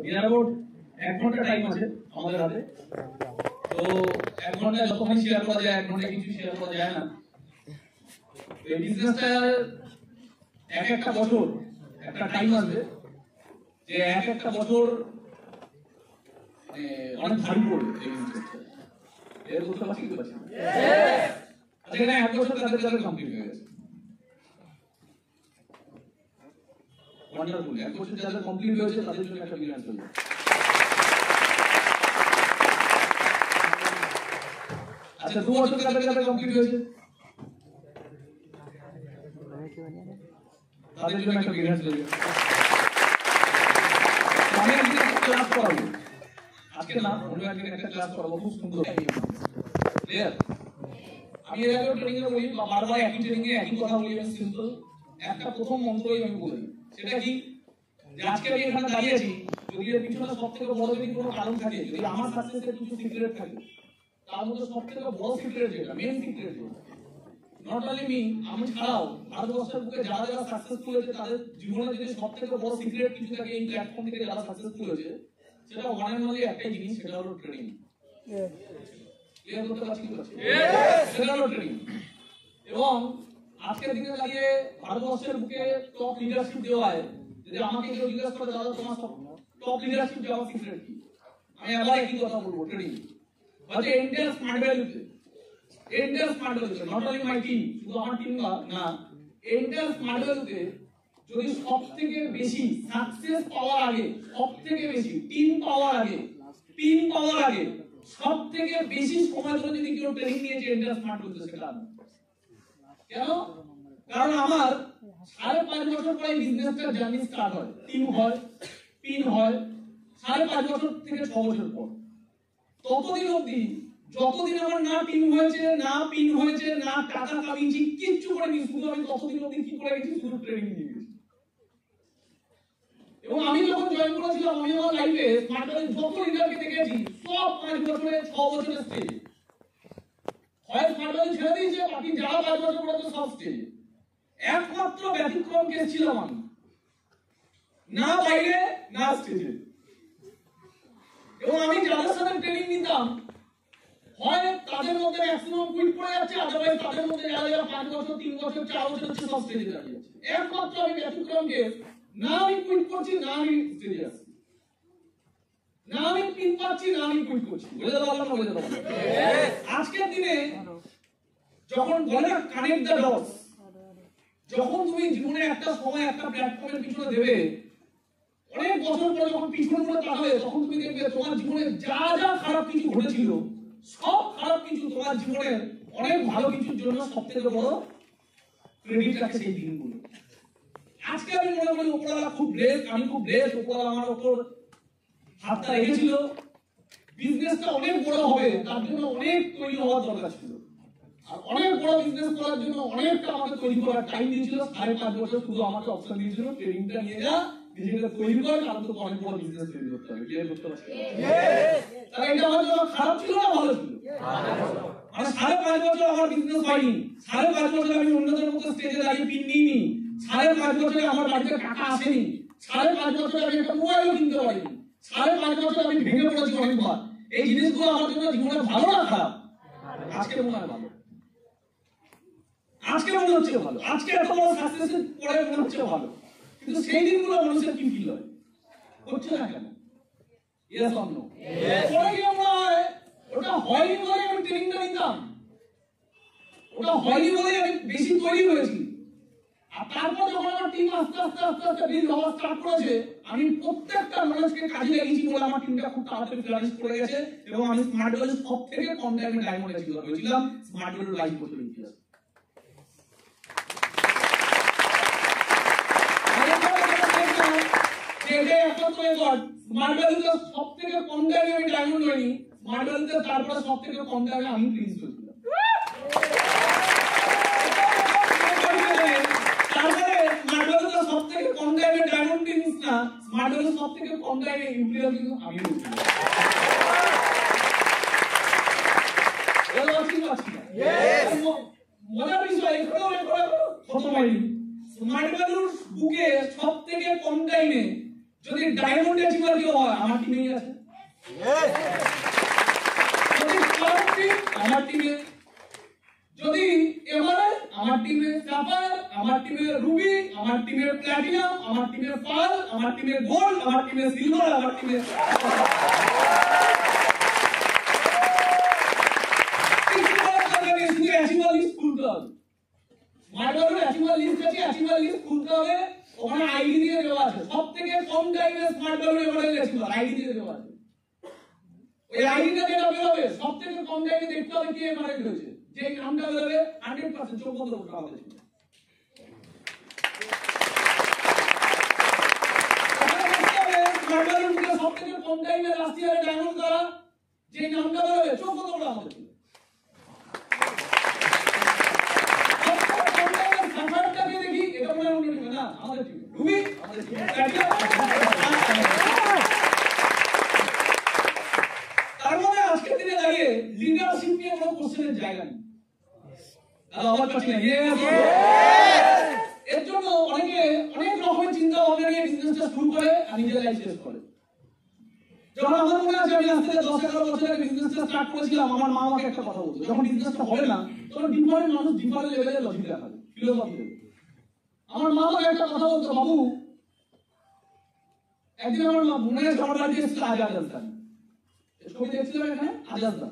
Near about 1 ঘন্টা time আছে আমাদের হাতে। তো 1 ঘন্টায় যতক্ষণ শেয়ার করা যায়, 1 ঘন্টায় কিছু শেয়ার করা যায় না। এই বিজনেসটা একটা বছর একটা টাইম আসবে যে একটা বছর অনেক ভারী পড়বে এই বিজনেসটা। এর বুঝতে পারছি কি পারছি? আচ্ছা, এখানে 1 বছর কাদের কাদের কমপ্লিট হয়ে গেছে? ওয়ান্ডারফুল। 1 বছর যাদের কমপ্লিট হয়েছে তাদের জন্য একটা বিল আনতে হবে। আচ্ছা, 2 বছর কাদের কাদের কমপ্লিট হয়েছে? তাদের জন্য একটা বিল আনতে হবে। আমি আজকে একটা ক্লাস করাবো, আজকে না অন্য একদিন একটা ক্লাস করাবো, খুব সুন্দর। ক্লিয়ার? আমি এর আগেও ট্রেনিং এ বলি, বারবার একই ট্রেনিং এ একই কথা বলি। সিম্পল একটা প্রথম মন্ত্রই আমি বলি, সেটা কি যে আজকে আমি এখানে দাঁড়িয়ে আছি, যদি এর পিছনে সবথেকে বড় যদি কোনো কারণ থাকে, যদি আমার সাকসেসের কিছু সিক্রেট থাকে, তার মধ্যে সবথেকে বড় সিক্রেট যেটা, মেইন সিক্রেট যেটা, নট অনলি মি, আমি ছাড়াও ভারতবর্ষের বুকে যারা যারা সাকসেসফুল হয়েছে তাদের জীবনে যদি সবথেকে বড় সিক্রেট কিছু থাকে এই প্ল্যাটফর্ম থেকে যারা সাকসেসফুল হয়েছে, সেটা ওয়ান এন্ড অনলি একটাই জিনিস, সেটা হলো ট্রেনিং। ক্লিয়ার করতে পারছি? সেটা হলো ট্রেনিং। এবং আজকের দিনে দাঁড়িয়ে ভারতবর্ষের বুকে টপ লিডারশিপ দেওয়া হয়। যদি আমাকে কেউ জিজ্ঞেস করে দাদা তোমার টপ লিডারশিপ দেওয়ার সিক্রেট কি, আমি আবার একই কথা বলবো, ট্রেনিং। হচ্ছে এন্টায়ার স্মার্ট ভ্যালুতে, এন্টায়ার স্মার্ট ভ্যালুতে, নট অনলি মাই টিম, শুধু আমার টিম না, এন্টায়ার স্মার্ট ভ্যালুতে যদি সব থেকে বেশি সাকসেস পাওয়ার আগে, সব থেকে বেশি টিম পাওয়ার আগে, টিম পাওয়ার আগে সব থেকে বেশি সময় ধরে যদি কেউ ট্রেনিং নিয়েছে এন্টায়ার স্মার্ট ভ্যালুতে, সেটা আমি। কেন? কারণ আমার 5.5 বছর পরে বিজনেসটা জার্নি স্টার্ট হয়, টিম হয়, পিন হয় 5.5 বছর থেকে 6 বছর পর। ততদিন অবধি যতদিন আমার না টিম হয়েছে, না পিন হয়েছে, না টাকা কামিয়েছি, কিচ্ছু করিনি, শুধু আমি ততদিন অবধি কি করে গেছি, শুধু ট্রেনিং নিয়ে গেছি। এবং আমি যখন জয়েন করেছিলাম, আমি আমার লাইফে স্মার্ট ভ্যালু যত লিডারকে দেখেছি, সব 5 বছরে 6 বছরের স্টেজ। হয় স্মার্ট ভ্যালু ছেড়ে দিয়েছে, বাকি যারা 5 বছর পর্যন্ত সব স্টেজে। একমাত্র ব্যতিক্রম কেস ছিলাম আমি, না বাইরে না স্টেজে। এবং আমি যাদের সাথে ট্রেনিং নিতাম, হয় তাদের মধ্যে ম্যাক্সিমাম কুইট করে যাচ্ছে, আদারওয়াইজ তাদের মধ্যে যারা যারা 5 বছর 3 বছর 4 বছর হচ্ছে সব স্টেজে দাঁড়িয়ে আছে। একমাত্র আমি ব্যতিক্রম কেস, না আমি কুইট করছি, না আমি স্টেজে আসছি, না আমি পিন পাচ্ছি, না আমি কুইট করছি। বুঝতে পারলাম না? বুঝতে পারলাম। আজকের দিনে যখন বলে না কানেক্ট দ্য ডটস, যখন তুমি জীবনে একটা সময় একটা প্ল্যাটফর্মের পিছনে দেবে, অনেক বছর পরে যখন পিছনে মুড়ে তাকাবে, তখন তুমি দেখবে তোমার জীবনে যা যা খারাপ কিছু ঘটেছিল, সব খারাপ কিছু তোমার জীবনের অনেক ভালো কিছুর জন্য সবথেকে বড় ক্রেডিট রাখে সেই দিনগুলো। আজকে আমি মনে করি উপরওয়ালা খুব ব্লেসড, আমি খুব ব্লেসড, উপরওয়ালা আমার উপর হাতটা রেখেছিল। বিজনেসটা অনেক বড় হবে, তার জন্য অনেক তৈরি হওয়ার দরকার ছিল। আর অনেক বড় বিজনেস করার জন্য অনেকটা আমাকে তৈরি করার টাইম দিয়েছিল। 5.5 বছর শুধু আমাকে অপশন দিয়েছিল, ট্রেনিংটা নিয়ে যা, নিজেকে তৈরি কর, কারণ তো অনেক বড় বিজনেস তৈরি করতে হবে। ক্লিয়ার করতে পারছি? তাহলে এটা আমার জন্য খারাপ ছিল না ভালো ছিল? মানে 5.5 বছর আমার বিজনেস হয়নি, 5.5 বছর আমি অন্যদের মতো স্টেজে দাঁড়িয়ে পিন নিইনি, 5.5 বছরে আমার বাড়িতে টাকা আসেনি, 5.5 বছরে আমি একটা মোবাইলও কিনতে পারিনি, 5.5 বছর আমি ভেঙে পড়েছি অনেকবার। এই জিনিসগুলো আমার জন্য জীবনে ভালো না খারাপ? আজকে মনে হয় ভালো, আজকে মনে হচ্ছে ভালো, আজকে এত বড় সাকসেসের পরে মনে হচ্ছে ভালো। কিন্তু সেই দিনগুলো মানুষের কি ফিল হয়? হচ্ছে না কেন? Yes or no? পরে কি মনে হয় ওটা হয়নি বলে আমি ট্রেনিংটা নিতাম, ওটা হয়নি বলে আমি বেশি তৈরি হয়েছি। আর তারপর যখন আমার টিম আস্তে আস্তে আস্তে আস্তে বিল্ড হওয়া স্টার্ট করেছে, আমি প্রত্যেকটা মানুষকে কাজে লাগিয়েছি বলে আমার টিমটা খুব তাড়াতাড়ি ফ্লারিশ করে গেছে। এবং আমি স্মার্ট ভ্যালু সব থেকে কম টাইমে ডায়মন্ড অ্যাচিভ করেছিলাম, স্মার্ট ভ্যালু লাইভ করতে ইতিহাস। এটাই একমাত্র রেকর্ড, স্মার্ট ভ্যালুতে সব থেকে কম টাইমে আমি ডায়মন্ড হইনি, স্মার্ট ভ্যালুতে তারপরে সব থেকে কম টাইমে আমি প্রিন্স হয়েছিলাম। তারপরে স্মার্ট ভ্যালুতে সব থেকে কম টাইমে ডায়মন্ড প্রিন্স না, স্মার্ট ভ্যালু সব থেকে কম টাইমে ইম্পিরিয়াল কিন্তু আমি হয়েছিলাম। মজার বিষয় এখানেও রেকর্ড কত হয়নি। স্মার্ট ভ্যালুর বুকে সব থেকে কম টাইমে যদি ডায়মন্ড অ্যাচিভার কেউ হয় আমার টিমেই আছে, যদি আমার টিমে, যদি এভারেস্ট আমার টিমে, সাফায়ার আমার টিমে, রুবি আমার টিমে, প্ল্যাটিনাম আমার টিমে, পার্ল আমার টিমে, গোল্ড আমার টিমে, সিলভার আমার টিমে। ওখানে আইডি দিয়ে দেওয়া আছে, সব থেকে কম টাইমে smart value model achiever ID দিয়ে দেওয়া আছে। ওই আইডিটা যেটা বেরোবে সব থেকে কম টাইমে দেখতে হবে কে এভারেস্ট হয়েছে, যে নামটা বেরোবে 100% চোখ বন্ধ করতে হবে। সব থেকে কম টাইমে লাস্ট ইয়ারে ডায়মন্ড করা যে নামটা বেরোবে চোখ বন্ধ করতে হবে। তার মানে আজকের দিনে দাঁড়িয়ে লিডারশিপ নিয়ে কোনো কোশ্চেনের জায়গা নেই। এর জন্য অনেকে অনেক রকমের চিন্তা ভাবনা নিয়ে বিজনেসটা শুরু করে আর নিজের লাইফ শেষ করে। যখন আমার মনে আছে আমি আজকে 10-11 বছরের বিজনেসটা স্টার্ট করেছিলাম, আমার মা আমাকে একটা কথা বলতো, যখন বিজনেসটা হবে না তখন ডিফারেন্ট মানুষ ডিফারেন্ট লেভেলের লজিক দেখাবে, ফিলোসফি দেবে। আমার মা আমাকে একটা কথা বলতো, বাবু একদিন আমার মনে আছে আমার বাড়িতে এসেছিল আজাদ হাসান, ছবি দেখছিলাম এখানে আজাদদা।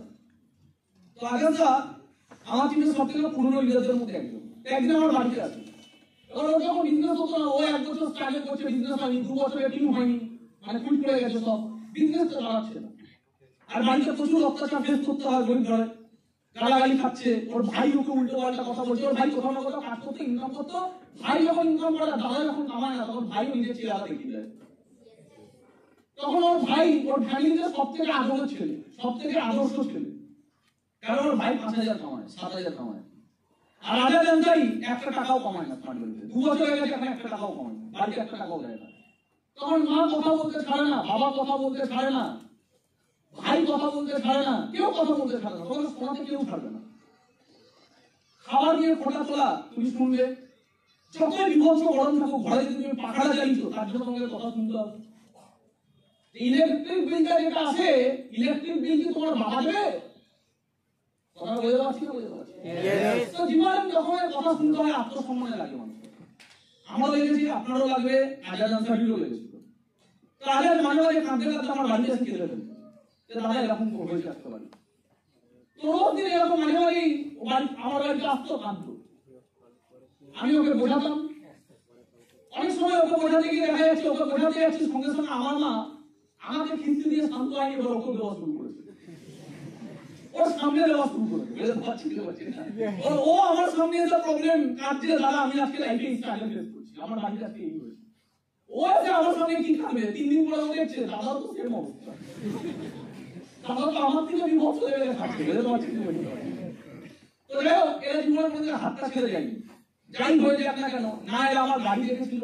তো আজাদদা আমার টিমের সব থেকে পুরনো লিডারদের মধ্যে একজন। একদিন আমার বাড়িতে আছে, এবার ও যখন বিজনেস হতো না, ও 1 বছর স্ট্রাগল করছে, বিজনেস হয়নি, 2 বছরের টিম হয়নি, মানে কুইট করে গেছে, সব বিজনেসটা দাঁড়াচ্ছে না। আর বাড়িতে প্রচুর অত্যাচার ফেস করতে হয়, গরিব ঘরে গালাগালি খাচ্ছে, ওর ভাই ওকে উল্টো পাল্টা কথা বলছে, ওর ভাই কোথাও না কোথাও কাজ করতে ইনকাম করতো, ভাই যখন ইনকাম করে দাদা যখন কামায় না তখন ভাইও নিজের ছেলে আলাদা দেখিয়ে দেয়। তখন ওর ভাই ওর ফ্যামিলিতে সব থেকে আদরের ছেলে, সব থেকে আদর্শ ছেলে, কারণ ওর ভাই 5,000 কামায়, 7,000 কামায়, আর আজাদ আনসারি 1 টাকাও কামায় না। স্মার্ট ভ্যালিতে 2 বছর হয়ে গেছে, এখন 1 টাকাও কামায় না, বাড়িতে 1 টাকাও দেয় না। তখন মা কথা বলতে ছাড়ে না, বাবা কথা বলতে ছাড়ে না, ভাই কথা বলতে ছাড়ে না, কেউ কথা বলতে ছাড়ে না, তখন শোনাতে কেউ ছাড়বে না। খাবার নিয়ে খোটা তোলা তুমি শুনবে, যতই বিভৎস গরম থাকো, ঘরে যদি তুমি পাখাটা জ্বালিয়েছো তার জন্য তোমাকে কথা শুনতে হবে। ইলেকট্রিক বিলটা যেটা আছে, ইলেকট্রিক বিল কি তোমার বাবা দেবে? কথা বলে পারছি না, বলে পারছি। তো জীবনে যখন কথা শুনতে হয় আত্মসম্মানে লাগে মানুষ। আমারও লেগেছে, আপনারও লাগবে, আজাদ আনসারিরও লেগেছিল। তো আজাদ মাঝে মাঝে কাঁদতে কাঁদতে আমার বাড়িতে এসে কেঁদে ফেলবে, দাদা এরকম হয়েছে আসতে পারি। তো দিন এরকম মাঝে মাঝেই আমার বাড়িতে আসতো, কাঁদতো, আমি ওকে বোঝাতাম। অনেক সময় ওকে বোঝাতে গিয়ে দেখা যাচ্ছে, ওকে বোঝাতে যাচ্ছি, সঙ্গে সঙ্গে আমার মা আমাকে খিস্তি দিয়ে শান্ত আইনি ওর ওকে দেওয়া শুরু করেছে, ওর সামনে দেওয়া শুরু করেছে। ও আমার সামনে একটা প্রবলেম কাটছে, দাদা আমি আজকে লাইফে স্ট্রাগল ফেস করছি, আমার বাড়িতে আজকে এই হয়েছে। ও যে আমার সামনে কি খাবে, 3 দিন পরে ও দেখছে দাদার তো সেম অবস্থা, দাদা তো আমার থেকে বিভৎস লেভেলে খাচ্ছে। তো যাই হোক, এরা জীবনের মধ্যে হাতটা ছেড়ে যায়নি, যাই হয়ে যাক না কেন, না এরা আমার গাড়ি দেখেছিল।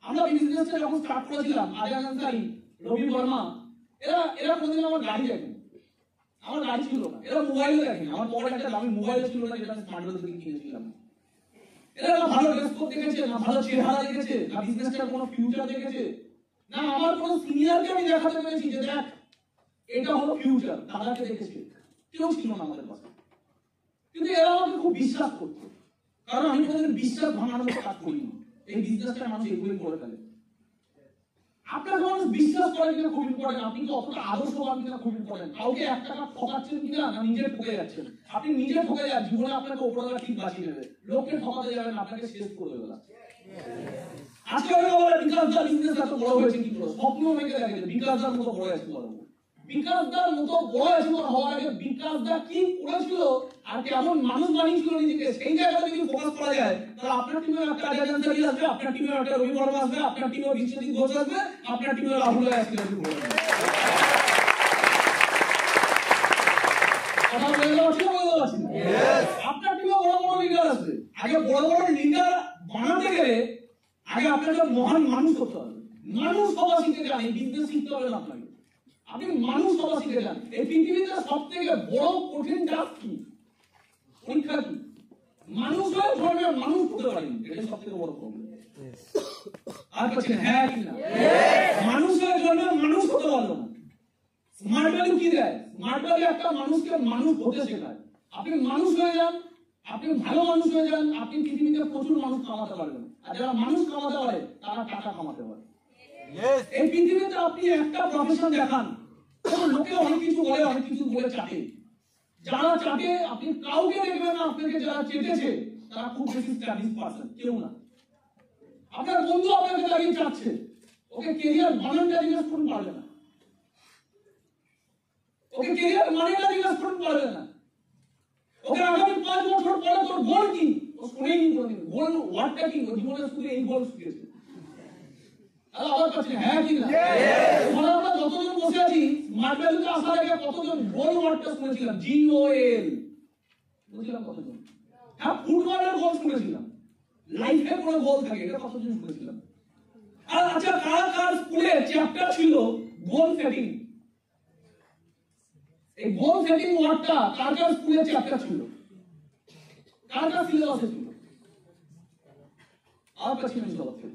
আমরা বিজনেসটা যখন স্টার্ট করেছিলাম, আজাদ আনসারি, রবি বর্মা, এরা কোনদিন আমার গাড়ি দেখেনি, আমার গাড়ি ছিল না, এরা মোবাইলও দেখেনি, আমার বড় একটা দামি মোবাইলও ছিল না যেটা স্মার্ট ভ্যালু থেকে কিনেছিলাম। এরা না ভালো ড্রেস কোড দেখেছে, না ভালো চেহারা দেখেছে, না বিজনেসটার কোনো ফিউচার দেখেছে, না আমার কোনো সিনিয়রকে আমি দেখাতে পেরেছি যে দেখ এটা হলো ফিউচার, দাদাকে দেখেছে, কেউ ছিল না আমাদের পাশে। কিন্তু এরা আমাকে খুব বিশ্বাস করতো, কারণ আমি কোনোদিন বিশ্বাস ভাঙানোর মতো কাজ করিনি। এই বিজনেসটা মানুষ এগুলোই করে ফেলে। আপনাকে মানুষ বিশ্বাস করে কিনা খুব ইম্পর্টেন্ট, আপনি তো অতটা আদর্শবান কিনা খুব ইম্পর্টেন্ট। কাউকে 1 টাকা ঠকাচ্ছেন কিনা, না নিজে ঠকে যাচ্ছেন। আপনি নিজে ঠকে যান, জীবনে আপনাকে উপরওয়ালা ঠিক বাঁচিয়ে নেবে, লোককে ঠকাতে যাবেন, আপনাকে শেষ করে দেবে। আজকে আমি বলে বিকাশদার বিজনেস এত বড় হয়েছে কি করে, স্বপ্ন মেঘে দেখেছে বিকাশদার মতো বড় আছে বড়, বিকাশদার মতো বড় আছে হওয়ার আগে বিকাশদা কি করেছিল আর কেমন মানুষ বানিয়েছিল নিজেকে, সেই জায়গাটা যদি ফোকাস করা যায় তাহলে আপনার টিমে একটা আজাদ আনসারি আসবে, আপনার টিমে একটা রবি বর্মা আসবে, আপনার টিমে বিশ্বজিৎ ঘোষ আসবে, আপনার টিমে রাহুল আসবে। কথা বলে যাচ্ছি না, বলে যাচ্ছি না, আপনার টিমে বড় বড় লিডার আসবে। আগে বড় বড় লিডার বানাতে গেলে আগে আপনাকে মহান মানুষ হতে হবে, মানুষ হওয়া শিখতে যান, এই বিজনেস শিখতে হবে না আপনাকে, আপনি মানুষ হওয়া শিখে যান। এই পৃথিবীতে সব থেকে বড় কঠিন কাজ কি, পরীক্ষা কি, মানুষ হয়ে ধর্মের মানুষ হতে পারেন, এটাই সব থেকে বড় প্রবলেম। আর বলছেন হ্যাঁ কি না? মানুষের জন্য মানুষ হতে পারলো না। স্মার্ট ভ্যালু কি দেয়? স্মার্ট ভ্যালু একটা মানুষকে মানুষ হতে শেখায়। আপনি মানুষ হয়ে যান, আপনি ভালো মানুষ হয়ে যান, আপনি পৃথিবীতে প্রচুর মানুষ কামাতে পারবেন। আর যারা মানুষ কামাতে পারে তারা টাকা কামাতে পারে। এই পৃথিবীতে আপনি একটা প্রফেশন দেখান, লোকে অনেক কিছু বলে, অনেক কিছু বলে চাটে। যারা চাটে আপনি কাউকে দেখবেন না, আপনাকে যারা চেটেছে তারা খুব বেশি স্টাডিজ পারসন, কেউ না। আপনার বন্ধু আপনাকে দাঁড়িয়ে চাচ্ছে, ওকে কেরিয়ার বানানটা জিজ্ঞেস করুন পারবে না, ওকে কেরিয়ার মানেটা জিজ্ঞেস করুন পারবে না, ওকে আগামী 5 বছর পরে তোর গোল কি ও শুনেই নি কোনদিন। গোল ওয়ার্ডটা কি? ও জীবনের স্কুলে এই গোল শিখেছে। আর আমার কাছে হ্যাঁ কি না? আমরা যতজন বসে আছি স্মার্ট ভ্যালুতে আসার আগে কতজন গোল ওয়ার্ডটা শুনেছিলাম? GOL বুঝছিলাম কতজন? হ্যাঁ, ফুটবলের গোল শুনেছিলাম, লাইফে কোনো গোল থাকে এটা কতজন শুনেছিলাম? আর আচ্ছা, কার কার স্কুলে চ্যাপ্টার ছিল গোল সেটিং? এই গোল সেটিং ওয়ার্ডটা কার কার স্কুলে চ্যাপ্টার ছিল? কার কার সিলেবাসে ছিল? আর কাছে নেই জবাব ছিল।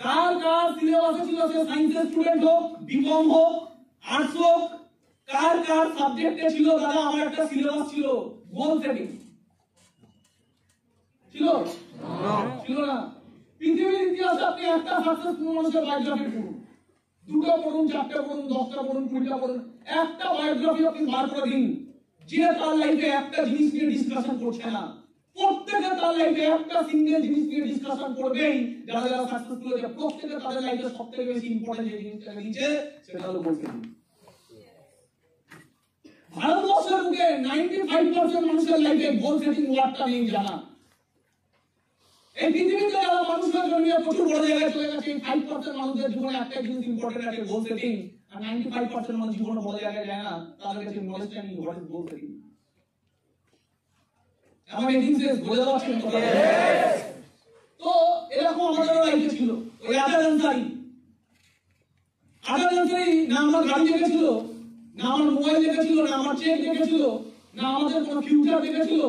কার কার সিলেবাসে ছিল? সে সায়েন্সের স্টুডেন্ট হোক, বিকম হোক, আর্টস হোক, কার কার সাবজেক্টে ছিল? দাদা আমার একটা সিলেবাস ছিল গোল সেটিং ছিল? ছিল না। পৃথিবীর ইতিহাসে আপনি একটা সাকসেসফুল মানুষের বায়োগ্রাফি পড়ুন, 2টা পড়ুন, 4টা পড়ুন, 10টা পড়ুন, 20টা পড়ুন, একটা বায়োগ্রাফি আপনি বার করে দিন যে তার লাইফে একটা জিনিস নিয়ে ডিসকাশন করছে না। প্রত্যেকে তার লাইফে একটা সিঙ্গেল জিনিস নিয়ে ডিসকাশন করবেই। যারা যারা সাকসেসফুল হয়েছে প্রত্যেকে তাদের লাইফে সবথেকে বেশি ইম্পর্টেন্ট যে জিনিসটাকে নিচ্ছে সেটা হলো গোল সেটিং। ভারতবর্ষের বুকে 95% মানুষের লাইফে গোল সেটিং ওয়ার্ডটা নেই জানা। এই পৃথিবীতে যারা মানুষের জন্য প্রচুর বড় জায়গায় চলে গেছে, 5% মানুষের জীবনে একটা জিনিস ইম্পর্টেন্ট আছে, গোল সেটিং। আর 95% মানুষ জীবনে বড় জায়গায় যায় না, তাদের কাছে নলেজটা নেই হোয়াট ইজ গোল সেটিং। আমার এই জিনিস বোঝা যাচ্ছে কথা? তো এরকম আমাদের লাইফে ছিল ওই আজাদ আনসারি না আমার গাড়ি দেখেছিল, না আমার মোবাইল দেখেছিল, না আমার চেক দেখেছিল, না আমাদের কোনো ফিউচার দেখেছিল।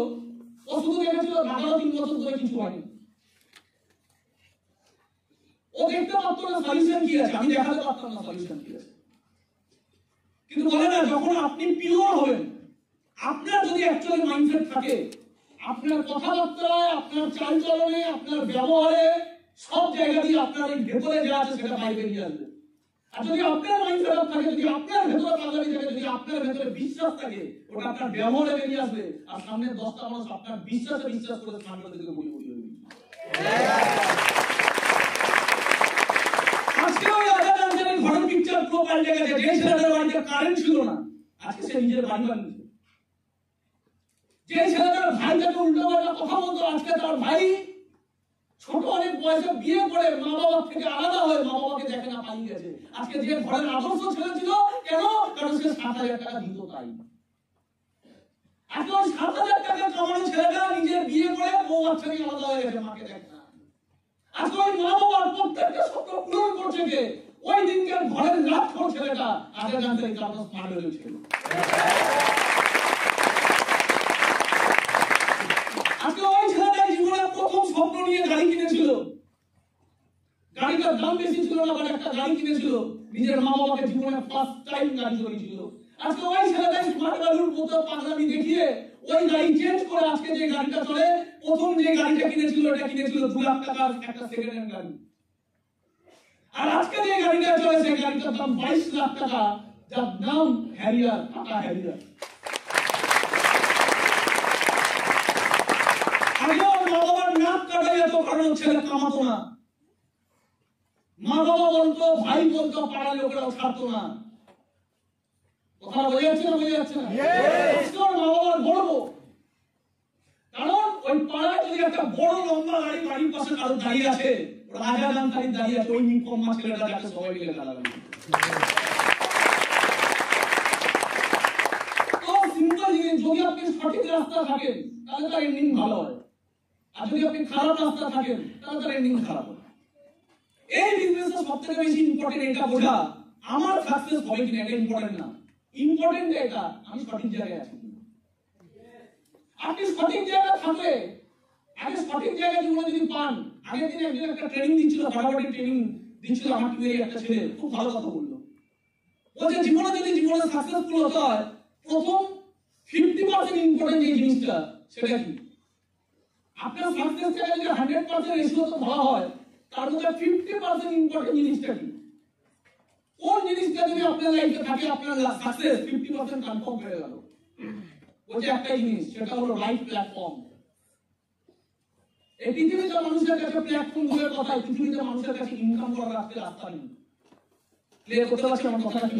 ও শুধু দেখেছিল ঢাকার 3 বছর ধরে কিছু হয়নি। ও দেখতে পারতো না সলিউশন কি আছে, আমি দেখাতে পারতাম না সলিউশন কি আছে। কিন্তু বলে না, যখন আপনি পিওর হবেন, আপনার যদি অ্যাকচুয়ালি মাইন্ডসেট থাকে, আপনার কথাবার্তায়, আপনার চালচলনে, আপনার ব্যবহারে, সব জায়গা দিয়ে আপনার এই ভেতরে যা আছে সেটা বাইরে বেরিয়ে আসবে। আর যদি আপনার মাইন্ডসেট থাকে, যদি আপনার ভেতরে পাগলামি থাকে, যদি আপনার ভেতরে বিশ্বাস থাকে, ওটা আপনার ব্যবহারে বেরিয়ে আসবে। আর সামনের 10টা মানুষ আপনার বিশ্বাসে বিশ্বাস করে সামনে দিকে বলি বলি হয়ে আজকে ওই আজাদ আনসারির ঘরের পিকচার পুরো পাল্টে গেছে। যে ছেলেটার বাড়িতে কারেন্ট ছিল না, আজকে সে নিজের বাড়ি বানিয়েছে। যে ছেলেটার ভাই তাকে উল্টো পাল্টা কথা বলতো, আজকে তার ভাই ছোট অনেক বয়সে বিয়ে করে মা বাবা থেকে আলাদা হয়ে মা বাবাকে দেখে না, পালিয়ে গেছে। আজকে যে ঘরের আদর্শ ছেলে ছিল, কেন? কারণ সে 7,000 টাকা দিত তাই। এখন 7,000 টাকা কামানো ছেলেটা নিজের বিয়ে করে বউ বাচ্চা নিয়ে আলাদা হয়ে গেছে, মাকে দেখে না। আজকে ওই মা বাবার প্রত্যেকটা স্বপ্ন পূরণ করছে কে? ওই দিনকার ঘরের লাখখোর ছেলেটা আজাদ আনসারি তার স্মার্ট হয়েছিল। আজকে ওই ছেলেটাই জীবনে প্রথম স্বপ্ন নিয়ে গাড়ি কিনেছিল। গাড়িটার দাম বেশি ছিল না, বাট একটা গাড়ি কিনেছিল, নিজের মা বাবাকে জীবনে ফার্স্ট টাইম গাড়ি কিনেছিল। আজকে ওই ছেলেটাই স্মার্ট ভ্যালুর মতো পাগলামি দেখিয়ে ওই গাড়ি চেঞ্জ করে আজকে যে গাড়িটা চলে, প্রথম যে গাড়িটা কিনেছিল এটা কিনেছিল 2 লাখ টাকার একটা সেকেন্ড হ্যান্ড গাড়ি। আর আজকে যে গাড়িটা চলে সেই গাড়িটার দাম 22 লাখ টাকা, যার নাম হ্যারিয়ার, টাটা হ্যারিয়ার। আগে ওর মা বাবার নাক কাটা যেত কারণ ছেলে কামাতো না। মা বাবা বলতো, ভাই বলতো, পাড়ার লোকেরাও ছাড়তো না। কথা বোঝা যাচ্ছে না? বোঝা যাচ্ছে না? ওর মা বাবার গর্ব, কারণ ওই পাড়ায় যদি একটা বড় লম্বা গাড়ি বাড়ির পাশে কারো দাঁড়িয়ে আছে, আজাদ আনসারি দাঁড়িয়ে আছে, ওই নিকম্মা ছেলেটা যাকে সবাই মিলে গালাগালি। তো সিম্পল জিনিস, যদি আপনি সঠিক রাস্তা থাকেন তাহলে তার এন্ডিং ভালো হয়, আর যদি আপনি খারাপ রাস্তা থাকেন তাহলে তার এন্ডিং খারাপ হয়। এই বিজনেসে সবথেকে বেশি ইম্পর্টেন্ট এটা বোঝা, আমার সাকসেস হবে কিনা এটা ইম্পর্টেন্ট না, ইম্পর্টেন্ট এটা আমি সঠিক জায়গায় আছি। আপনি সঠিক জায়গায় থাকলে আগে সঠিক জায়গায় জীবনে যদি পান, আগের দিনে একজন একটা ট্রেনিং দিচ্ছিল, ফাটাফাটি ট্রেনিং দিচ্ছিল আমার কি একটা ছেলে, খুব ভালো কথা বললো। বলছে জীবনে যদি জীবনে সাকসেসফুল হতে হয়, প্রথম 50% ইম্পর্টেন্ট যে জিনিসটা সেটা কি? আপনার সাকসেসকে যদি 100% রেশিও তো ধরা হয়, তার মধ্যে 50% ইম্পর্টেন্ট জিনিসটা কি? কোন জিনিসটা যদি আপনার লাইফে থাকে, আপনার সাকসেস 50% কনফার্ম হয়ে গেল। বলছে একটাই জিনিস, সেটা হলো রাইট প্ল্যাটফর্ম। এই পৃথিবীতে মানুষের কাছে প্ল্যাটফর্ম দূরের কথা, পৃথিবীতে মানুষের কাছে ইনকাম করার রাস্তা নেই। ক্লিয়ার করতে পারছি আমার কথাটা কি?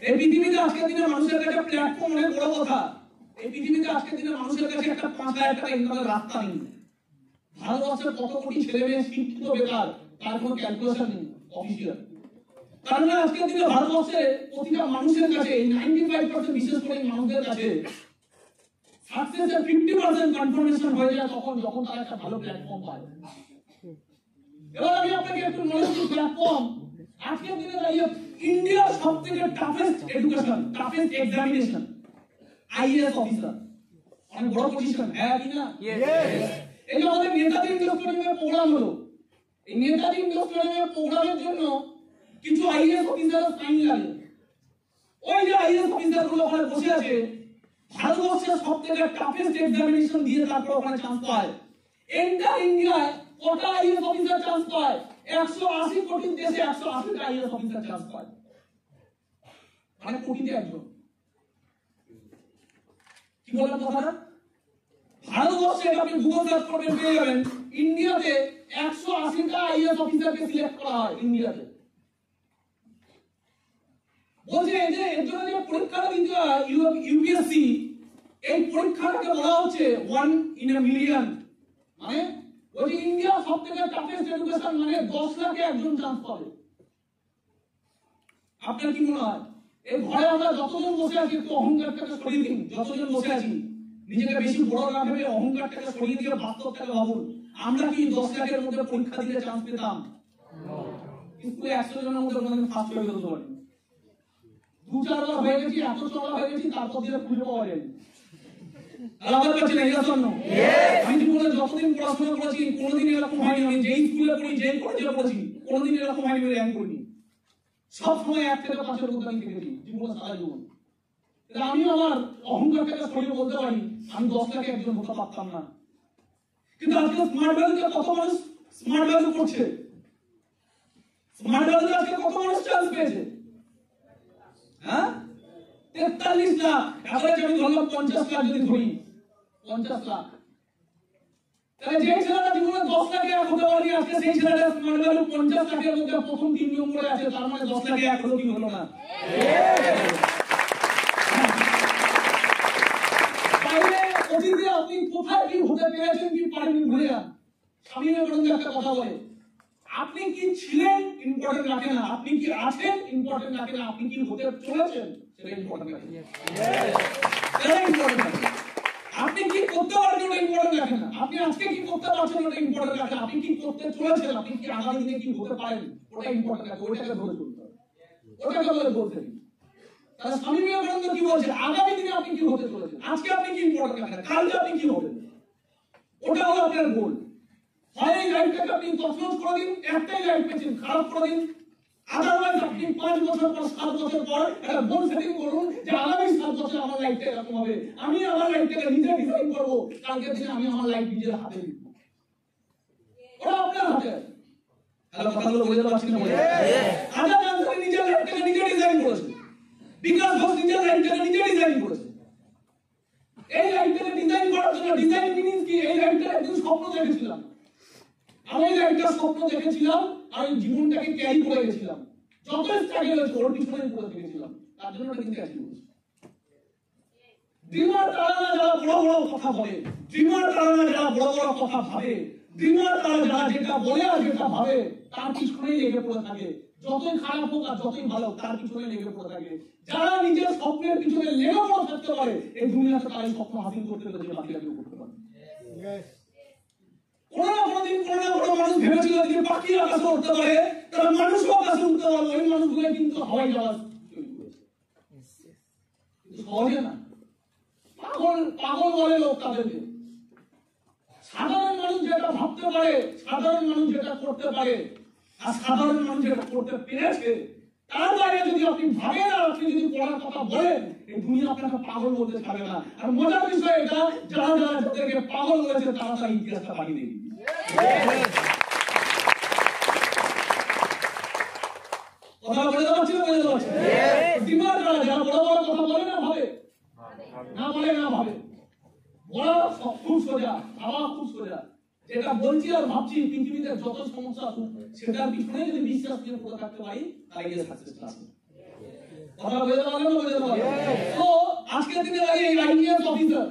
এই পৃথিবীতে আজকের দিনে মানুষের কাছে প্ল্যাটফর্ম অনেক বড় কথা। এই পৃথিবীতে আজকের দিনে মানুষের কাছে একটা 5,000 টাকা ইনকামের রাস্তা নেই। ভারতবর্ষের কত কোটি ছেলে মেয়ে শিক্ষিত বেকার, তার কোনো ক্যালকুলেশন নেই অফিসিয়াল। তার মানে আজকের দিনে ভারতবর্ষে প্রতিটা মানুষের কাছে 95% বিশেষ করে মানুষদের কাছে সাকসেসের 50% কনফার্মেশন হয়ে যায় তখন, যখন তারা একটা ভালো প্ল্যাটফর্ম পায়। এবার আমি আপনাকে একটু নলেজ দিই প্ল্যাটফর্ম। আজকের দিনে দাঁড়িয়ে ইন্ডিয়ার সবথেকে toughest education, toughest examination IAS officer, অনেক বড় পজিশন, হ্যাঁ কি না? এই যে আমাদের নেতাজি ইন্ডাস্ট্রিয়াল প্রোগ্রাম হলো, এই নেতাজি ইন্ডাস্ট্রিয়াল প্রোগ্রামের জন্য কিছু আইএএস অফিসার সাইন লাগে। ওই যে আইএএস অফিসার গুলো ওখানে বসে আছে, ভারতবর্ষের সবথেকে টাফেস্ট এক্সামিনেশন দিয়ে তারপর ওখানে চান্স পায়। এন্টার ইন্ডিয়ায় কটা আইএএস অফিসার চান্স পায়? 180 কোটি দেশে 180টা আইএএস অফিসার চান্স পায়, মানে কোটিতে একজন। কি বললাম কথাটা? ভারতবর্ষে আপনি গুগল সার্চ করবেন পেয়ে যাবেন, ইন্ডিয়াতে 180টা আইএএস অফিসারকে সিলেক্ট করা হয় ইন্ডিয়াতে। বলছে যে এর জন্য যে পরীক্ষাটা দিতে হয় ইউপিএসসি, এই পরীক্ষাটাকে বলা হচ্ছে 1 in a million। মানে ওই ইন্ডিয়া সবথেকে টাফেস্ট এডুকেশন, মানে 10 লাখে একজন চান্স পাবে। আপনার কি মনে হয়? এই ঘরে আমরা যতজন বসে আছি একটু অহংকারটাকে সরিয়ে দিন। যতজন বসে আছি নিজেকে বেশি বড় না ভেবে অহংকারটাকে সরিয়ে দিয়ে বাস্তবটাকে ভাবুন। আমরা কি 10 লাখের মধ্যে পরীক্ষা দিলে চান্স পেতাম? কিন্তু 100 জনের মধ্যে কোনোদিন ফার্স্ট হয়ে যেতে পারি। 2-4 বার হয়ে গেছি, এত চড়া হয়ে গেছি, তারপর দিয়ে খুঁজে পাওয়া যায়নি। আমার কাছে নেই জন্য আমি জীবনে যতদিন পড়াশোনা করেছি কোনোদিন এরকম হয়নি, আমি যেই স্কুলে পড়ি, যেই কলেজে পড়েছি, কোনোদিন এরকম হয়নি র্যাঙ্ক করিনি। সবসময় 1 থেকে 5-এর মধ্যে আমি থেকেছি জীবনে, সারা জীবন। আমি আমার অহংকারটাকে সরিয়ে বলতে পারি আমি 10 লাখে একজন হতে পারতাম না। কিন্তু আজকে স্মার্ট ভ্যালুতে কত মানুষ স্মার্ট ভ্যালু করছে? স্মার্ট ভ্যালুতে আজকে কত মানুষ চান্স পেয়েছে? হ্যাঁ, 43 লাখ। এভারেজ আমি ধরলাম 50 লাখ যদি ধরি, 50 লাখ। তাহলে যে ছেলেটা জীবনে 10 লাখে এক হতে পারি, আজকে সেই ছেলেটা স্মার্ট ভ্যালু 50 লাখের মধ্যে প্রথম 3 নম্বরে আছে, তার মানে 10 লাখে এক হলো কি হলো না? তাহলে অতীতে আপনি কোথায় কি হতে পেরেছেন কি পারেননি ভুলে যান। স্বামী বিবেকানন্দ একটা কথা বলে, আপনি কি ছিলেন ইম্পর্টেন্ট রাখে না, আপনি কি আছেন ইম্পর্টেন্ট রাখে না, আপনি কি হতে চলেছেন সেটা ইম্পর্টেন্ট রাখে। আপনি কি করতে পারছেন ওটা ইম্পর্টেন্ট রাখে না, আপনি আজকে কি করতে পারছেন ওটা ইম্পর্টেন্ট রাখে, আপনি কি করতে চলেছেন, আপনি কি আগামী দিনে কি হতে পারেন ওটা ইম্পর্টেন্ট রাখে। ওইটাকে ধরে চলতে হবে, ওটাকে ধরে বলতে হবে। তাহলে স্বামী বিবেকানন্দ কি বলছে, আগামী দিনে আপনি কি হতে চলেছেন, আজকে আপনি কি ইম্পর্টেন্ট রাখেন, কালকে আপনি কি হবেন, ওটা হলো আপনার গোল। হয় এই লাইফটাকে আপনি তছনছ করে দিন, একটাই লাইফ পেয়েছেন, খারাপ করে দিন। আদারওয়াইজ আপনি 5 বছর পর 7 বছর পর একটা গোল সেটিং করুন যে আগামী 7 বছর আমার লাইফটা এরকম হবে, আমি আমার লাইফটাকে নিজে ডিজাইন করবো, কালকের দিনে আমি আমার লাইফ নিজের হাতে নিব। ওটা আপনার হাতে। হ্যালো, কথাগুলো বুঝতে পারছেন না? আজাদ আনসারী নিজের লাইফটাকে নিজে ডিজাইন করেছে, বিকাশ ঘোষ নিজের লাইফটাকে নিজে ডিজাইন করেছে। এই লাইফটাকে ডিজাইন করার জন্য ডিজাইন মিনিং কি, এই লাইফটা একদিন স্বপ্ন দেখেছিলাম, আমি একটা স্বপ্ন দেখেছিলাম, আমি জীবনটাকে ক্যারি করে গেছিলাম, যত স্ট্রাগল হয়েছে ওর পিছনে পড়ে গেছিলাম, তার জন্য কিন্তু ক্যারি করেছি। ড্রিমার তারা না যারা বড় বড় কথা বলে, ড্রিমার তারা না যারা বড় বড় কথা ভাবে, ড্রিমার তারা যারা যেটা বলে আর যেটা ভাবে তার পিছনেই লেগে পড়ে থাকে, যতই খারাপ হোক আর যতই ভালো হোক তার পিছনে লেগে পড়ে থাকে। যারা নিজের স্বপ্নের পিছনে লেগে পড়ে থাকতে পারে এই দুনিয়াতে তার স্বপ্ন হাসিল করতে পেরে বাকিরা কেউ করতে পারে। কোনোদিন কোনো মানুষ ভেবেছিল যে পাখি আকাশে উঠতে পারে, তারা মানুষও আকাশে উঠতে পারবে, ওই মানুষগুলো কিন্তু হাওয়াই জাহাজ তৈরি করেছে। সহজে না, পাগল পাগল বলে লোক তাদেরকে। সাধারণ মানুষ যেটা ভাবতে পারে, সাধারণ মানুষ যেটা করতে পারে, আর সাধারণ মানুষ যেটা করতে পেরেছে, তার বাইরে যদি আপনি ভাবেন আর আপনি যদি পড়ার কথা বলেন, এই দুনিয়া আপনাকে পাগল বলতে পারবে না। আর মজার বিষয় এটা, যারা যারা যাদেরকে পাগল বলেছে তারা তার ইতিহাসটা বাড়িয়ে দিবে। কথা বলে দেওয়া ছিল, বলে দেওয়া ছিল। ডিমান্ড করা, যারা বড় বড় কথা বলে না ভাবে, না বলে না ভাবে, বড় খুব সোজা, ভাবা খুব সোজা। যেটা বলছি আর ভাবছি, পৃথিবীতে যত সমস্যা আসুক সেটার পিছনে যদি বিশ্বাস নিয়ে পড়ে থাকতে পারি, তাই গিয়ে সাকসেস আসবে। কথা বলে দেওয়া গেল, বলে দেওয়া গেল। তো আজকের দিনে দাঁড়িয়ে এই আইএএস অফিসার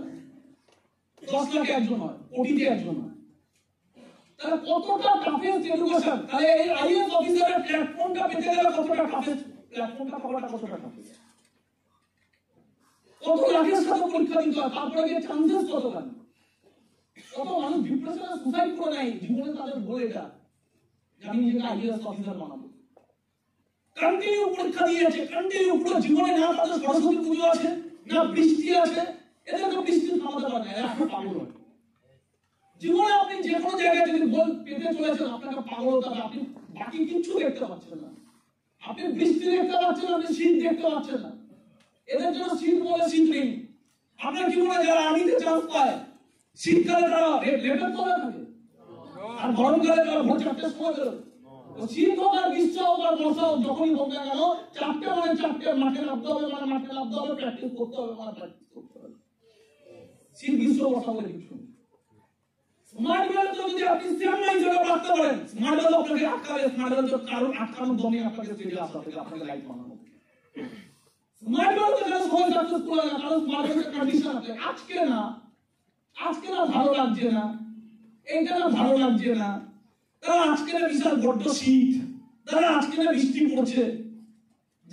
10 লাখে একজন হয়, কোটিতে একজন হয়। তাহলে কতটা টাফেস্ট এডুকেশন, তাহলে এই আইএএস অফিসারের প্ল্যাটফর্মটা পেতে গেলে কতটা টাফেস্ট, প্ল্যাটফর্মটা পাওয়াটা কতটা টাফেস্ট, কত লাখের সাথে পরীক্ষা দিতে হয়, তারপরে গিয়ে চান্সেস কতখানি। কত মানুষ ডিপ্রেশনে সুসাইড করে নেয় জীবনে, তাদের গোল এটা যে আমি নিজেকে আইএএস অফিসার বানাবো। কন্টিনিউ পরীক্ষা দিয়েছে, কন্টিনিউ পুরো জীবনে, না তাদের সরস্বতী পুজো আছে, না বৃষ্টি আছে, এদেরকে বৃষ্টি থামাতে পারে না, এরা এখন পাগল হয়। জীবনে আপনি যে কোনো জায়গায় যদি গোল পেতে চলেছেন, আপনাকে পাগল হতে হবে। আপনি বাকি কিছু দেখতে পাচ্ছেন না, আপনি বৃষ্টি দেখতে পাচ্ছেন, আপনি শীত দেখতে পাচ্ছেন না। এদের জন্য শীত বলে শীত নেই। আপনার জীবনে যারা আর্মিতে চান্স পায়, শীতকালে তারা লেটার তোলা থাকে, আর গরমকালে তারা ভোর 4টার সময় বেরোয়। শীত হোক আর গ্রীষ্ম হোক আর বর্ষা হোক, যখনই হোক না কেন, 4টে মানে 4টে, মাঠে নামতে হবে মানে মাঠে নামতে হবে, প্র্যাকটিস করতে হবে মানে প্র্যাকটিস করতে হবে। শীত গ্রীষ্ম বর্ষা বলে কিছু নেই। স্মার্ট ওয়েল তো যদি আপনি সেম মাইন্ডে রাখতে পারেন, স্মার্ট ওয়েল আপনাকে আটকাবে, স্মার্ট ওয়েল তো কারণ আটকানোর জন্য আপনাকে স্টেজে আসতে হবে, আপনাকে লাইফ বানানো। স্মার্ট ওয়েল তো যেন সবাই সাকসেসফুল হয় না, কারণ স্মার্ট ওয়েলের কন্ডিশন আছে। আজকে না ভালো লাগছে না, এইটা না ভালো লাগছে না, তারা আজকে না বিশাল বড্ড শীত, তারা আজকে না বৃষ্টি পড়ছে।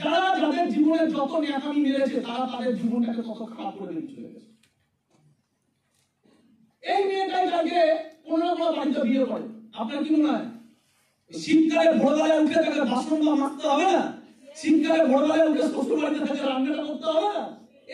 যারা যাদের জীবনে যত ন্যাকামি মেরেছে, তারা তাদের জীবনটাকে তত খারাপ করে দিয়ে চলে গেছে। এই মেয়েটাই তাকে কোনো না কোনো বাড়িতে বিয়ে করে। আপনার কি মনে হয় শীতকালে ভোরবেলায় উঠে তাকে বাসন মাজতে হবে না? শীতকালে ভোরবেলায় উঠে শ্বশুর বাড়িতে থেকে রান্নাটা করতে হবে না?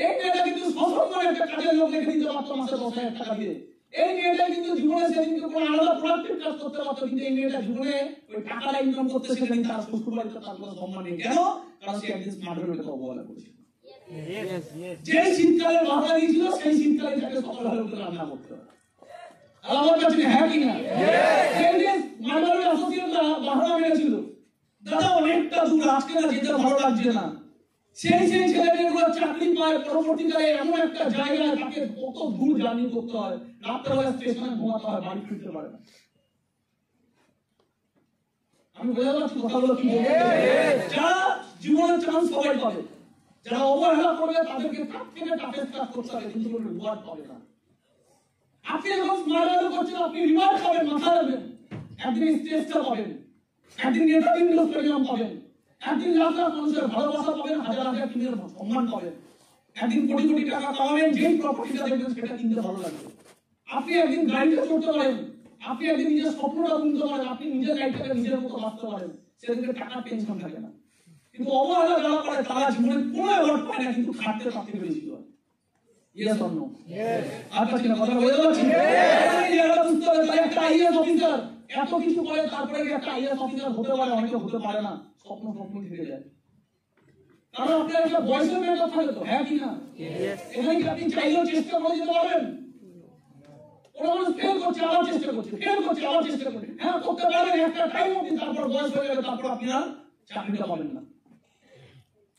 এই মেয়েটা কিন্তু শ্বশুর করে একটা কাজের লোক রেখে দিতে পারতো মাসে 10,000 টাকা দিয়ে। এই মেয়েটা কিন্তু জীবনে সেদিন কিন্তু কোনো আলাদা প্রোডাক্টিভ কাজ করতে পারতো, কিন্তু এই মেয়েটা জীবনে ওই টাকাটা ইনকাম করতে সেদিন তার শ্বশুর বাড়িতে তার কোনো সম্মান নেই। কেন? কারণ সে একদিন স্মার্ট ওয়েলকে অবহেলা করেছে। যে শীতকালে বাধা দিয়েছিল, সেই শীতকালে তাকে সকালবেলা উঠে রান্না করতে হবে। আমার কাছে হ্যাঁ কি না? মাইনরিটি অ্যাসোসিয়েশনরা বাহানা মেরেছিল, দাদা অনেকটা দূর, আজকে না যেতে ভালো লাগছে না। সেই ছেলেমেয়েগুলো চাকরি পায়, পরবর্তীকালে এমন একটা জায়গায় তাকে কত দূর জার্নি করতে হয়, রাত্রেবেলা স্টেশনে ঘুমাতে হয়, বাড়ি ফিরতে পারে না। আমি বোঝা যাচ্ছি কথাগুলো কি বলবো? যারা জীবনের চান্স সবাই পাবে, যারা অবহেলা করবে তাদেরকে তার থেকে টাফেস্ট কাজ করতে হবে, কিন্তু কোনো রিওয়ার্ড পাবে না। আপনি যখন স্মার্ট ওয়েল করছেন, আপনি রিওয়ার্ড পাবেন, মাথা রাখবেন। একদিন স্টেজটা পাবেন, একদিন নেতাবৃন্দ প্রেম পাবেন, একদিন লাখ লাখ মানুষের ভালোবাসা পাবেন, হাজার হাজার কিনের সম্মান পাবেন, একদিন কোটি কোটি টাকা কামাবেন, যেই প্রপার্টিটা দেখবেন সেটা কিনতে ভালো লাগবে। আপনি একদিন গাড়িতে চড়তে পারেন, আপনি একদিন নিজের স্বপ্নটা কিনতে পারেন, আপনি নিজের লাইফটাকে নিজের মতো বাঁচতে পারেন, সেদিকে টাকার টেনশন থাকে না। কিন্তু অবহেলা যারা করে তারা জীবনে কোনো অ্যাওয়ার্ড পায় না, কিন্তু খাটতে তার থেকে বেশি হয়। Yes or no? Yes. আচ্ছা কিনা কথা বলে যাচ্ছি? এই জায়গাটা বুঝতে হবে, তাই একটা আইএএস অফিসার এত কিছু করে, তারপরে একটা আইএএস অফিসার হতে পারে, অনেকে হতে পারে না, স্বপ্ন থেকে যায়। কারণ আপনার একটা বয়সের মেয়েটা থাকে তো, হ্যাঁ কি না? এখানে কি আপনি চাইলেও চেষ্টা করে যেতে পারবেন? ওরা মানুষ ফেল করছে, আবার চেষ্টা করছে, ফেল করছে, আবার চেষ্টা করছে। হ্যাঁ করতে পারবেন একটা টাইম অবধি, তারপর বয়স হয়ে যাবে, তারপর আপনি আর চাকরিটা পাবেন না।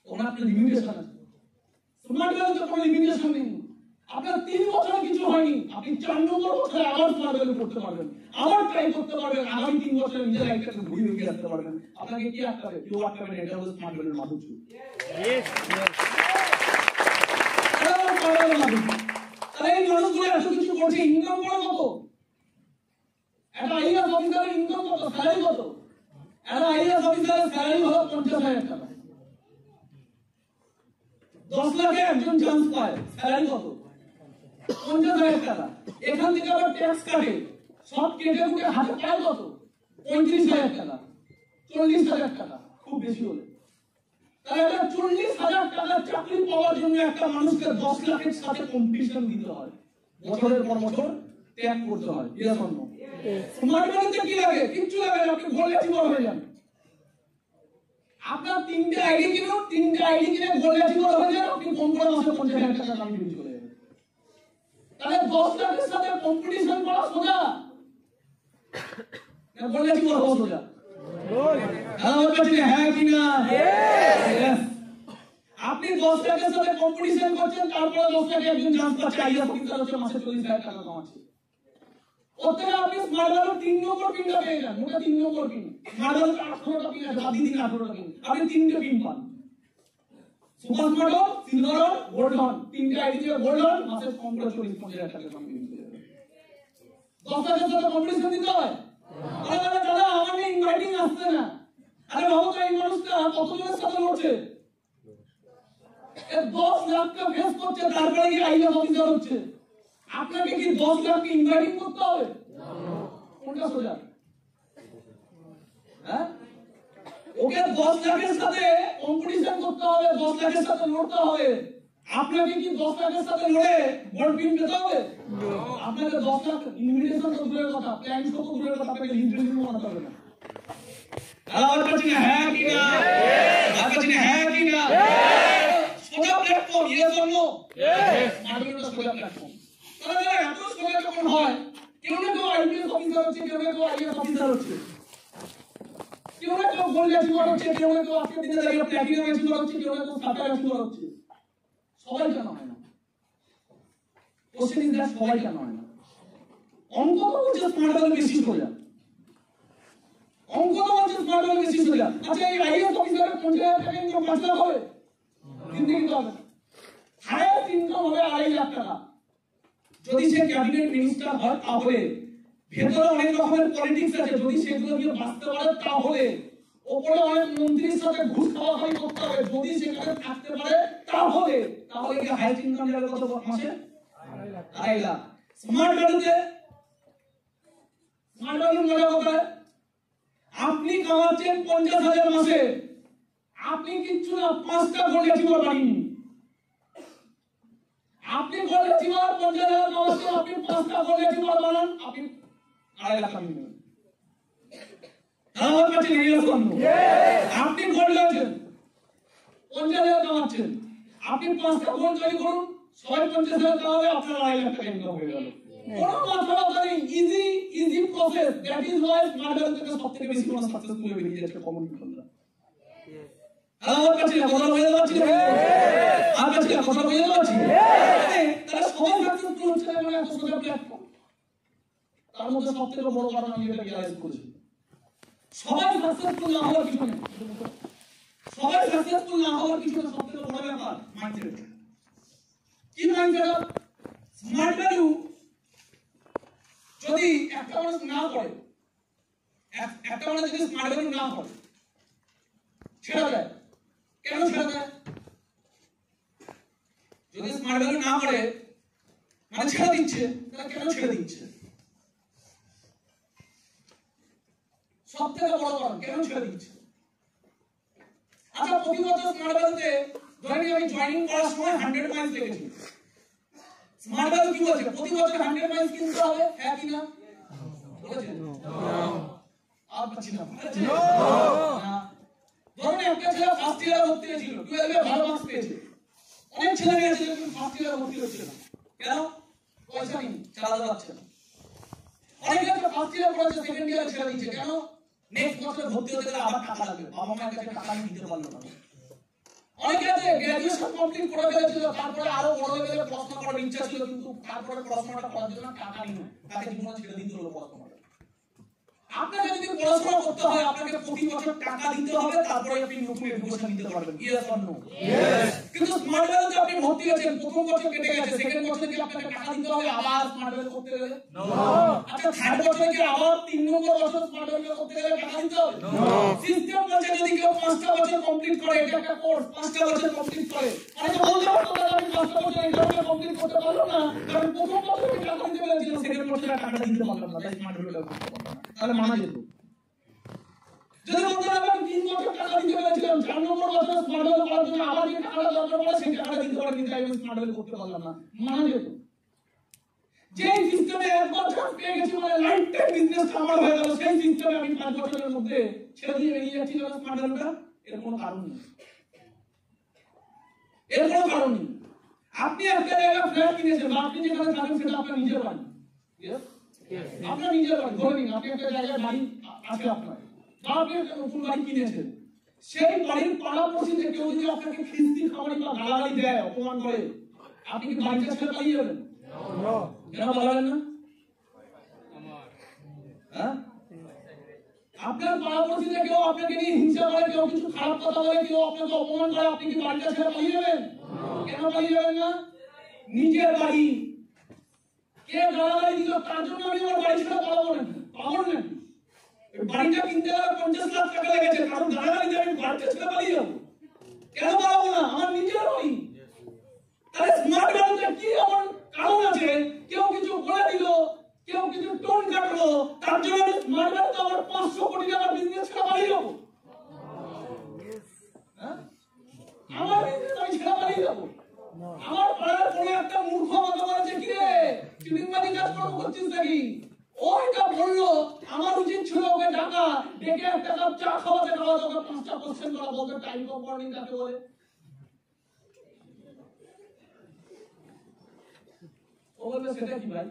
ওনার আপনার লিমিটেশন আছে। স্মার্ট ওয়েলের কোনো লিমিটেশন নেই। আপনার 3 বছরে কিছু হয়নি, আপনি 4 নম্বর বছরে আবার স্মার্ট ওয়েল করতে পারবেন, আবার ট্রাই করতে পারবেন, আগামী 3 বছরে নিজের লাইফটাকে ঘুরিয়ে ফিরিয়ে আসতে পারবেন। আপনাকে কি আটকাবে? কেউ আটকাবে না। এটা হলো স্মার্ট ওয়েলের মাধুর্য। তাহলে এই মানুষগুলো এত কিছু করছে, ইনকাম করে কত? একটা আইএএস অফিসারের ইনকাম কত, স্যালারি কত? একটা আইএএস অফিসারের স্যালারি হলো 50,000 টাকা। 10 লাখে একজন চান্স পায়, স্যালারি কত? 50,000 টাকা। এখান থেকে আবার ট্যাক্স কাটে, সব কেটে কুটে হাতে পায় কত? 35,000 টাকা, 40,000 টাকা, খুব বেশি হলে। তাহলে 40,000 টাকার চাকরি পাওয়ার জন্য একটা মানুষকে 10 লাখের সাথে কম্পিটিশন দিতে হয়, বছরের পর বছর ত্যাগ করতে হয়। Yes or no? স্মার্ট ভ্যালুতে কি লাগে? কিচ্ছু লাগে না, আপনি গোল্ড অ্যাচিভার হয়ে যান। আপনার 3টে আইডি কিনুন, 3টে আইডি কিনে গোল্ড অ্যাচিভার হয়ে যান, আপনি কম করে মাসে 50,000 টাকা কামিয়ে চলে যাবেন। তাহলে 10 লাখের সাথে কম্পিটিশন করা সোজা না গোল্ড অ্যাচিভার হওয়া সোজা? আমার কাছে হ্যাঁ কি না? আপনি 10 লাখের সাথে কম্পিটিশন করছেন, তারপরে 10 লাখে একজন চান্স পাচ্ছে, আইএস অফিসার হচ্ছে, মাসে 40,000 টাকা কামাচ্ছে। ওর থেকে আপনি স্মার্ট ভ্যালু 3 নম্বর পিনটা পেয়ে যান, ওটা 3 নম্বর পিন। স্মার্ট ভ্যালু 18টা পিন আছে, বাকি 18টা পিন, আপনি 3টে পিন পান। সুপার স্মার্ট হন, সিলভার হন, গোল্ড হন, 3টে আইডি দিয়ে গোল্ড হন, মাসে কম করে 40,000 টাকা কামিয়ে নিতে যাবেন। 10 লাখের সাথে কম্পিটিশন দিতে হয়। আরে দাদা আমার নিয়ে ইনভাইটিং আসছে না। আরে ভাবো তো এই মানুষটা কতজনের সাথে লড়ছে, 10 লাখকে ফেস করছে, তারপরে কি আইএস অফিসার হচ্ছে। আপনাকে কি 10 লাখকে ইনভাইটিং করতে হবে? কোনটা সোজা? হ্যাঁ, ওকে 10 লাখের সাথে কম্পিটিশন করতে হবে, 10 লাখের সাথে লড়তে হবে। আপনাকে কি 10 লাখের সাথে লড়ে গোল্ড পিন পেতে হবে? আপনাকে 10 লাখ ইনভিটেশন তো দূরের কথা, প্ল্যান তো দূরের কথা, আপনাকে ইন্টারভিউ বানাতে হবে না। আমার কাছে হ্যাঁ কি না? আমার কাছে হ্যাঁ কি না? সোজা প্ল্যাটফর্ম, ইয়েস অর নো? মার্কেটটা সোজা প্ল্যাটফর্ম। তাহলে এত সোজা যখন হয়, কেউ না কেউ আইপিএস অফিসার হচ্ছে, কেউ না কেউ আইএস অফিসার হচ্ছে, কেউ না কেউ গোল্ড অ্যাচিভার হচ্ছে, কেউ না কেউ আজকের দিনে দাঁড়িয়ে প্ল্যাটিনাম অ্যাচিভার হচ্ছে, কেউ না কেউ সাফায়ার অ্যাচিভার হচ্ছে। সবাই কেন হয় না? কোশ্চেন ইজ দ্যাট, সবাই কেন হয় না? অঙ্ক তো বলছে স্মার্ট ভ্যালু বেশি সোজা, অঙ্ক তো বলছে স্মার্ট ভ্যালু বেশি সোজা। আচ্ছা এই আইএস অফিসারের 50,000 টাকা ইনকাম 5 লাখ হবে? কিন্তু কিন্তু হবে হায়ার ইনকাম হবে 2.5 লাখ টাকা। যদি সে ক্যাবিনেট মিনিস্টার হয় তাহলে, ভেতরে অনেক রকমের পলিটিক্স আছে, যদি সেগুলো দিয়ে বাঁচতে পারে তাহলে, ওপরে অনেক মন্ত্রীর সাথে ঘুষ খাওয়া হয় করতে হবে, যদি সেখানে থাকতে পারে তাহলে, তাহলে কি হায়ার ইনকাম যাবে কত মাসে? 2.5 লাখ। স্মার্ট ভ্যালুতে, স্মার্ট ভ্যালু মজা কোথায়? আপনি কামাচ্ছেন 50,000 মাসে, আপনি কিচ্ছু না 5টা গোল্ড অ্যাচিভার বানিয়ে। আপনি গোল্ড অ্যাচিভার 50,000 কামাচ্ছেন, আপনি 5টা গোল্ড অ্যাচিভার বানান, আপনি 2.5 লাখ কামিয়ে নেবেন। আমার কাছে এই রকম আপনি গোল্ড আছেন, 50,000 কামাচ্ছেন, আপনি 5টা গোল্ড তৈরি করুন, 50,000 কামাবে, আপনার 2.5 লাখ টাকা ইনকাম হয়ে গেল। কোনো মাথা ব্যথা নেই, easy process. That is Y smart value থেকে সবথেকে বেশি মানুষ সাকসেসফুল হয়ে বেরিয়ে যাচ্ছে কমন পিপলরা। আমার কাছে কথা বলে যাচ্ছি, আমার কাছে কথা বলে যাচ্ছি, তারা সবাই সাকসেসফুল হচ্ছে না, মানে সোশ্যাল প্ল্যাটফর্ম। তার মধ্যে সবথেকে বড় কারণ আমি এটা রিয়ালাইজ করেছি, সবাই সাকসেসফুল না হওয়ার পিছনে, সবাই সাকসেসফুল না হওয়ার পিছনে সবথেকে বড় ব্যাপার মাইন্ডসেট। কি মাইন্ডসেট? স্মার্ট ভ্যালু যদি একটা মানুষ না করে, একটা মানুষ যদি স্মার্ট ভ্যালু না করে, ছেড়ে দেয়। কেন ছেড়ে দেয়? যদি স্মার্ট ভ্যালু না করে মানে ছেড়ে দিচ্ছে, তাহলে কেন ছেড়ে দিচ্ছে? সব থেকে বড় কারণ কেন ছেড়ে দিচ্ছে। আচ্ছা প্রতি বছর স্মার্ট ভ্যালুতে ধরে নিই আমি জয়েনিং করার সময় 100 মাইলস লেগেছে। স্মার্ট ভ্যালু কি বলছে? প্রতি বছর 100 মাইলস কিনতে হবে, হ্যাঁ কি না? বলেছে আর পাচ্ছি না। ধরুন একটা ছেলে ফার্স্ট ইয়ারে ভর্তি হয়েছিল, 12 এ ভালো মার্কস পেয়েছে। অনেক ছেলে মেয়ে ছিল কিন্তু ফার্স্ট ইয়ারে ভর্তি হচ্ছে না, কেন? পয়সা নেই, চালাতে পারছে না। অনেকে তো ফার্স্ট ইয়ারে পড়েছে, সেকেন্ড ইয়ারে ছেড়ে দিচ্ছে, কেন? নেক্সট বছর ভর্তি হতে গেলে আবার টাকা লাগবে, বাবা মায়ের কাছে টাকা দিতে পারলো না। অনেকে আছে গ্র্যাজুয়েশন কমপ্লিট করে ফেলেছিল, তারপরে আরো বড় লেভেলে পড়াশোনা করার ইচ্ছা ছিল, কিন্তু তারপরে পড়াশোনাটা করার জন্য টাকা নেই, তাকে জীবনে ছেড়ে দিতে হলো পড়াশোনাটা। আপনাকে যদি পড়াশোনা করতে হয়, আপনাকে প্রতি বছর টাকা দিতে হবে, তারপরে আপনি নতুন এডুকেশন নিতে পারবেন। Yes or no? কিন্তু স্মার্ট ভ্যালুতে আপনি ভর্তি হয়েছেন, প্রথম বছর কেটে গেছে, সেকেন্ড বছর কি আপনাকে টাকা দিতে হবে আবার স্মার্ট ভ্যালু করতে গেলে? নো। আচ্ছা থার্ড বছর কি আবার 3 নম্বর বছর স্মার্ট ভ্যালু করতে গেলে টাকা দিতে হবে? নো। সিস্টেম বলছে যদি কেউ 5টা বছর কমপ্লিট করে, এটা একটা কোর্স, 5টা বছর কমপ্লিট করে, আচ্ছা বলতে পারতো না আমি 5টা বছর ইন্টারভিউ কমপ্লিট করতে পারলো না, কারণ প্রথম বছর আমি টাকা দিতে পেরেছি, সেকেন্ড বছর টাকা দিতে পারলাম না, তাই স্মার্ট ভ্যালুটা করতে পারলাম না, তাহলে মানা যেত। যদি বলতে পারবেন 3 বছর টাকা দিতে পেরেছিলাম, 4 নম্বর বছর স্মার্ট ভ্যালু করার জন্য আবার যে টাকাটা দরকার পড়ে সেই টাকাটা দিতে পারবেন, কিন্তু আমি স্মার্ট ভ্যালু করতে পারলাম না, মানা যেত। যে সিস্টেমে একবার চান্স পেয়ে গেছি মানে লাইফ টাইম বিজনেস আমার হয়ে গেল, সেই সিস্টেমে আমি 5 বছরের মধ্যে ছেড়ে দিয়ে বেরিয়ে যাচ্ছি স্মার্ট ভ্যালুটা, এর কোনো কারণ নেই, এর কোনো কারণ নেই। আপনি একটা জায়গায় ফ্ল্যাট কিনেছেন বা আপনি যেখানে থাকেন সেটা আপনার নিজের বাড়ি, আপনার নিজের বাড়ি, ধরে নিন আপনি একটা জায়গায় বাড়ি আছে আপনার, বা আপনি একটা নতুন বাড়ি কিনেছেন, সেই বাড়ির পাড়াপড়শিতে কেউ যদি আপনাকে খিস্তি খাওয়ানি বা গালাগালি দেয়, অপমান করে, আপনি কি বাড়িটা ছেড়ে পালিয়ে যাবেন? কেন পালাবেন না? আপনার পাড়াপড়শিতে কেউ আপনাকে নিয়ে হিংসা করে, কেউ কিছু খারাপ কথা বলে, কেউ আপনাকে অপমান করে, আপনি কি বাড়িটা ছেড়ে পালিয়ে যাবেন? কেন পালিয়ে যাবেন না? নিজের বাড়ি, কে গালাগালি দিল তার জন্য আমি আমার বাড়ি ছেড়ে পালাবো নাকি? পাবো নাকি? বাড়িটা কিনতে গেলে 50 লাখ টাকা লেগেছে, কারণ গালাগালি দিয়ে আমি বাড়িটা ছেড়ে পালিয়ে যাবো? কেন পালাবো না? আমার নিজের বাড়ি। তাহলে স্মার্ট ভ্যালুতে কি এমন কারণ আছে কেউ কিছু বলে দিল, কেউ কিছু টোন কাটলো, তার জন্য আমি স্মার্ট ভ্যালুতে আমার 500 কোটি টাকার বিজনেস ছেড়ে পালিয়ে যাবো? আমার বিজনেস আমি ছেড়ে পালিয়ে যাবো? আমার পাড়ার কোনো একটা মূর্খ আমাকে বলেছে, কি রে চিটিংবাজি কাজ করছিস নাকি? ওইটা বললো, আমার উচিত ছিল ওকে ডাকা, ডেকে একটা কাপ চা খাওয়াতে খাওয়াতে ওকে 5টা কোশ্চেন করা, বলতে টাইম অফ মর্নিং কাকে বলে। ও বলবে সেটা কি ভাই?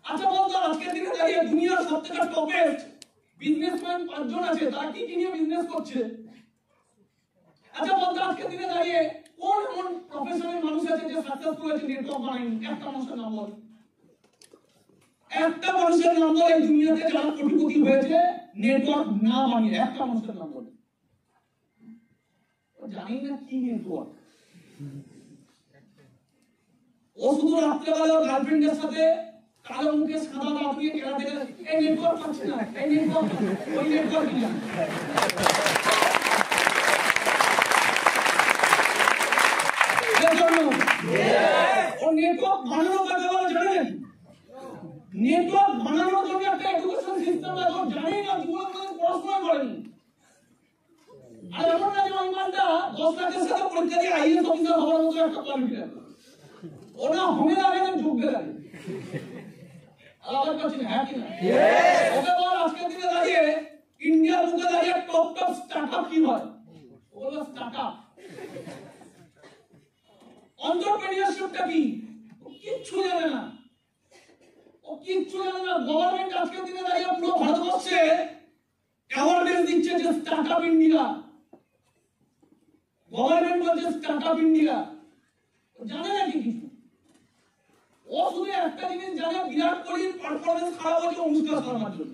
আচ্ছা বলতো আজকের দিনে দাঁড়িয়ে দুনিয়ার সবথেকে টপেস্ট বিজনেসম্যান 5 জন আছে, তারা কি কি নিয়ে বিজনেস করছে? আচ্ছা বলতো আজকের দিনে দাঁড়িয়ে কোন এমন প্রফেশনাল মানুষ আছে যে সাকসেসফুল হয়েছে নেটওয়ার্ক বানায়নি? একটা মানুষের নাম বল, একটা মানুষের নাম বল এই দুনিয়াতে যারা কোটিপতি হয়েছে নেটওয়ার্ক না বানিয়ে, একটা মানুষের নাম বল। জানি না কি নেটওয়ার্ক। ও শুধু রাত্রেবেলা গার্লফ্রেন্ডের সাথে কালো মুখে সাদা দাঁত দিয়ে খেলা দেখে এই নেটওয়ার্ক পাচ্ছে না, এই নেটওয়ার্ক, ওই নেটওয়ার্ক কি জানে? ও নেটওয়ার্ক বানানো কাকে বলে জানেন? নেটওয়ার্ক বানানোর জন্য একটা এডুকেশন সিস্টেম এখন জানি না, জীবনে পড়াশোনা করেনি। আর এমন না যে ওই মানটা 10 লাখের সাথে পরীক্ষা দিয়ে আইএস অফিসার হওয়ার মতো একটা কোয়ালিফিকেশন, ওরা হবে না কেন যোগ্য লাগে। আলাদা করছি না, হ্যাঁ কি না? ওকে বল আজকের দিনে দাঁড়িয়ে ইন্ডিয়ার বুকে দাঁড়িয়ে টপ স্টার্টআপ কি হয়? ওগুলো স্টার্টআপ। এন্টারপ্রেনিয়রশিপটা কি? কিচ্ছু জানে না, ও কিচ্ছু জানে না। গভর্নমেন্ট আজকের দিনে দাঁড়িয়ে পুরো ভারতবর্ষে অ্যাওয়ার্ডেস দিচ্ছে যে স্টার্টআপ ইন্ডিয়া, গভর্নমেন্ট বলছে স্টার্টআপ ইন্ডিয়া। জানে নাকি কিছু? ও শুধু একটা জিনিস জানে, বিরাট কোহলির পারফরমেন্স খারাপ হয়েছে অনুষ্কা শর্মার জন্য।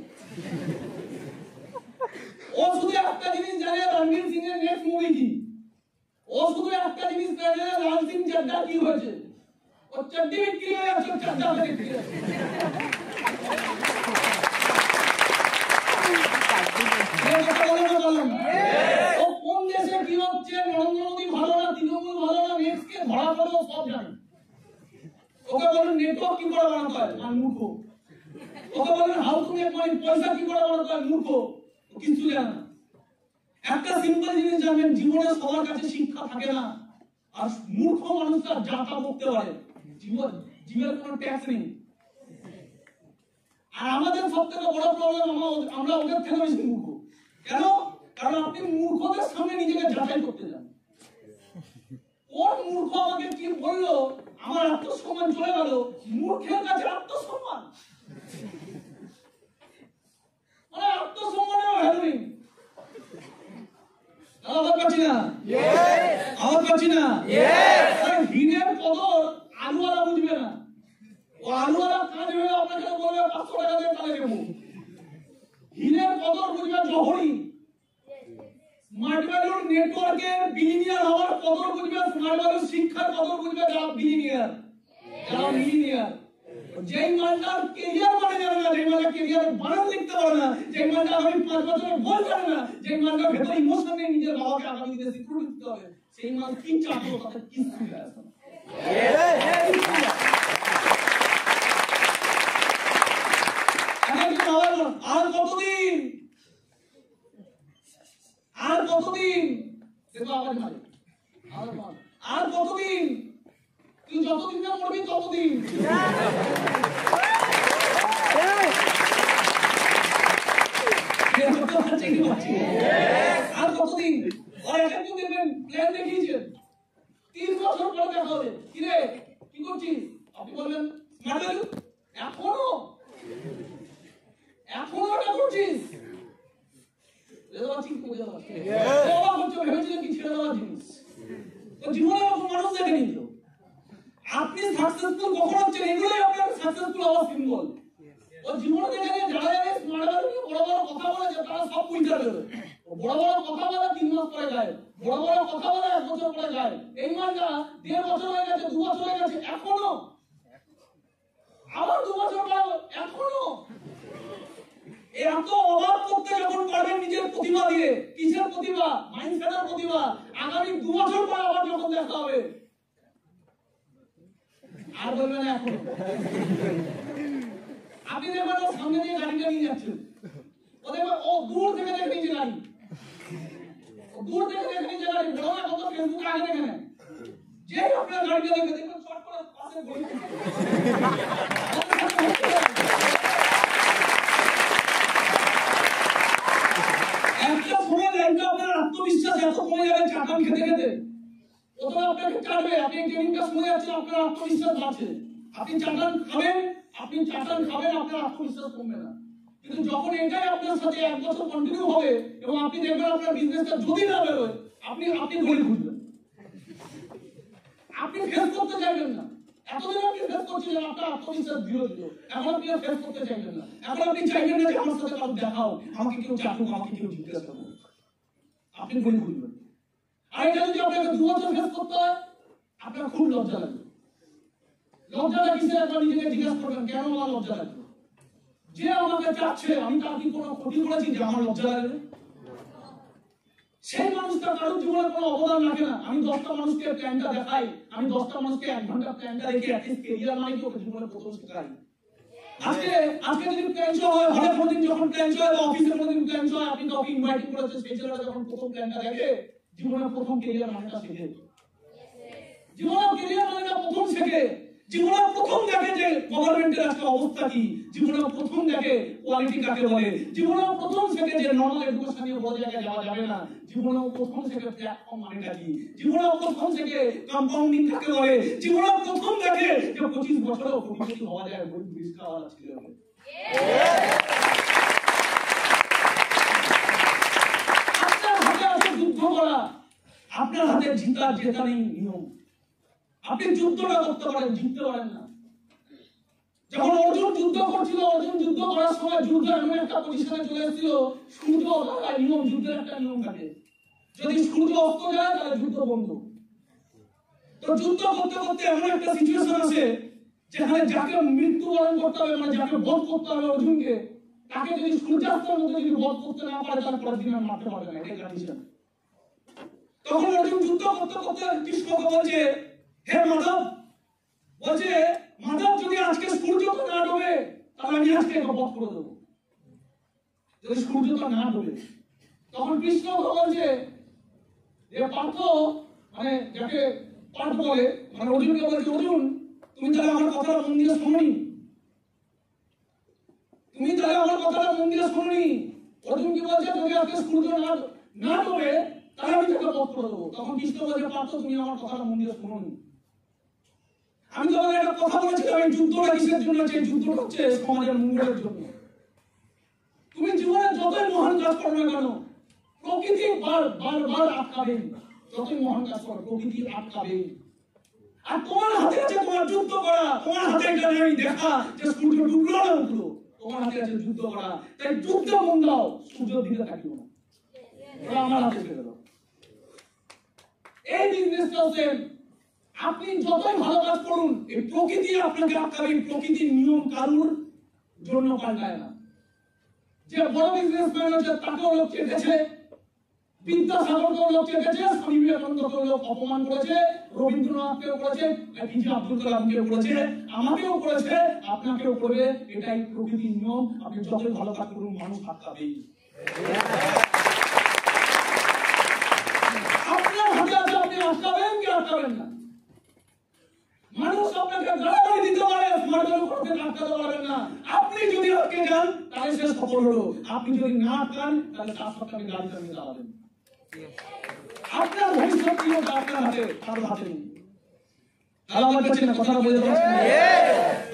ও শুধু একটা জিনিস জানে, রণবীর সিং এর নেক্সট মুভি কি। ও শুধু একটা জিনিস জানে, লাল সিং চাড্ডা কি হয়েছে। ও চাড্ডি বিক্রি হয়ে আছে, চাড্ডা বিক্রি হয়ে আছে। ও কোন দেশে কি হচ্ছে, নরেন্দ্র মোদী ভালো না, তৃণমূল ভালো না, নেক্সট কে ধরা পড়বে সব জানে। ওকে বলেন নেটওয়ার্ক কি করে বানাতে হয়, আর মূর্খ। ওকে বলেন হাউ টু মেক মানি, পয়সা কি করে বানাতে হয়, মূর্খ, কিছু জানে না। একটা সিম্পল জিনিস জানেন, জীবনে সবার কাছে শিক্ষা থাকে না, আর মূর্খ মানুষরা যাতা বকতে পারে, জীবনের কোনো ট্যাক্স নেই। আর আমাদের সবথেকে বড় প্রবলেম, আমরা ওদের থেকে বেশি মূর্খ। কেন? কারণ আপনি মূর্খদের সামনে নিজেকে যাচাই করতে যান। কোন মূর্খ আমাকে কি বললো, আমার আত্মসম্মান চলে গেল। মূর্খের কাছে আত্মসম্মান, মানে আত্মসম্মানের ভ্যালু নেই। আওয়াজ পাচ্ছি না? আওয়াজ পাচ্ছি না? হিরের কদর আলুওয়ালা বুঝবে না। ও আলুওয়ালা কাজ হয়ে আপনাকে বলবে 500 টাকা দিয়ে কাজে দেবো। হিরের কদর বুঝবে জহরি। স্মার্ট ভ্যালুর নেটওয়ার্কের বিলিনিয়ার হওয়ার কদর বুঝবে, স্মার্ট ভ্যালুর শিক্ষার কদর বুঝবে যারা বিলিনিয়ার, যারা মিলিনিয়ার। যেই মালটার কেরিয়ার মানে জানে না, যেই মালটা কেরিয়ার বানান লিখতে পারে না, যেই মালটা আগামী 5 বছরের গোল জানে না, যেই মালটার ভেতরে ইমোশন নেই নিজের বাবাকে আগামী দিনে সিকিউরিটি দিতে হবে, সেই মাল কি চাকরি তাতে কিছু যায় না। আর কতদিন, আর কতদিন, আর কতদিন তুই যতদিন না মরবি ততদিন। আর কতদিন? আর এখন দেখবেন প্ল্যান দেখিয়েছেন 3 বছর পরে দেখা হবে। কিরে কি করছিস? আপনি বলবেন এখনো এটা করছিস? ভেবেছিলেন কি ছেড়ে দেওয়ার জিনিস? জীবনে এরকম মানুষ দেখেনি তো। আপনি সাকসেসফুল কখন হচ্ছেন এগুলোই আপনার সাকসেসফুল হওয়ার সিম্বল। ও জীবনে দেখেন যারা বড় বড় কথা বলে তারা সব উইন্টার দেবে। বড় বড় কথা বলে 3 মাস পরে যায়, বড় বড় কথা বলে 1 বছর পরে যায়। এই মানটা 1.5 বছর হয়ে গেছে, 2 বছর হয়ে গেছে, এখনো আবার 2 বছর পর এখনো। এত অবাক করতে যখন পারবেন নিজের প্রতিভা দিয়ে, কিসের প্রতিভা? মাইন্ডসেটের প্রতিভা। আগামী 2 বছর পর আবার যখন দেখা হবে আর বলবেন না এখনো। আপনি দেখবেন ও সামনে দিয়ে গাড়িটা নিয়ে যাচ্ছেন, ও দেখবেন ও দূর থেকে দেখে নিচে গাড়ি, দূর থেকে দেখে নিচে গাড়ি। বড় না কত ফেসবুকে আগে দেখে নেন, যে আপনার গাড়িটা দেখে দেখবেন শর্ট করে পাশে গলি। একটা সময় দেখবে আপনার আত্মবিশ্বাস এত কমে যাবে চাটান খেতে খেতে। প্রথমে আপনাকে চাটবে, আপনি ট্রেনিংটা শুনে যাচ্ছেন, আপনার আত্মবিশ্বাস বাড়ছে। আপনি চাটান খাবেন, আপনার আত্মবিশ্বাস কমবে না। কিন্তু যখন এটাই আপনার সাথে 1 বছর কন্টিনিউ হবে এবং আপনি দেখবেন আপনার বিজনেসটা যদি না বেরোয়, আপনি গলি খুঁজবেন, আপনি ফেস করতে চাইবেন না। এতদিন আপনি ফেস করছিলেন, আপনার আত্মবিশ্বাস ধীরে ধীরে, এখন আপনি ফেস করতে চাইবেন না। এখন আপনি চাইবেন না যে আমার সাথে কারো দেখাও, আমাকে কেউ চাটুক, আমাকে কেউ জিজ্ঞাসা করুক, আপনি গলি খুঁজবেন। আর এটা যদি আপনাকে 2 বছর ফেস করতে হয়, আপনার খুব লজ্জা লাগবে। লজ্জাটা কিসের? একবার নিজেকে জিজ্ঞাসা করবেন, কেন আমার লজ্জা লাগবে? যে আমাকে চাচ্ছে, আমি তার কি কোনো ক্ষতি করেছি যে আমার লজ্জা লাগবে? সেই মানুষটা কারোর জীবনে কোনো অবদান রাখে না। আমি 10টা মানুষকে প্ল্যানটা দেখাই, আমি 10টা মানুষকে 1 ঘন্টা প্ল্যানটা দেখি, অ্যাটলিস্ট কেরিয়ার মানে কি ওকে জীবনে প্রথম শেখাই। আজকে যদি প্ল্যান শো হয়, হঠাৎ কোনদিন যখন প্ল্যান শো হয় বা অফিসে কোনদিন প্ল্যান শো হয়, আপনি কাউকে ইনভাইটিং করেছেন, সেই ছেলেটা যখন প্রথম প্ল্যানটা দেখে, জীবনে প্রথম কেরিয়ার মানেটা শেখে। জীবনে কেরিয়ার মানেটা প্রথম শেখে। জীবনে প্রথম দেখে যে গভর্নমেন্টের একটা অবস্থা কি, জীবনে প্রথম দেখে কোয়ালিটি কাকে বলে, জীবনে প্রথম শেখে যে নর্মাল এডুকেশনীয় বড় জায়গায় যাওয়া যাবে না, জীবনে প্রথম শেখে প্ল্যাটফর্ম মানেটা কি, জীবনে প্রথম শেখে কম্পাউন্ডিং কাকে বলে, জীবনে প্রথম দেখে যে 25 বছরেও কোটিপতি হওয়া যায়, গরিব রিস্কাওয়ালা ছিল। আপনার হাতে আছে যুদ্ধ করা, আপনার হাতে জেতা নেই নিয়ম। আপনি যুদ্ধটা করতে পারেন, জিততে পারেন না। যখন অর্জুন যুদ্ধ করছিল, অর্জুন যুদ্ধ করার সময় যুদ্ধ এমন একটা পজিশনে চলে এসেছিল, সূর্য ওঠার নিয়ম, যুদ্ধের একটা নিয়ম থাকে, যদি সূর্য অস্ত যায় তাহলে যুদ্ধ বন্ধ। তো যুদ্ধ করতে করতে এমন একটা সিচুয়েশন আসে যেখানে যাকে মৃত্যুবরণ করতে হবে, মানে যাকে বধ করতে হবে অর্জুনকে, তাকে যদি সূর্যাস্তের মধ্যে যদি বধ করতে না পারে, তাহলে পরের দিন আর মারতে পারবে না, এটাই কন্ডিশন। তখন অর্জুন যুদ্ধ করতে করতে কৃষ্ণকে বলছে, হে মাধব, বলছে মাধব যদি আজকে সূর্যটা না ডোবে তাহলে আমি আজকে বধ করে দেবো, যদি সূর্যটা না ডোবে। তখন কৃষ্ণ বলছে যে পার্থ, মানে যাকে পার্থ বলে, মানে অর্জুনকে বলছে, অর্জুন তুমি তাহলে আমার কথাটা মন দিয়ে শোনোনি, তুমি তাহলে আমার কথাটা মন দিয়ে শোনোনি। অর্জুন কি বলছে, যদি আজকে সূর্য না ডোবে তাহলে আমি তাকে বধ করে দেবো। তখন কৃষ্ণ বলছে, পার্থ তুমি আমার কথাটা মন দিয়ে শোনোনি। আমি তোমাকে একটা কথা বলেছিলাম, এই যুদ্ধটা কিসের জন্য? যে যুদ্ধটা হচ্ছে সমাজের মঙ্গলের জন্য। তুমি জীবনে যতই মহান কাজ করো না কেন, প্রকৃতি বারবার আটকাবে। যতই মহান কাজ করো, প্রকৃতি আটকাবে। আর তোমার হাতে আছে তোমার যুদ্ধ করা, তোমার হাতে এটা নেই দেখা যে সূর্য ডুবলো না উঠলো, তোমার হাতে আছে যুদ্ধ করা। তাই যুদ্ধ মন দাও, সূর্য দিকে থাকিও না, ওরা আমার হাতে ছেড়ে দাও। এই বিজনেসটা হচ্ছে, আপনি যতই ভালো কাজ করুন, এই প্রকৃতি আপনাকে আটকাবে। প্রকৃতির নিয়ম কারুর জন্য পাল্টায় না। যে বড় বিজনেসম্যান আছে তাকেও লোক চেটেছে, বিদ্যাসাগরকেও লোক চেটেছে, স্বামী বিবেকানন্দকেও লোক অপমান করেছে, রবীন্দ্রনাথকেও করেছে, এপিজে আব্দুল কালামকেও করেছে, আমাকেও করেছে, আপনাকেও করবে। এটাই প্রকৃতির নিয়ম। আপনি যতই ভালো কাজ করুন, মানুষ আটকাবেই। আপনার হাতে আছে, আপনি আটকাবেন কি আটকাবেন না। আটকাতে পারবেন না। আপনি যদি আটকে যান তাহলে সে সফল হলো, আপনি যদি না আটকান তাহলে তার সাথে আপনি গাড়িটা নিয়ে দাঁড়াবেন। আপনার ভবিষ্যৎ কি হবে আপনার হাতে, কারোর হাতে নেই। আমার কাছে না কথাটা বলে দেওয়া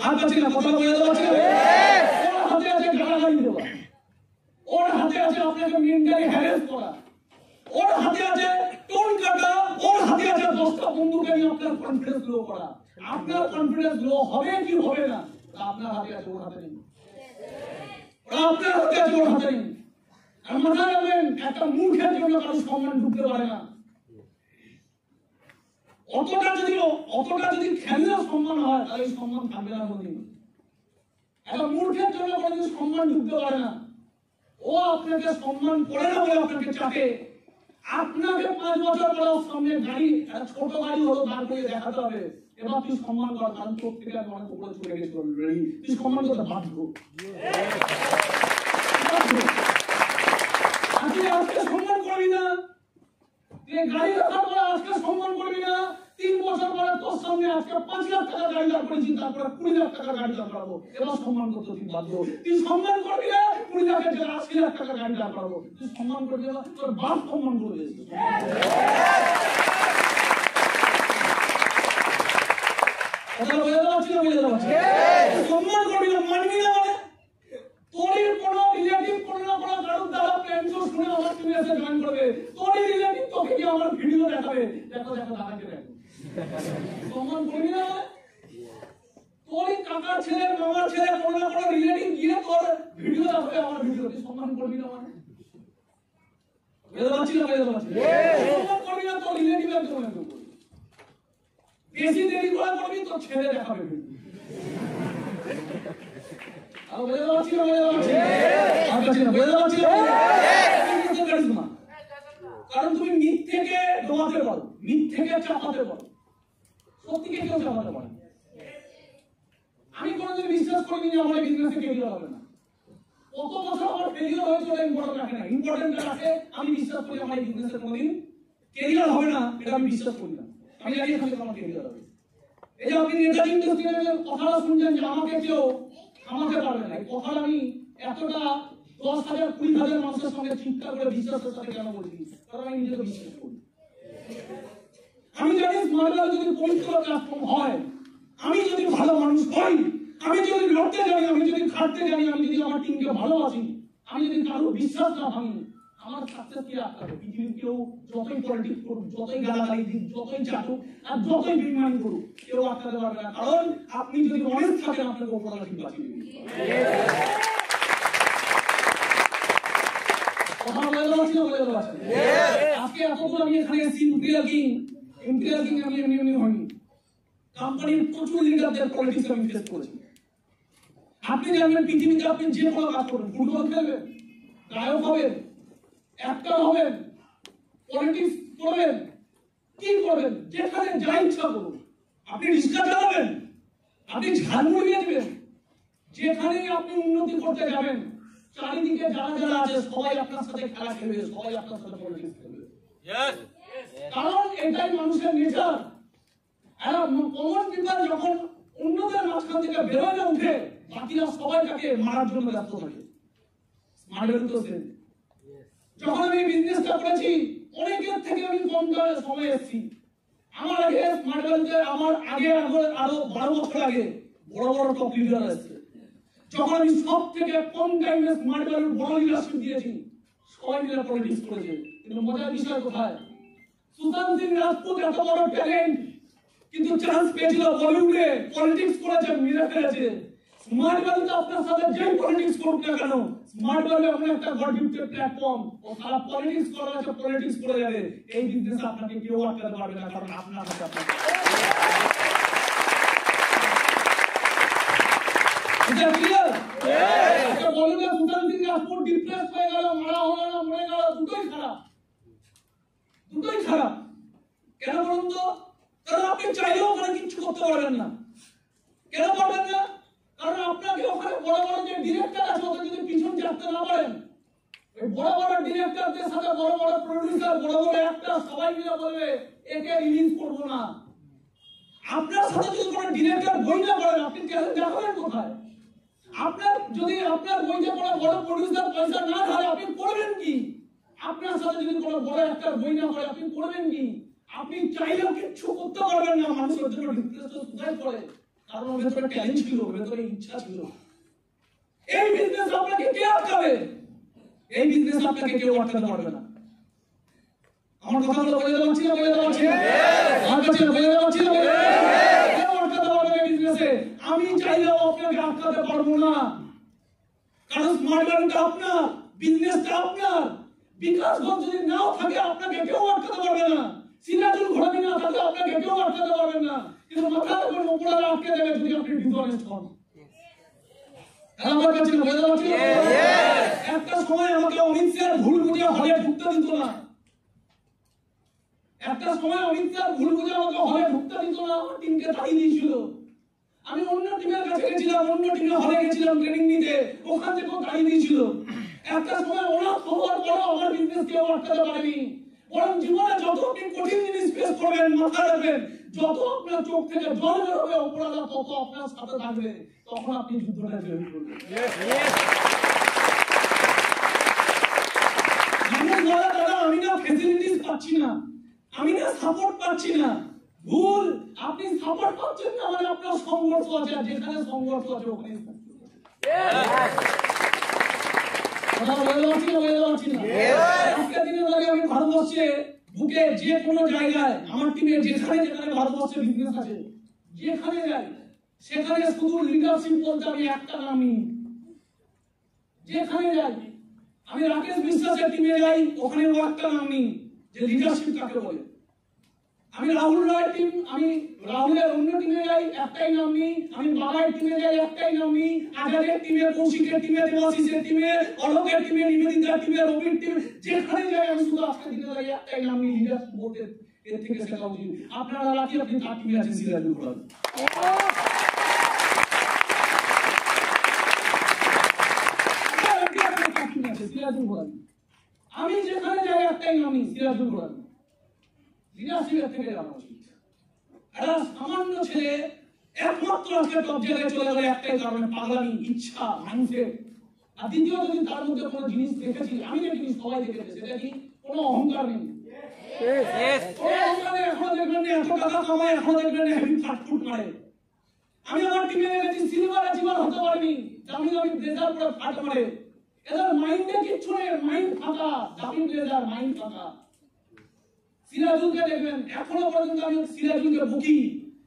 হাত কাছে না কথাটা বলে দেওয়া ওর হাতে আছে গালাগালি দেওয়া, ওর হাতে আছে আপনাকে মেন্টালি হ্যারেস করা, ওর হাতে আছে টোন কাটা, ওর হাতে আছে 10টা বন্ধুকে নিয়ে আপনার কনফিডেন্স লো করা। আপনার কনফিডেন্স লো হবে কি হবে না আপনার হাতে আছে, ওর হাতে নেই। আপনার হাতে আছে, ওর হাতে নেই। আর মাথায় রাখবেন, একটা মূর্খের জন্য কারো সম্মান ঢুকতে পারে না। অতটা যদি খেললেও সম্মান হয় তাহলে সম্মান থাকবে না কোনদিন। একটা মূর্খের জন্য কোনদিন সম্মান ঢুকতে পারে না। ও আপনাকে সম্মান করে না বলে আপনাকে চাপে। আপনাকে 5 বছর পরে সামনে গাড়ি, ছোট গাড়ি হলো দাঁড় করে দেখাতে হবে, এবার তুই সম্মান কর, কারণ তোর থেকে আমি অনেক উপরে চলে গেছি অলরেডি, তুই সম্মান করতে বাধ্য। আজকে সম্মান করবি না, গাড়ি রাখার পরে আজকে সম্মান করবি না, 3 বছর পরে তোর সামনে আজকে 5 লাখ টাকা গাড়ি দাঁড় করেছি, তারপরে 20 লাখ টাকা গাড়ি দাঁড় করাবো, এবার সম্মান করতে তুই বাধ্য। তুই সম্মান করবি না, 20 লাখের জায়গায় 80 লাখ টাকা গাড়ি দাঁড় করাবো, তুই সম্মান করবি না, তোর বাপ সম্মান করবে। কথা বলে দেওয়া ছিল, বলে দেওয়া ছিল, সম্মান করবি না, মানবি না, মানে তোরই কোনো রিলেটিভ কোনো না কোনো কারোর দ্বারা প্ল্যান শুনে আমার তুমি এসে জয়েন করবে, তোরই রিলেটিভ তোকে কি আমার ভিডিও দেখাবে, দেখো দেখো দাঁড়াতে দেখো, সম্মান করবি না। তোরই কাকার ছেলে মামার ছেলে কোনো না কোনো রিলেটিভ গিয়ে তোর ভিডিও দেখাবে, আমার ভিডিও, সম্মান করবি না, মানে সম্মান করবি না, তোর রিলেটিভ একদম বেশি দেরি করে করবি তোর ছেলে দেখাবে। কারণ তুমি মিথ্যেকে ডোবাতে পারো, মিথ্যেকে চাপাতে পারো, সত্যিকে কেউ চাপাতে পারে। আমি কোনোদিন বিশ্বাস করিনি যে আমার বিজনেসে ফেলিওর হবে না। কত বছর আমার ফেলিওর হয়েছে ওটা ইম্পর্টেন্ট রাখে না, ইম্পর্টেন্ট রাখে আমি বিশ্বাস করি আমার এই বিজনেসে কোনোদিন কেরিয়ার হবে না, এটা আমি বিশ্বাস করি না। আমি জানি এখান থেকে আমার কেরিয়ার হবে। এই যে আপনি নেতা ইন্ডাস্ট্রির কথাটা শুনছেন যে আমাকে কেউ আমাকে পারবে না, এই কথাটা আমি এতটা 10,000 20,000 মানুষের সঙ্গে চিন্তা করে বিশ্বাসের সাথে কেন বলছি, কারণ আমি নিজেকে বিশ্বাস করি। আমি জানি স্মার্টওয়ার্ক যদি পবিত্র প্ল্যাটফর্ম হয়, আমি যদি ভালো মানুষ হই, আমি যদি লড়তে জানি, আমি যদি খাটতে জানি, আমি যদি আমার টিমকে ভালোবাসি, আমি যদি কারো বিশ্বাস না ভাঙি, আমার সাকসেস কি আটকাবে? পৃথিবীর কেউ যতই পলিটিক্স করুক, যতই গালাগালি দিক, যতই চাটুক আর যতই বিমান করুক, কেউ আটকাতে পারবে না। কারণ আপনি যদি অনেস্ট থাকেন আপনাকে ওপরওয়ালা ঠিক বাঁচিয়ে দিবে। কথা বলে দেওয়াছি না, বলে দেওয়াছি। আজকে এতক্ষণ আমি এখানে এসেছি ইন্টিরিয়ার কিং আমি এমনি হয়নি। কোম্পানির প্রচুর লিডারদের পলিটিক্স আমি ফেস করেছি। আপনি জানবেন পৃথিবীতে আপনি যে কোনো কাজ করবেন, ফুটবল খেলবেন, গায়ক হবেন, অ্যাক্টর হবেন, পলিটিক্স করবেন, কি করবেন, যেখানে যা ইচ্ছা করুন, আপনি রিক্সা চালাবেন, আপনি ঝাড়মুড়ি দিবেন, যেখানে আপনি উন্নতি করতে যাবেন, চারিদিকে যারা যারা আছে সবাই আপনার সাথে খেলা খেলবে, সবাই আপনার সাথে পলিটিক্স খেলবে। কারণ এটাই মানুষের নেচার। কমন পিপল যখন অন্যদের মাঝখান থেকে বেরোয় উঠে, বাকিরা সবাই তাকে মারার জন্য ব্যস্ত থাকে। স্মার্টওয়ার্ক তো সেম। যখন আমি বিজনেসটা করেছি অনেকের থেকে আমি কম সময় এসেছি। আমার আগে স্মার্টওয়ার্কে আমার আগে আরো 12 বছর আগে বড় বড় টপ লিডার এসেছে। যখন আমি সব থেকে কম টাইমে স্মার্টওয়ার্ক বড় লিডারশিপ দিয়েছি, সবাই মিলে পলিটিক্স করেছে। কিন্তু মজার বিষয় কোথায়, সুশান্ত সিং রাজপুত এত বড় ট্যালেন্ট, কিন্তু চান্স পেয়েছিল বলিউডে, পলিটিক্স করেছে, মেরে ফেলেছে। স্মার্টওয়ার্ক আপনার সাথে যে পলিটিক্স করুক না কেন, স্মার্টওয়ার্ক আপনার একটা গড গিফটেড প্ল্যাটফর্ম, ও সারা পলিটিক্স করা আছে, পলিটিক্স করে যাবে। এই বিজনেস আপনাকে কেউ আটকাতে পারবে না, কারণ আপনার কাছে আপনার এটা ক্লিয়ার। এটা বলিউডে সুশান্ত সিং রাজপুত ডিপ্রেস হয়ে গেল, মারা হলো না, মরে গেল, দুটোই খারাপ, দুটোই খারাপ। কেন বলুন তো? কারণ আপনি চাইলেও ওখানে কিছু করতে পারবেন না। কেন পারবেন না? কারণ আপনাকে ওখানে বড় বড় যে ডিরেক্টর আছে ওদের যদি পিছন চাপতে না পারেন, ওই বড় বড় ডিরেক্টরদের সাথে বড় বড় প্রডিউসার, বড় বড় অ্যাক্টর সবাই মিলে বলবে একে রিলিজ করবো না। আপনার সাথে যদি কোনো ডিরেক্টর বই না করেন, আপনি ট্যালেন্ট দেখাবেন কোথায়? আপনার যদি আপনার বইতে কোনো বড় প্রডিউসার পয়সা না ঢালে, আপনি করবেন কি? আপনার সাথে যদি কোনো বড় একটা বই না হয়, আপনি করবেন কি? আপনি চাইলেও কিছু করতে পারবেন না। মানুষের জন্য ডিপ্রেশন সুসাইড করে, কারণ ওর ভেতরে ট্যালেন্ট ছিল, ওর ভেতরে ইচ্ছা ছিল। এই বিজনেস আপনাকে কে আটকাবে? এই বিজনেস আপনাকে কেউ আটকাতে পারবে না। আমার কথাগুলো বোঝা যাচ্ছে না? বোঝা যাচ্ছে? আমার কাছে বোঝা যাচ্ছে না? কেউ আটকাতে পারবে না এই বিজনেসে। আমি চাইলেও আপনাকে আটকাতে পারবো না, কারণ স্মার্ট ওয়ার্কটা আপনার, বিজনেসটা আপনার। বিকাশ ঘর যদি নাও থাকে, আপনাকে কেউ আটকাতে পারবে না। সিরাজুল ঘোড়ানি না থাকলে আপনাকে কেউ আটকাতে পারবে না। কিন্তু মাথার উপর উপরে আটকে দেবে যদি আপনি ডিসঅনেস্ট হন। আমার কাছে বোঝা যাচ্ছে? একটা সময় আমাকে অমিত শাহ ভুল বুঝে হলে ঢুকতে দিত না। একটা সময় অমিত শাহ ভুল বুঝে আমাকে হলে ঢুকতে দিত না, আমার টিমকে তাড়িয়ে দিয়েছিল। আমি অন্য টিমের কাছে গেছিলাম, অন্য টিমে হলে গেছিলাম ট্রেনিং নিতে, ওখান থেকেও তাড়িয়ে দিয়েছিল। একটা সময় ওরা খবর পড়ো আমার বিজনেস কেউ আটকাতে পারেনি। বরং জীবনে যত আপনি কঠিন জিনিস ফেস করবেন, মাথায় রাখবেন, যত আপনার চোখ থেকে জল বের হবে, অপরাধ তত আপনার সাথে থাকবে, তখন আপনি যুদ্ধটা জয় করবেন। আমি না ফ্যাসিলিটিস পাচ্ছি না, আমি না সাপোর্ট পাচ্ছি না। ভুল, আপনি সাপোর্ট পাচ্ছেন না মানে আপনার সংঘর্ষ আছে, আর যেখানে সংঘর্ষ আছে ওখানে আমি ভারতবর্ষে বুকে যে কোনো জায়গায় আমার টিমে যেখানে যেখানে ভারতবর্ষে বিজনেস আছে, যেখানে যাই সেখানে শুধু লিডারশিপ বলতে আমি একটা নামই। যেখানে যাই আমি রাকেশ বিশ্বাসের টিমে যাই, ওখানে একটা নামই যে লিডারশিপ কাকে বলে। আমি রাহুল রায়ের টিম, আমি রাহুলের অন্য টিমে যাই, একটাই নাম নেই। আমি বাবার টিমে যাই, একটাই নাম নেই। আজাদের টিমে, কৌশিকের টিমে, দেবাশিসের টিমে, অলোকের টিমে, নিবেদিতার টিমে, রবির টিমে, যেখানে যাই আমি শুধু আজকে দিনে যাই, একটাই নাম নেই। লিডারশিপ বলতে এর থেকে শেখা উচিত। আপনারা রাখি আপনি তার টিমে আছেন সিরাজুল ঘোড়ানি। সিরাজুল ঘোড়ানি, আমি যেখানে যাই একটাই নামই সিরাজুল ঘোড়ানি। লিডারশিপের থেকে জানা উচিত। একটা সামান্য ছেলে একমাত্র আজকে টপ জায়গায় চলে গেলে একটাই কারণে, পাগলামি, ইচ্ছা, মানুষের। আর দ্বিতীয় যদি তার মধ্যে কোনো জিনিস দেখেছি, আমি দেখি সবাই দেখেছে, সেটা কি কোনো অহংকার নেই। এখনো দেখবেন এত টাকা কামায়, এখনো দেখবেন হেভি ফাটফুট মারে। আমি আমার টিমে গেছি, সিলভার অ্যাচিভার হতে পারিনি, দামি দামি ব্লেজার পরে ফাট মারে। এদের মাইন্ডে কিচ্ছু নেই, মাইন্ড ফাঁকা, দামি ব্লেজার, মাইন্ড ফাঁকা। সিরাজুলকে দেখবেন, এখনো পর্যন্ত আমি সিরাজুলকে বকি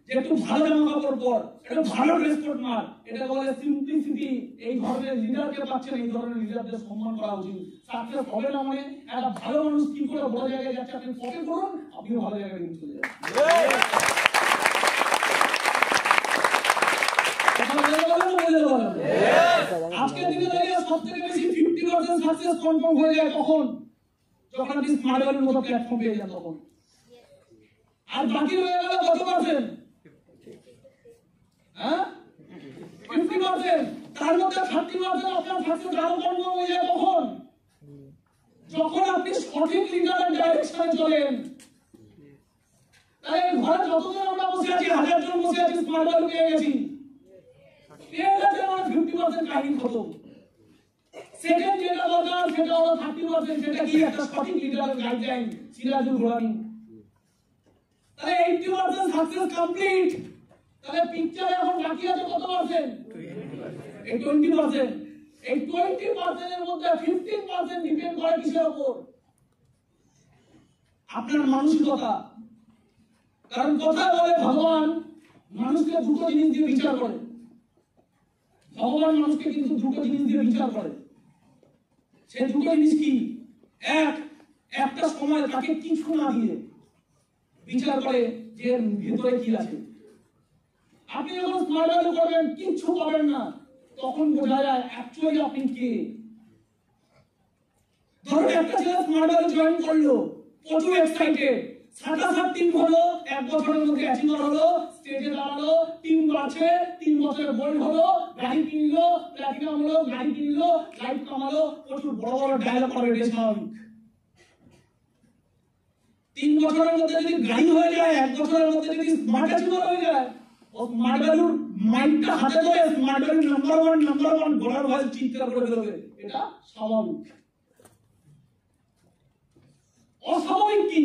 যে একটু ভালো জামা কাপড় পর, একটু ভালো ড্রেস কোড মার। এটা বলে সিম্পলিসিটি। এই ধরনের লিডারকে পাচ্ছেন, এই ধরনের লিডারদের সম্মান করা উচিত। সাকসেস হবে না মানে একটা ভালো মানুষ কি করে বড় জায়গায় যাচ্ছে, আপনি কপি করুন, আপনিও ভালো জায়গায় নিয়ে চলে যাবেন। আজকের দিনে দাঁড়িয়ে সব থেকে বেশি 50% সাকসেস কনফার্ম হয়ে যায় কখন? যখন আপনি স্মার্ট ওয়ার্কের মতো প্ল্যাটফর্ম পেয়ে যান তখন। আর বাকি রয়ে গেল কত পার্সেন্ট? 50%। তার মধ্যে 30% আপনার সাকসেস আরো কনফার্ম হয়ে যায় কখন? যখন আপনি সঠিক লিডারের ডাইরেকশনে চলেন। তাই ঘরে যতজন আমরা বসে আছি, 1000 জন বসে আছি, স্মার্ট ওয়ার্ক পেয়ে গেছি। পেয়ে গেছে মানে 50% কাহিনী খতম। সেকেন্ড যেটা দরকার সেটা হলো 30%। সেটা কি? একটা সঠিক লিডারের গাইডলাইন, সিরাজুল ঘোড়ানি। তাহলে 80% সাকসেস কমপ্লিট। তাহলে পিকচারে এখন বাকি আছে কত পার্সেন্ট? 20%। এই 20% এর মধ্যে 15% ডিপেন্ড করে কিসের উপর? আপনার মানসিকতা। কারণ কথা বলে ভগবান মানুষকে দুটো জিনিস দিয়ে বিচার করে। ভগবান মানুষকে কিন্তু দুটো জিনিস দিয়ে বিচার করে। সে দুটো জিনিস কি? একটা সময় তাকে কিছু না দিয়ে বিচার করে যে ভিতরে কি আছে। আপনি যখন স্মার্ট ওয়ার্ক করবেন, কিচ্ছু পাবেন না, তখন বোঝা যায় অ্যাকচুয়ালি আপনি কে। ধরুন একটা ছেলে স্মার্ট ওয়ার্ক জয়েন করলো, প্রচুর এক্সাইটেড, 60 টিম হলো, 1 বছরের মধ্যে অ্যাচিভার হলো, স্টেজে দাঁড়ালো, টিম বাড়ছে, 3 বছরের গোল্ড হলো, গাড়ি কিনলো, প্ল্যাটিনাম হলো, গাড়ি কিনলো, লাইফ কামালো, প্রচুর বড় বড় ডায়লগ করে, এটা স্বাভাবিক। 3 বছরের মধ্যে যদি গাড়ি হয়ে যায়, 1 বছরের মধ্যে যদি স্মার্ট অ্যাচিভার হয়ে যায়, ও স্মার্ট ভ্যালুর মাইন্ডটা হাতে ধরে স্মার্ট ভ্যালু নাম্বার ওয়ান ঘোড়ার ভয় চিৎকার করে দেবে। এটা স্বাভাবিক। অস্বাভাবিক কি?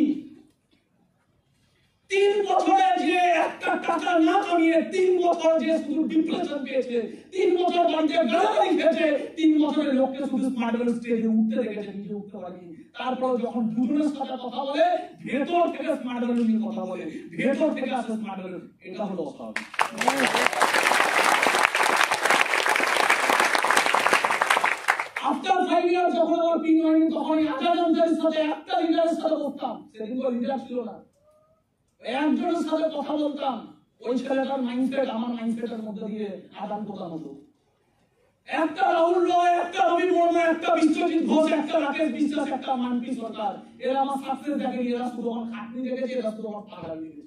3 বছরে যে একটা টাকা না কামিয়ে 3 বছর যে শুধু ডিপ্রেশন পেয়েছে, 3 বছর বাড়িতে গালাগালি খেয়েছে, 3 বছরের লোককে শুধু স্মার্ট ভ্যালু স্টেজে উঠতে দেখেছে, নিজে উঠতে পারেনি। তারপর যখন দুজনের সাথে কথা বলে, ভেতর থেকে স্মার্ট ভ্যালু নিয়ে কথা বলে, ভেতর থেকে আসে স্মার্ট ভ্যালু। এটা হলো অস্বাভাবিক। আফটার 5 ইয়ার যখন আমার পিন হয়নি, তখন আজাদ আনসারির সাথে একটা লিডারের সাথে বসতাম। সেদিন তো লিডার ছিল না, একজনের সাথে কথা বলতাম। ওই ছেলেটার মাইন্ডসেট আমার মাইন্ডসেটের মধ্যে দিয়ে আদান প্রদান হতো। একটা রাহুল রয়, একটা রবি বর্মা, একটা বিশ্বজিৎ ঘোষ, একটা রাকেশ বিশ্বাস, একটা মানপি সরকার, এরা আমার সাকসেস দেখেনি। এরা শুধু আমার খাটনি দেখেছে, এরা শুধু আমার পাগল দেখেছে।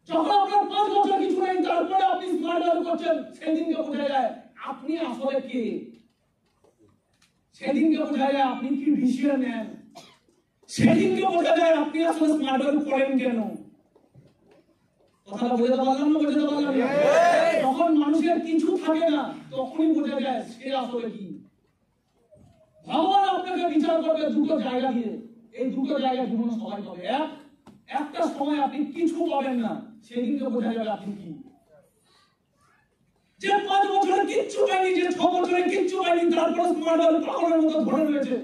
যখন আপনার 5 বছর কিছু নেই, তারপরে আপনি স্মার্ট ভ্যালু করছেন, সেদিনকে বোঝা যায় আপনি আসলে কে। সেদিনকে বোঝা যায় আপনি কি ডিসিশন নেন। সেদিনকে বোঝা যায় আপনি আসলে স্মার্ট ভ্যালু করেন কেন। কথাটা বোঝাতে পারলাম না? বোঝাতে পারলাম না? যখন মানুষের কিছু থাকে না, তখনই বোঝা যায় সে আসলে কি। ভগবান আপনাকে বিচার করবে দুটো জায়গা দিয়ে। এই দুটো জায়গা জীবনে সবাই পাবে। একটা সময় আপনি কিছু পাবেন না, সেদিনকে বোঝা যাবে আপনি কি। যে 5 বছরে কিচ্ছু পাইনি, যে 6 বছরে কিচ্ছু পাইনি, তারপরে স্মার্ট ভ্যালু পাগলের মতো ধরে রয়েছে।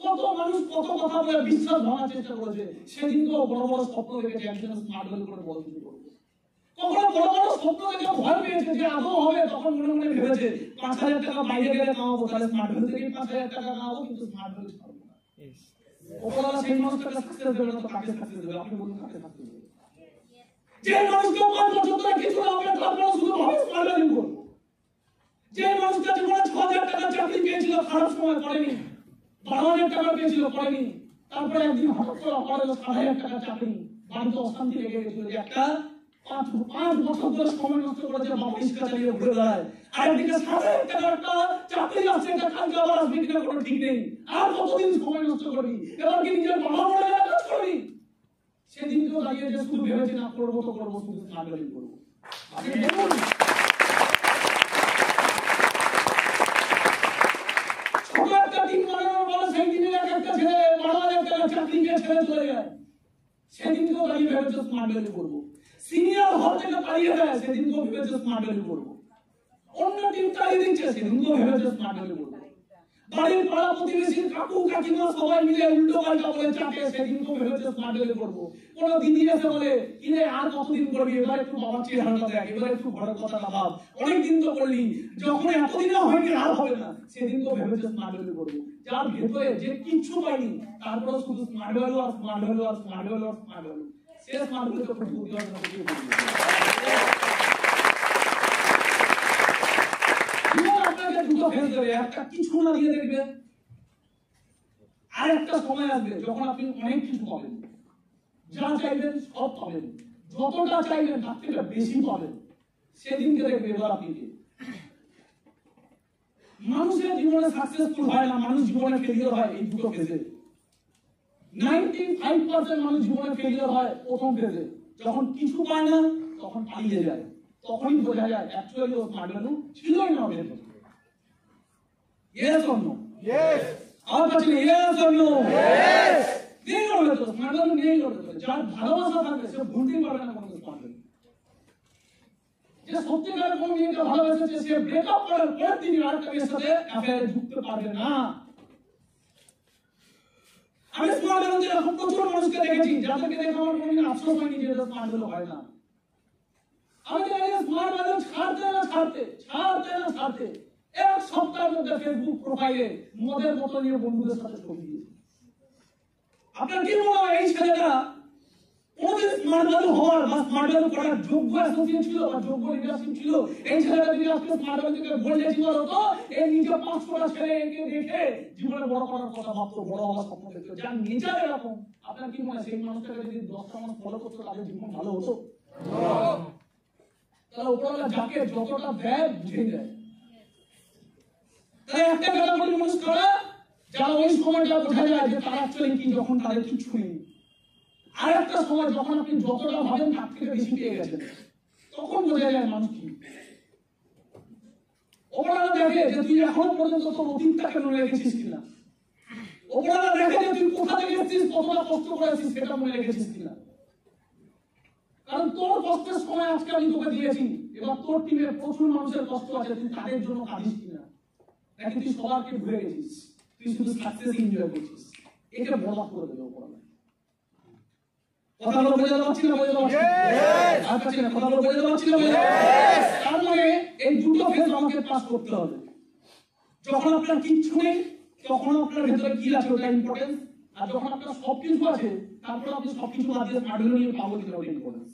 কত মানুষ কত কথা বলে বিশ্বাস ভাঙার চেষ্টা করেছে। সেদিনকেও বড় বড় স্বপ্ন দেখেছে একজন স্মার্ট ভ্যালু করে বড় কিছু করবে। কখনো বড় বড় স্বপ্ন দেখে ভয় পেয়েছে যে আদৌ হবে, তখন মনে মনে ভেবেছে 5,000 টাকা বাইরে গেলে কামাবো, তাহলে স্মার্ট ভ্যালু থেকে 5,000 টাকা কামাবো, কিন্তু স্মার্ট ভ্যালু ছাড়বো না। ওপরওয়ালা সেই মানুষটাকে সাকসেস দেবে না, তো কাকে সাকসেস দেবে? আপনি বলুন, কাকে সাকসেস দেবে? যে মানুষকে 5 বছর ধরে কিছু না হবে, তারপরে শুধু ভাবে স্মার্ট ভ্যালু করবো। যে মানুষটা জীবনে 6,000 টাকা চাকরি পেয়েছিল, খারাপ সময় পড়েনি, 12,000 টাকা পেয়েছিল, পড়েনি, তারপরে একদিন হঠাৎ করে অফার এলো 7,000 টাকা চাকরি, বাড়িতে অশান্তি লেগে গেছিল যে একটা 5 বছর ধরে সময় নষ্ট করেছে, বাবা ইস্কা চালিয়ে ঘুরে বেড়ায়, আর একদিকে 7,000 টাকার একটা চাকরি আছে, এটা কালকে আবার আসবে কিনা কোনো ঠিক নেই, আর কতদিন সময় নষ্ট করবি, এবার কি নিজের বাবা মরে গেলে কাজ করবি। সেদিনকেও দাঁড়িয়ে যে শুধু ভেবেছি না করবো তো করবো, শুধু স্মার্ট ভ্যালু করবো। আপনি বলুন, ছোট একটা টিম বানানোর বলে সেই দিনে একটা ছেলে 12,000 টাকা চাকরি পেয়ে ছেড়ে চলে যায়, সেদিনকেও দাঁড়িয়ে ভেবেছে স্মার্ট ভ্যালু করবো। সিনিয়র হল থেকে পালিয়ে যায়, সেদিনকেও ভেবেছে স্মার্ট ভ্যালু করবো। অন্য টিম তাড়িয়ে দিচ্ছে, সেদিনকেও ভেবেছে স্মার্ট ভ্যালু করবো। বাড়ির পাড়া প্রতিবেশী কাকু কাকিমা সবাই মিলে উল্টো পাল্টা বলে চাপে, সেদিনকেও ভেবেছে স্মার্ট ভ্যালু করবো। কোনো দিদি এসে বলে কিরে আর কতদিন করবি, এবার একটু বাবার চেহারাটা দেখ, এবার একটু ঘরের কথাটা ভাব, অনেকদিন তো করলি, যখন এতদিনও হয়নি আর হবে না, সেদিনকেও ভেবেছে স্মার্ট ভ্যালু করবো। যার ভেতরে যে কিচ্ছু পাইনি, তারপরে শুধু স্মার্ট ভ্যালু আর স্মার্ট ভ্যালু আর স্মার্ট ভ্যালু আর স্মার্ট ভ্যালু, সে স্মার্ট ভ্যালু তো খুব বুদ্ধিমান না। আপনাকে দুটো ফেলতে হবে, একটা কিছু না দিয়ে দেখবে, আর একটা সময় আসবে যখন আপনি অনেক কিছু পাবেন, যা চাইবেন সব পাবেন, যতটা চাইবেন তার থেকে বেশি পাবেন, সেদিনকে দেখবে এবার আপনি কি। মানুষের জীবনে সাকসেসফুল হয় না, মানুষ জীবনে ফেলিওর হয় এই দুটো ফেজে। 95% মানুষ জীবনে ফেলিওর হয় প্রথম ফেজে, যখন কিছু পায় না তখন পালিয়ে যায়, তখনই বোঝা যায় অ্যাকচুয়ালি ও স্মার্ট ভ্যালু ছিলই না ওদের। Yes or no? Yes. আর কাছে yes or no? Yes. নেই করবে তো স্মার্ট ভ্যালু, নেই করবে তো। যার ভালোবাসা থাকবে সে ভুলতেই পারবে না কোনো স্মার্ট ভ্যালু। যে সত্যিকারের কোনো মেয়েকে ভালোবেসেছে, সে ব্রেকআপ করার পর তিনি আরেকটা মেয়ের সাথে অ্যাফেয়ারে ঢুকতে পারবে না। আমি স্মার্ট ভ্যালু এরকম প্রচুর মানুষকে দেখেছি, যাদেরকে দেখে আমার কোনোদিন আফসোস হয়নি যে এটা স্মার্ট ভ্যালু হয় না। আমি জানি স্মার্ট ভ্যালু ছাড়তে 1 সপ্তাহের মধ্যে ফেসবুক প্রোফাইলে মদের বোতল নিয়ে বন্ধুদের সাথে ছবি দিয়েছে। আপনার কি মনে হয় এই ছেলেটা কোনদিন স্মার্ট ভ্যালু হওয়ার বা স্মার্ট ভ্যালু করার যোগ্য অ্যাসোসিয়েট ছিল বা যোগ্য লিডারশিপ ছিল? এই ছেলেটা যদি আজকে স্মার্ট ভ্যালু থেকে বললে জীবন হতো, এই নিজে 5টা ছেলেকে দেখে জীবনে বড় করার কথা ভাবতো, বড় হওয়ার স্বপ্ন দেখতো, যার নেচার এরকম। আপনার কি মনে হয় সেই মানুষটাকে যদি 10টা মানুষ ফলো করতো তাদের জীবন ভালো হতো? তাহলে উপরওয়ালা যাকে যতটা দেয় বুঝে যায়। তাই একটা ক্যাটাগরি মানুষ কারা, যারা ওই সময়টা বোঝা যায় যে তারা অ্যাকচুয়ালি কি, যখন তাদের কিছু নেই। আর একটা সময় যখন আপনি যতটা ভাবেন তার থেকে বেশি পেয়ে গেছেন, তখন বোঝা যায় মানুষ কি। ওপরালা দেখে যে তুই এখনো পর্যন্ত তোর অতীতটাকে মনে রেখেছিস কিনা। ওপরালা দেখে যে তুই কোথা থেকে এসেছিস, কতটা কষ্ট করেছিস সেটা মনে রেখেছিস কিনা। কারণ তোর কষ্টের সময় আজকে আমি তোকে দিয়েছি, এবার তোর টিমের প্রচুর মানুষের কষ্ট আছে, তুই তাদের জন্য কাঁদিস কিনা, নাকি তুই সবাইকে ভুলে গেছিস, তুই শুধু সাকসেস এনজয় করছিস। এটা বরবাদ করে দেবে ওপরালা। কথাগুলো বোঝাতে পারছি না? বোঝাতে পারছি না? কথাগুলো বোঝাতে পারছি না? তার মানে এই দুটো ফেজ আমাকে পাস করতে হবে। যখন আপনার কিচ্ছু নেই তখন আপনার ভেতরে কি আছে ওটা ইম্পর্টেন্স, আর যখন আপনার সবকিছু আছে তারপর আপনি সবকিছু বাদ দিয়ে পাগল নিয়ে পাগল দিতে ওটা ইম্পর্টেন্স।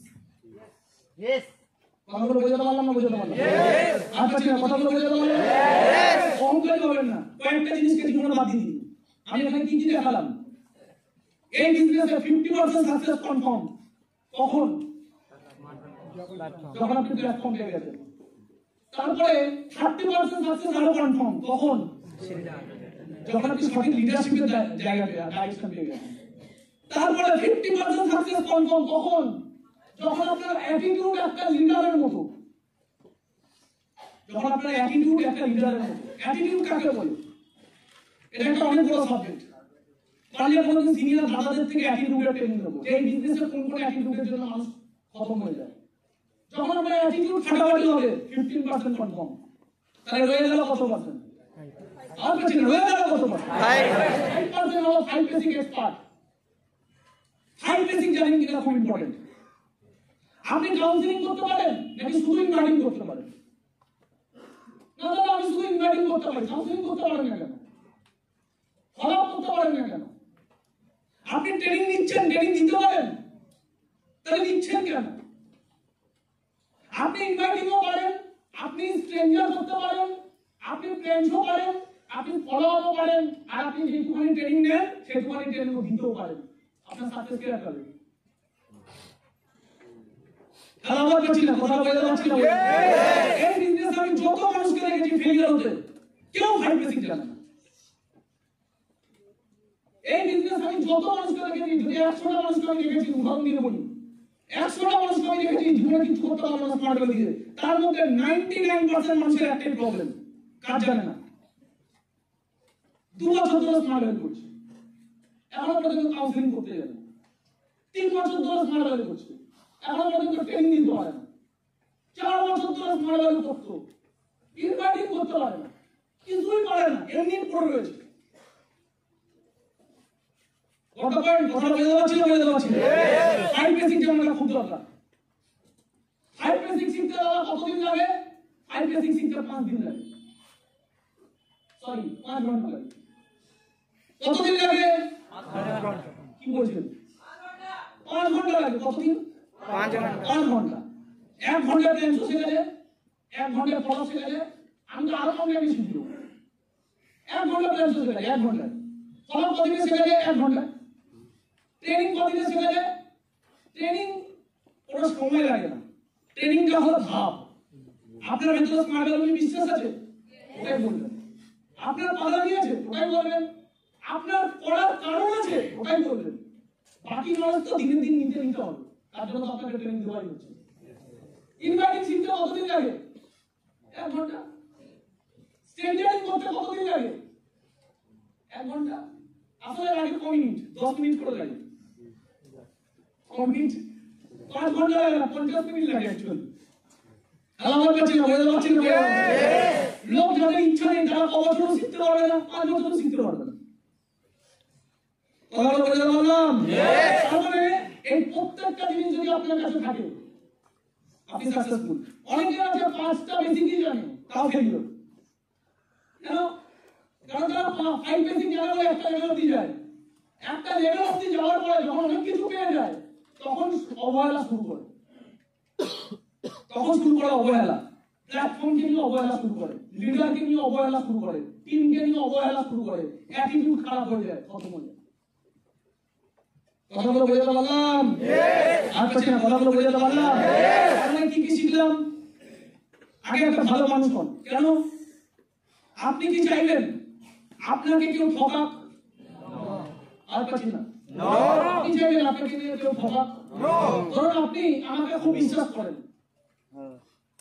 কথাগুলো বোঝাতে পারলাম না? বোঝাতে পারলাম? কথাগুলো বোঝাতে পারলাম? অহংকারী হবেন না। কয়েকটা জিনিসকে জীবনে বাদ দিয়ে দিন। আমি এখানে কি দেখালাম, এই বিজনেসে 50% সাকসেস কনফার্ম কখন, যখন আপনি প্ল্যাটফর্ম পেয়ে গেছেন। তারপরে 30% সাকসেস আরো কনফার্ম কখন, যখন আপনি সঠিক লিডারশিপের জায়গাতে ডাইরেকশন পেয়ে গেছেন। তারপরে 50% সাকসেস কনফার্ম কখন, যখন আপনার অ্যাটিটিউড একটা লিডারের মতো। যখন আপনার অ্যাটিটিউড একটা লিডারের মতো। অ্যাটিটিউড কাকে বলে? এটা একটা অনেক বড় সাবজেক্ট। পারলে কোনোদিন সিনিয়র দাদাদের থেকে অ্যাটিটিউডের ট্রেনিং নেবো, এই বিজনেসের কোন কোন অ্যাটিটিউডের জন্য মানুষ খতম হয়ে যায়। যখন আপনার অ্যাটিটিউড ফাটাফাটি হবে 15% কনফার্ম, তাহলে রয়ে গেল কত পার্সেন্ট? আর কিছু না, রয়ে গেল কত পার্সেন্ট? 5% হলো 5 বেসিক এক্সপার্ট। 5 বেসিক জানেন কিনা খুব ইম্পর্টেন্ট। আপনি কাউন্সিলিং করতে পারেন নাকি শুধু ইনভাইটিং করতে পারেন? না দাদা আমি শুধু ইনভাইটিং করতে পারি, কাউন্সিলিং করতে পারেন না কেন? ফলো আপ করতে পারেন না কেন? আপনি ট্রেনিং নিচ্ছেন, ট্রেনিং দিতে পারেন, তাহলে নিচ্ছেন কেন? আপনি ইনভাইটিংও পারেন, আপনি স্ট্রেঞ্জার করতে পারেন, আপনি প্ল্যানও পারেন, আপনি ফলো আপও পারেন, আর আপনি যেটুকুনি ট্রেনিং নেন সেটুকুনি ট্রেনিং দিতেও পারেন। আপনার সাকসেস কে রাখবে? আমার কাছে না, কথা বলতে পারছি না। এই বিজনেস আমি যত মানুষকে দেখেছি ফেলিয়ার হতে, কেউ 5 বেসিক জানে না। এই বিজনেস আমি যত মানুষকে দেখেছি, যদি 100টা মানুষকে আমি দেখেছি, উদাহরণ দিয়ে বলি, 100টা মানুষকে আমি দেখেছি জীবনে কিছু করতে পারলো না স্মার্ট ভ্যালু দিয়ে, তার মধ্যে 99% মানুষের একটাই প্রবলেম, কাজ জানে না। 2 বছর ধরে স্মার্ট ভ্যালু করছে, এখন পর্যন্ত কাউন্সিলিং করতে যাবে। 3 বছর ধরে স্মার্ট ভ্যালু করছে, এখন পর্যন্ত ট্রেনিং দিতে পারে না। 4 বছর ধরে স্মার্ট ভ্যালু করতো, ইনভাইটিং করতে পারে না, কিছুই পারে না, এমনি পড়ে রয়েছে। কথা বলতে পারছি না? বলতে পারছি না? 5 বেসিক জানাটা খুব দরকার। 5 বেসিক শিখতে কতদিন লাগে? 5 বেসিক শিখতে 5 দিন লাগে, সরি 5 ঘন্টা লাগে। কতদিন লাগে? 5 ঘন্টা। কি বলছেন? 5 ঘন্টা লাগে। কতদিন? 5 ঘন্টা। 1 ঘন্টা টেন্স শিখে যায়, 1 ঘন্টা ফলো শিখে যায়। আমি তো আরো কম আমি শিখবো। 1 ঘন্টা টেন্স শিখে যায়, 1 ঘন্টা ফলো কতদিন শিখে যায়? 1 ঘন্টা। ট্রেনিং কতদিনে শিখে যায়? ট্রেনিং কোনো সময় লাগে না, ট্রেনিংটা হলো ধাপ। আপনার ভেতরে স্মার্ট ভ্যালু বিশ্বাস আছে, ওটাই বলবেন। আপনার পালা নিয়েছে, ওটাই বলবেন। আপনার পড়ার কারণ আছে, ওটাই বলবেন। বাকি নলেজ তো দিনের দিন নিতে হবে, তার জন্য আপনাকে ট্রেনিং দেওয়াই হচ্ছে। ইনভাইটিং শিখতে কতদিন লাগে? 1 ঘন্টা। স্ট্রেঞ্জারিং করতে কতদিন লাগে? 1 ঘন্টা। আসলে লাগে 5 মিনিট, 10 মিনিট করে লাগে। 5 মিনিট, 5 ঘন্টা লাগে না, 50 মিনিট লাগে অ্যাকচুয়ালি। আমার কাছে না, বলতে পারছি না। লোক যাদের ইচ্ছা নেই তারা ক বছর শিখতে পারবে না, 5 বছর শিখতে পারবে না। কথা বলতে পারলাম? তাহলে এই প্রত্যেকটা জিনিস যদি আপনার কাছে থাকে আপনি সাকসেসফুল। অনেকে আছে 5টা বেসিকই জানে, তাও ফেলিও। কেন? কারণ তারা 5 বেসিক জানে, একটা লেভেল অবধি যায়। একটা লেভেল অবধি যাওয়ার পরে যখন অনেক কিছু পেয়ে যায় তখন অবহেলা শুরু করে। তখন শুরু করে অবহেলা। প্ল্যাটফর্মকে নিয়ে অবহেলা শুরু করে, লিডারকে নিয়ে অবহেলা শুরু করে, টিমকে নিয়ে অবহেলা শুরু করে, অ্যাটিটিউড খারাপ হয়ে যায়, খতম হয়ে যায়। কথাগুলো বোঝাতে পারলাম? আচ্ছা না, কথাগুলো বোঝাতে পারলাম? আমি কি কি শিখলাম? আগে একটা ভালো মানুষ হন। কেন? আপনি কি চাইবেন? আপনাকে কেউ ঠকাক আর পাচ্ছি না আপনি চাইবেন আপনাকে নিয়ে কেউ ঠকাক ধরুন আপনি আমাকে খুব বিশ্বাস করেন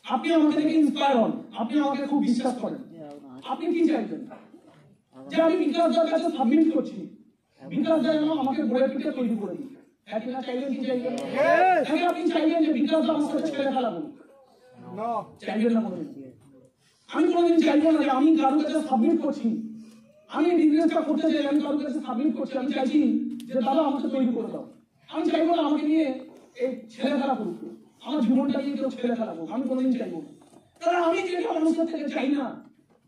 আপনি আমাকে দেখে ইন্সপায়ার হন আপনি আমাকে খুব বিশ্বাস করেন আপনি কি চাইবেন যে আমি বিকাশ দার কাছে সাবমিট করছি বিকাশ দা যেন আমাকে বইয়ের পিঠে তৈরি করে দিই একই না চাইবেন কি চাইবেন হ্যাঁ আপনি চাইবেন যে বিকাশ দা আমার কাছে ছেড়ে খেলা বলুন চাইবেন না মনে আমি কোনোদিন চাইবো না যে আমি কারোর কাছে সাবমিট করছি আমি বিজনেসটা করতে চাই আমি কারোর কাছে সাবমিট করছি আমি চাইছি যে দাদা আমাকে তৈরি করে দাও আমি চাইবো না আমাকে নিয়ে এই ছেলে খেলা করুক আমার জীবনটা নিয়ে কেউ ছেলে খেলা করুক আমি কোনোদিন চাইবো না তাহলে আমি যেটা মানুষের থেকে চাই না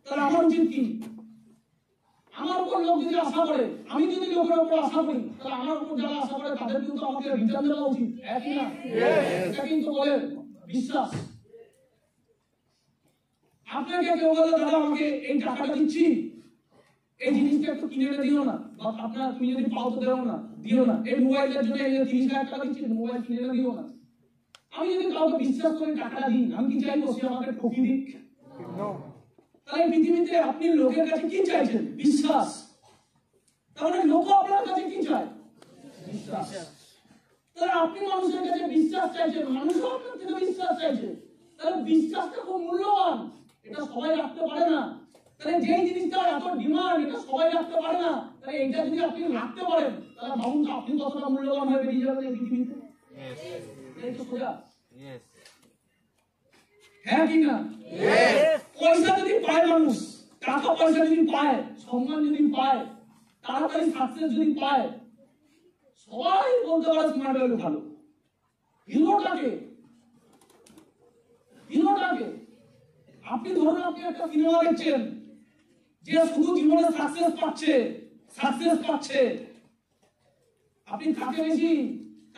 তাহলে আমার উচিত কি আমার উপর লোক যদি আশা করে আমি যদি লোকের উপর আশা করি তাহলে আমার উপর যারা আশা করে তাদের কিন্তু আমাকে রিটার্ন দেওয়া উচিত একই না এটা কিন্তু বলে বিশ্বাস আপনাকে কেউ বলে দাদা আমাকে এই টাকাটা দিচ্ছি এই জিনিসটা একটু কিনে এনে দিও না বা আপনার তুমি যদি পাও তো দেও না দিও না এই মোবাইলের জন্য এই 30,000 টাকা দিচ্ছি মোবাইল কিনে এনে দিও না আমি যদি কাউকে বিশ্বাস করে টাকাটা দিই আমি কি চাইবো সে আমাকে ঠকি দিক তাই পৃথিবীতে আপনি লোকের কাছে কি চাইছেন বিশ্বাস তাহলে লোক আপনার কাছে কি চায় বিশ্বাস তাহলে আপনি মানুষের কাছে বিশ্বাস চাইছেন মানুষও আপনার থেকে বিশ্বাস চাইছে তাহলে বিশ্বাসটা খুব মূল্যবান এটা সবাই রাখতে পারে না তাহলে যেই জিনিসটা এত ডিমান্ড এটা সবাই রাখতে পারে না তাহলে এটা যদি আপনি রাখতে পারেন তাহলে ভাবুন তো আপনি কতটা মূল্যবান হয়ে বেরিয়ে যাবেন এই পৃথিবীতে এই তো খোঁজা হ্যাঁ কি না পয়সা যদি পায় মানুষ টাকা পয়সা যদি পায় সম্মান যদি পায় তাড়াতাড়ি সাকসেস যদি পায় সবাই বলতে পারে স্মার্ট ভ্যালু ভালো হিরোটাকে আপনি ধরুন আপনি একটা সিনেমা দেখছেন যে শুধু জীবনে সাকসেস পাচ্ছে আপনি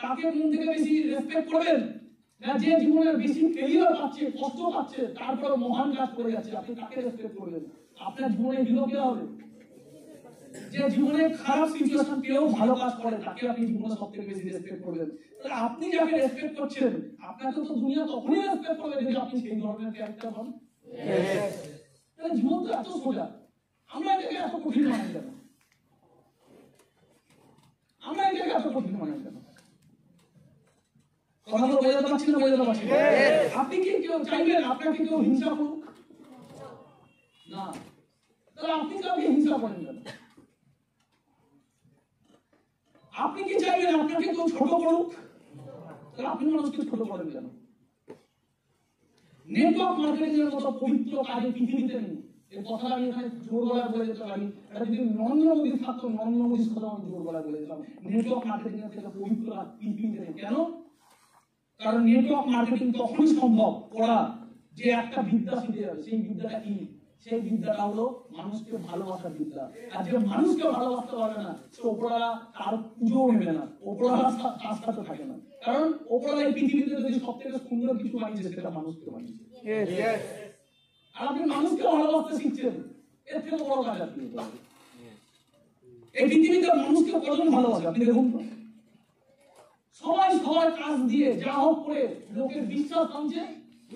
কাকে মন থেকে বেশি রেসপেক্ট করবেন না যে জীবনের বেশি ফেলিওর পাচ্ছে কষ্ট পাচ্ছে তারপরে মহান কাজ করে যাচ্ছে আপনি কাকে রেসপেক্ট করবেন আপনার জীবনে হিরো কে হবে যে জীবনে খারাপ সিচুয়েশন পেয়েও ভালো কাজ করে তাকে আপনি জীবনে সবথেকে বেশি রেসপেক্ট করবেন তাহলে আপনি যাকে রেসপেক্ট করছেন আপনাকে তো দুনিয়া তখনই রেসপেক্ট করবে যদি আপনি সেই ধরনের ক্যারেক্টার হন তাহলে জীবন তো এত সোজা আমরা এটাকে এত কঠিন মানি কেন কথা তো বোঝাতে পারছি না আপনি কি কেউ চাইবেন আপনাকে কেউ হিংসা করুক না তাহলে আপনি কাউকে হিংসা করেন কেন আপনি কি চাইবেন আপনাকে কেউ ছোট করুক তাহলে আপনি মানুষকে ছোট করেন কেন নেটওয়ার্ক মার্কেটিং এর মতো পবিত্র কাজে পৃথিবীতে নেই এই কথাটা আমি এখানে জোর গলায় বলে যেতে পারি এটা যদি নরেন্দ্র মোদী থাকতো নরেন্দ্র মোদীর কথা আমি জোর গলায় বলে যেতাম নেটওয়ার্ক মার্কেটিং এর থেকে পবিত্র কাজ পৃথিবীতে নেই কেন কারণ নেটওয়ার্ক মার্কেটিং তখনই সম্ভব করা যে একটা বিদ্যা শিখে যাবে সেই বিদ্যাটা কি সেই বিদ্যাটা হলো মানুষকে ভালোবাসার বিদ্যা আর যে মানুষকে ভালোবাসতে পারবে না সে ওপরওয়ালা তার পুজো নেবে না ওপরওয়ালা তার সাথে থাকে না কারণ ওপরওয়ালা এই পৃথিবীতে যদি সব থেকে সুন্দর কিছু বানিয়েছে সেটা মানুষকে বানিয়েছে আর আপনি মানুষকে ভালোবাসতে শিখছেন এর থেকে বড় কাজ আপনি এই পৃথিবীতে মানুষকে কজন ভালোবাসে আপনি দেখুন তো সবাই সবার কাজ দিয়ে যা হোক করে লোকের বিশ্বাস আনছে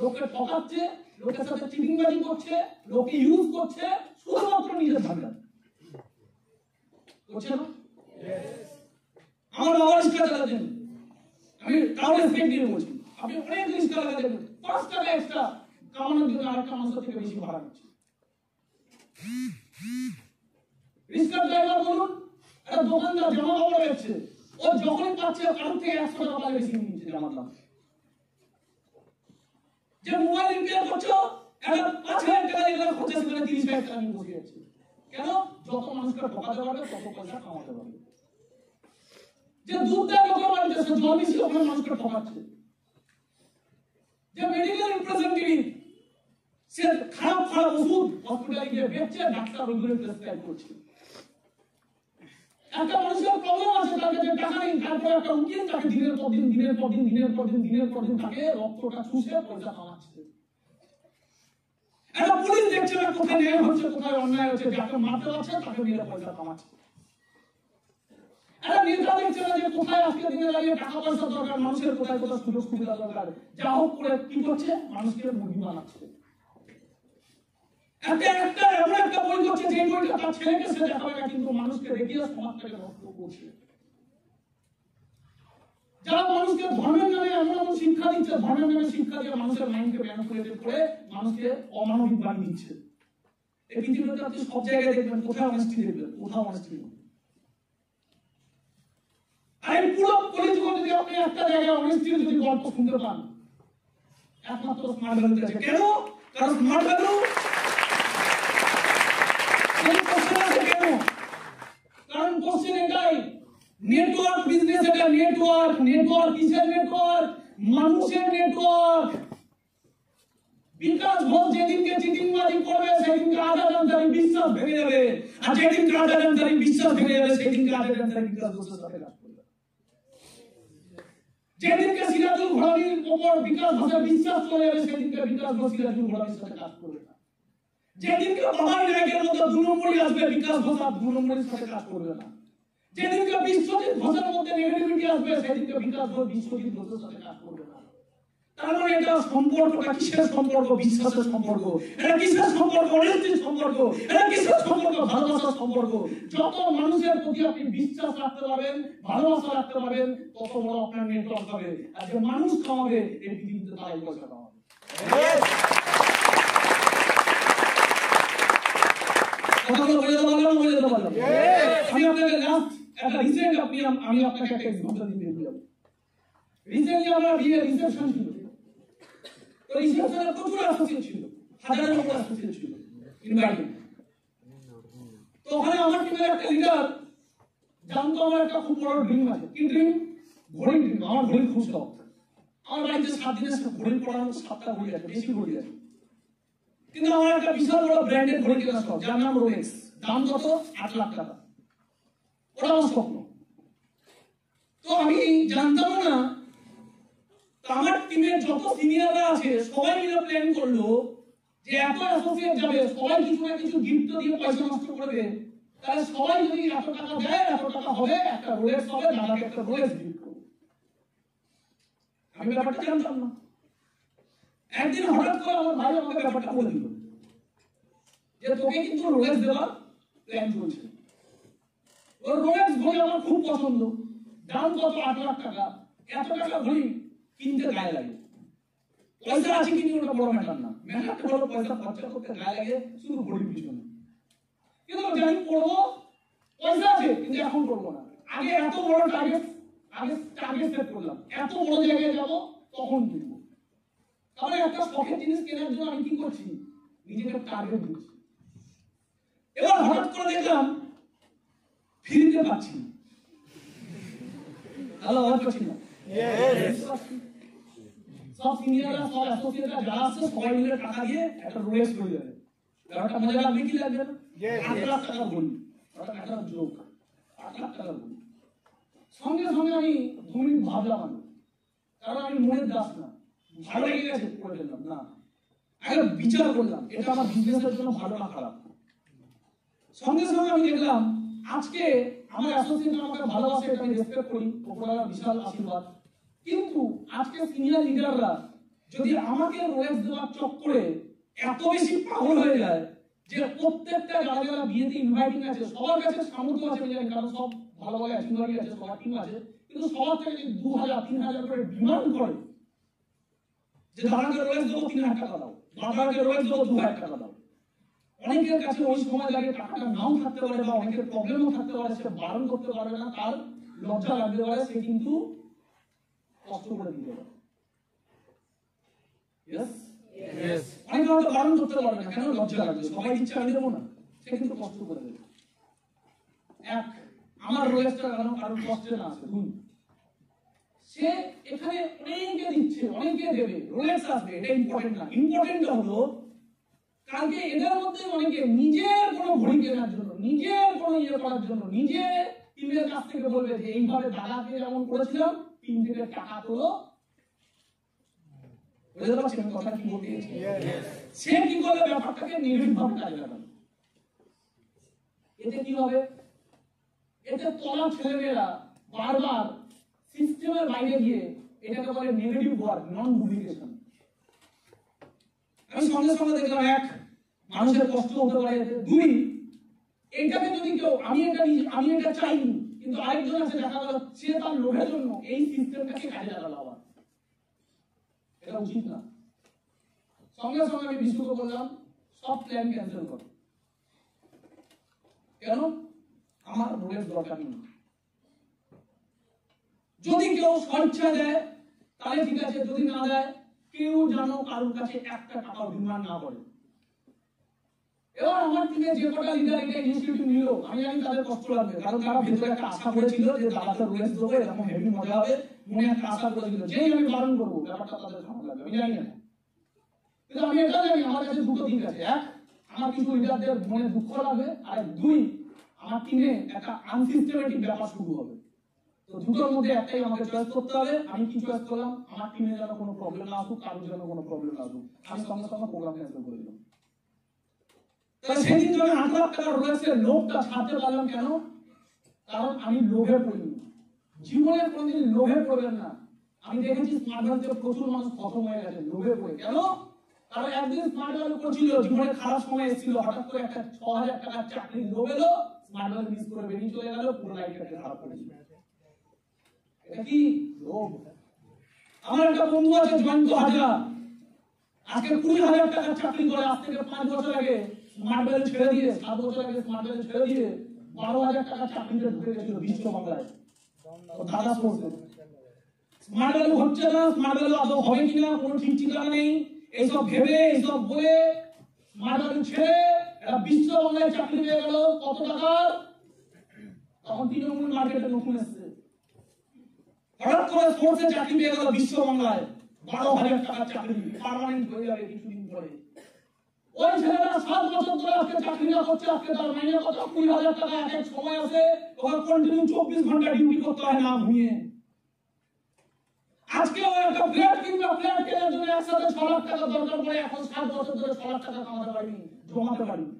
লোকে ঠকাচ্ছে লোকের সাথে চিটিংবাজি করছে লোকে ইউজ করছে শুধুমাত্র নিজের ভাবনা করছে না আমার বাবা রিক্সা চালাতেন আমি কাউকে রেসপেক্ট দিয়ে বলছি আপনি অনেক রিক্সা চালাতেন 5 টাকা এক্সট্রা কামানোর জন্য আরেকটা মানুষের থেকে বেশি ভাড়া নিচ্ছে রিক্সা ড্রাইভার বলুন একটা দোকানদার জামা কাপড় বেচছে ও যখনই পাচ্ছে কারোর থেকে 100 টাকা বেশি নিচ্ছে জামার দাম যে মোবাইল রিপেয়ার করছো একটা 5,000 টাকা দিয়ে খরচা সেখানে 30,000 টাকা নিয়ে বসে যাচ্ছে কেন যত মানুষকে ঠকাতে পারবে তত পয়সা কামাতে পারবে যে দুধ দেয় লোকের বাড়িতে সে জমি ছিল ওখানে মানুষকে ঠকাচ্ছে যে মেডিকেল রিপ্রেজেন্টেটিভ সে খারাপ ওষুধ হসপিটালে গিয়ে বেচছে ডাক্তার ওইগুলো প্রেসক্রাইব করছে একটা মানুষের প্রবলেম আছে তার কাছে টাকা নেই তারপরে একটা উকিল তাকে দিনের পর দিন তাকে রক্তটা চুষে পয়সা কামাচ্ছে একটা পুলিশ দেখছে না কোথায় ন্যায় হচ্ছে কোথায় অন্যায় হচ্ছে যাকে মারতে পারছে তাকে দিলে পয়সা কামাচ্ছে একটা নেতা দেখছে না যে কোথায় আজকে দিনে দাঁড়িয়ে টাকা পয়সা দরকার মানুষের কোথায় সুযোগ সুবিধা দরকার যা হোক করে কি করছে মানুষকে মুরগি বানাচ্ছে একটা এমন একটা বই করছে যে বইটা তার ছেলেকে সে দেখাবে না, কিন্তু মানুষকে দেখিয়ে সমাজটাকে নষ্ট করছে। যারা মানুষকে ধর্মের নামে এমন এমন শিক্ষা দিচ্ছে, ধর্মের নামে শিক্ষা দিয়ে মানুষের মাইন্ডকে ম্যানিপুলেট করে মানুষকে অমানবিক বানিয়ে দিচ্ছে। এই পৃথিবীতে আপনি সব জায়গায় দেখবেন, কোথাও অনেস্টি দেখবেন, কোথাও অনেস্টি নেই। আর এই পুরো পলিটিক্যাল যদি আপনি একটা জায়গায় অনেস্টির যদি গল্প শুনতে পান, একমাত্র স্মার্ট ভ্যালু আছে। কেন? কারণ স্মার্ট ভ্যালু কেন? কারণ কোশ্চেন এটাই, নেটওয়ার্ক বিজনেস, এটা নেটওয়ার্ক। নেটওয়ার্ক কিসের নেটওয়ার্ক? মানুষের নেটওয়ার্ক। বিকাশ ঘোষ যেদিনকে চিটিংবাজি করবে সেদিনকে আজাদান্তারি বিশ্বাস ভেঙে যাবে, আর যেদিনকে আজাদান্তারি বিশ্বাস ভেঙে যাবে সেদিনকে আজাদান্তারি বিকাশ ঘোষের সাথে কাজ করবে। যেদিনকে সিরাজুল ঘোড়ানির উপর বিকাশ ঘোষের বিশ্বাস চলে যাবে সেদিনকে বিকাশ ঘোষ সিরাজুল ঘোড়ানির সাথে কাজ করবে না। যেদিনকে বাবার র্যাঙ্কের মধ্যে 2 নম্বরই আসবে, বিকাশ ঘোষ আর 2 নম্বরের সাথে কাজ করবে না। যেদিনকে বিশ্বজিৎ ঘোষের মধ্যে নেগেটিভিটি আসবে সেদিনকে বিকাশ ঘোষ বিশ্বজিৎ ঘোষের সাথে কাজ করবে না। তার মানে এটা সম্পর্কটা কিসের সম্পর্ক? বিশ্বাসের সম্পর্ক। এটা কিসের সম্পর্ক? অনেস্টির সম্পর্ক। এটা কিসের সম্পর্ক? ভালোবাসার সম্পর্ক। যত মানুষের প্রতি আপনি বিশ্বাস রাখতে পারবেন, ভালোবাসা রাখতে পারবেন, তত বড় আপনার নেটওয়ার্ক হবে। আর যে মানুষ খাওয়াবে এই পৃথিবীতে তারাই পয়সা খাওয়াবে। কথাগুলো বোঝাতে পারলাম, বোঝাতে পারলাম। আমি আপনাকে লাস্ট একটা রিসেন্ট আমি আপনাকে একটা এক্সাম্পল দিয়ে দিলাম। রিসেন্টলি আমার বিয়ে রিসেপশন ছিল। তো রিসেপশনে প্রচুর অ্যাসোসিয়েট ছিল, হাজারের উপর অ্যাসোসিয়েট ছিল ইনভাইটেড। তো ওখানে আমার টিমের একটা লিডার জানতো আমার একটা খুব বড় ড্রিম আছে। কি ড্রিম? ঘড়ি ড্রিম। আমার ঘড়ি খুব শখ। আমার বাড়িতে 7 দিনের ঘড়ি পড়ানো 7টা ঘড়ি আছে, বেশি ঘড়ি আছে। কিন্তু আমার একটা বিশাল বড় ব্র্যান্ডের ঘড়ি কেনার শখ, যার নাম রোলেক্স। দাম কত? 8 লাখ টাকা। ওটা আমার স্বপ্ন। তো আমি জানতাম না, আমার টিমের যত সিনিয়ররা আছে সবাই মিলে প্ল্যান করলো যে এত অ্যাসোসিয়েট যাবে, সবাই কিছু না কিছু গিফট দিয়ে পয়সা নষ্ট করবে, তাহলে সবাই যদি 100 টাকা দেয়, 100 টাকা হবে, একটা রোলেক্স হবে, দাদাকে একটা রোলেক্স গিফট করবো। আমি ব্যাপারটা জানতাম না। একদিন হঠাৎ করে আমার ভাই আমাকে ব্যাপারটা বলে দিল যে তোকে কিন্তু রোলেক্স দেওয়ার প্ল্যান চলছে। ওর রোলেক্স ঘড়ি আমার খুব পছন্দ। দাম কত? 8 লাখ টাকা। এত টাকা ঘড়ি কিনতে গায়ে লাগে। পয়সা আছে কিন্তু ওটা বড় ম্যাটার না। ম্যাটারটা হলো পয়সা খরচা করতে গায়ে লাগে শুধু ঘড়ির পিছনে। কিন্তু জানি করবো, পয়সা আছে কিন্তু এখন করবো না। আগে এত বড় টার্গেট সেট করলাম, এত বড় জায়গায় যাবো, তখন কিনবো। তাহলে একটা শখের জিনিস কেনার জন্য আমি কি করছি? নিজেকে টার্গেট দিচ্ছি। এবার হঠাৎ করে দেখলাম ফিরতে পারছি না। হ্যালো, আওয়াজ পাচ্ছি না? সব সিনিয়ররা, সব অ্যাসোসিয়েটরা যারা আছে সবাই মিলে টাকা দিয়ে একটা রোলেক্স করে যাবে। ব্যাপারটা মজা লাগবে কি লাগবে না? 8 লাখ টাকা ঘড়ি, ওটা একটা যোগ 8 লাখ টাকা ঘড়ি। সঙ্গে সঙ্গে আমি 2 মিনিট ভাবলাম আমি, কারণ আমি মনের দাস না, ভালো লেগে গেছে করে ফেললাম না। আগে বিচার করলাম এটা আমার বিজনেসের জন্য ভালো না খারাপ। সঙ্গে সঙ্গে আমি দেখলাম আজকে আমার অ্যাসোসিয়েট আমাকে ভালোবাসে, এটা আমি রেসপেক্ট করি, ওপরওয়ালার বিশাল আশীর্বাদ। কিন্তু আজকে সিনিয়র লিডাররা যদি আমাকে রোলেক্স দেওয়ার চক্করে এত বেশি পাগল হয়ে যায় যে প্রত্যেকটা যারা যারা বিয়েতে ইনভাইটিং আছে সবার কাছে সামর্থ্য আছে, কারণ সব ভালো ভালো অ্যাচিভারি আছে, সবার টিম আছে, কিন্তু সবার থেকে 2000-3000 করে ডিমান্ড করে যে দাদাকে রোলেক্স দেবো 3000 টাকা দাও, দাদাকে রোলেক্স দেবো 2000 টাকা দাও। অনেকের কাছে ওই সময় দাঁড়িয়ে টাকাটা নাও থাকতে পারে বা অনেকের প্রবলেমও থাকতে পারে, সে বারণ করতে পারবে না, তার লজ্জা লাগতে পারে, সে কিন্তু কষ্ট করে দিতে পারে। অনেকে হয়তো বারণ করতে পারবে না, কেন? লজ্জা লাগবে, সবাই ইচ্ছা আমি দেবো না, সে কিন্তু কষ্ট করে দেবে। এক, আমার রোলেক্সটা কারণ কষ্টে না আছে। 2, সে এখানে অনেকে দিচ্ছে, অনেকে দেবে, রোলেক্স আসবে, এটা ইম্পর্টেন্ট না। ইম্পর্টেন্টটা হলো কালকে এদের মধ্যে অনেকে নিজের কোনো ঘড়ি কেনার জন্য, নিজের কোনো ইয়ে করার জন্য, নিজে টিমের কাছ থেকে বলবে যে এইভাবে দাদাকে যেমন করেছিলাম, টিম থেকে টাকা তোলো। বুঝতে পারছি আমি কথা কি বলতে চাইছি? সে কি করবে? ব্যাপারটাকে নেগেটিভ ভাবে কাজে লাগাবে। এতে কি হবে? এতে তলা ছেলেমেয়েরা বারবার সিস্টেমের বাইরে গিয়ে এটাকে বলে নেগেটিভ ওয়ার্ক, নন ডুপ্লিকেশন। আমি সঙ্গে সঙ্গে দেখলাম এক মানুষের কষ্ট হতে পারে। দুই, এইটাকে যদি কেউ আমি এটা চাইনি, কিন্তু আরেকজন আছে দেখা গেল সে তার লোভের জন্য এই সিস্টেমটাকে কাজে লাগালো আবার, এটা উচিত না। সঙ্গে সঙ্গে আমি বিষ্ণুকে বললাম সব প্ল্যান ক্যান্সেল করো। কেন? আমার রোলের দরকার নেই। যদি কেউ স্বেচ্ছা দেয় তাহলে ঠিক আছে, যদি না দেয় কেউ যেন কারোর কাছে একটা টাকা ডিমান্ড না করে। এবার আমার টিমে যে কটা লিডার এটা ইনিশিয়েটিভ নিল, আমি জানি তাদের কষ্ট লাগবে, কারণ তারা ভেতরে একটা আশা করেছিল যে দাদাকে রোলেস দেবো, এরকম হেভি মজা হবে, মনে একটা আশা করেছিল। যেই আমি বারণ করবো ব্যাপারটা তাদের খারাপ লাগবে, আমি জানি না। কিন্তু আমি এটা জানি আমার কাছে দুটো দিক আছে। এক, আমার কিছু লিডারদের মনে দুঃখ লাগবে, আর দুই, আমার টিমে একটা আনসিস্টেমেটিক ব্যাপার শুরু হবে। তো দুটোর মধ্যে একটাই আমাকে চয়েস করতে হবে। আমি কি চয়েস করলাম? আমার টিমে যেন কোনো প্রবলেম না আসুক, কারোর যেন কোনো প্রবলেম না আসুক। আমি সঙ্গে সঙ্গে প্রোগ্রাম ক্যান্সেল করে দিলাম। তাহলে সেদিন যখন 8 লাখ টাকা রয়েছে লোভটা ছাড়তে পারলাম কেন? কারণ আমি লোভে পড়িনি। জীবনে কোনোদিন লোভে পড়বেন না। আমি দেখেছি স্মার্ট ভ্যালুতে প্রচুর মানুষ খতম হয়ে গেছে লোভে পড়ে। কেন? কারণ একদিন স্মার্ট ভ্যালু করছিল, জীবনে খারাপ সময় এসেছিল, হঠাৎ করে একটা 6000 টাকার চাকরি লোভ এলো, স্মার্ট ভ্যালু মিস করে বেরিয়ে চলে গেল, পুরো লাইফটাকে খারাপ করে দিল। এটা কি লোভ? আমার একটা বন্ধু আছে জয়ন্ত হাজরা, আজকে 20,000 টাকার চাকরি করে, আজ থেকে 5 বছর আগে স্মার্ট ভ্যালু ছেড়ে দিয়ে, 7 বছর আগে স্মার্ট ভ্যালু ছেড়ে দিয়ে 12,000 টাকার চাকরিতে ঢুকে গেছিল বিশ্ব বাংলায়। দাদা পড়ছে স্মার্ট ভ্যালু হচ্ছে না, স্মার্ট ভ্যালু আদৌ হবে কিনা কোনো ঠিক ঠিকানা নেই, এইসব ভেবে এইসব বলে স্মার্ট ভ্যালু ছেড়ে একটা বিশ্ব বাংলায় চাকরি পেয়ে গেল। কত টাকার? তখন তৃণমূল মার্কেটে নতুন এসছে, হঠাৎ করে ফোর্সে চাকরি পেয়ে গেল বিশ্ব বাংলায়, 12,000 টাকার চাকরি পার্মানেন্ট হয়ে যাবে কিছুদিন পরে। ওই ছেলেরা 7 বছর ধরে আজকে চাকরি না করছে, আজকে তার মাইনে কত? 20,000 টাকা। এক সময় আছে ওরা কন্টিনিউ 24 ঘন্টা ডিউটি করতে হয় না ঘুমিয়ে। আজকে ওই একটা ফ্ল্যাট কিনবে, ফ্ল্যাট কেনার জন্য একসাথে 6 লাখ টাকা দরকার পড়ে, এখন 7 বছর ধরে 6 লাখ টাকা কামাতে পারিনি, জমাতে পারিনি।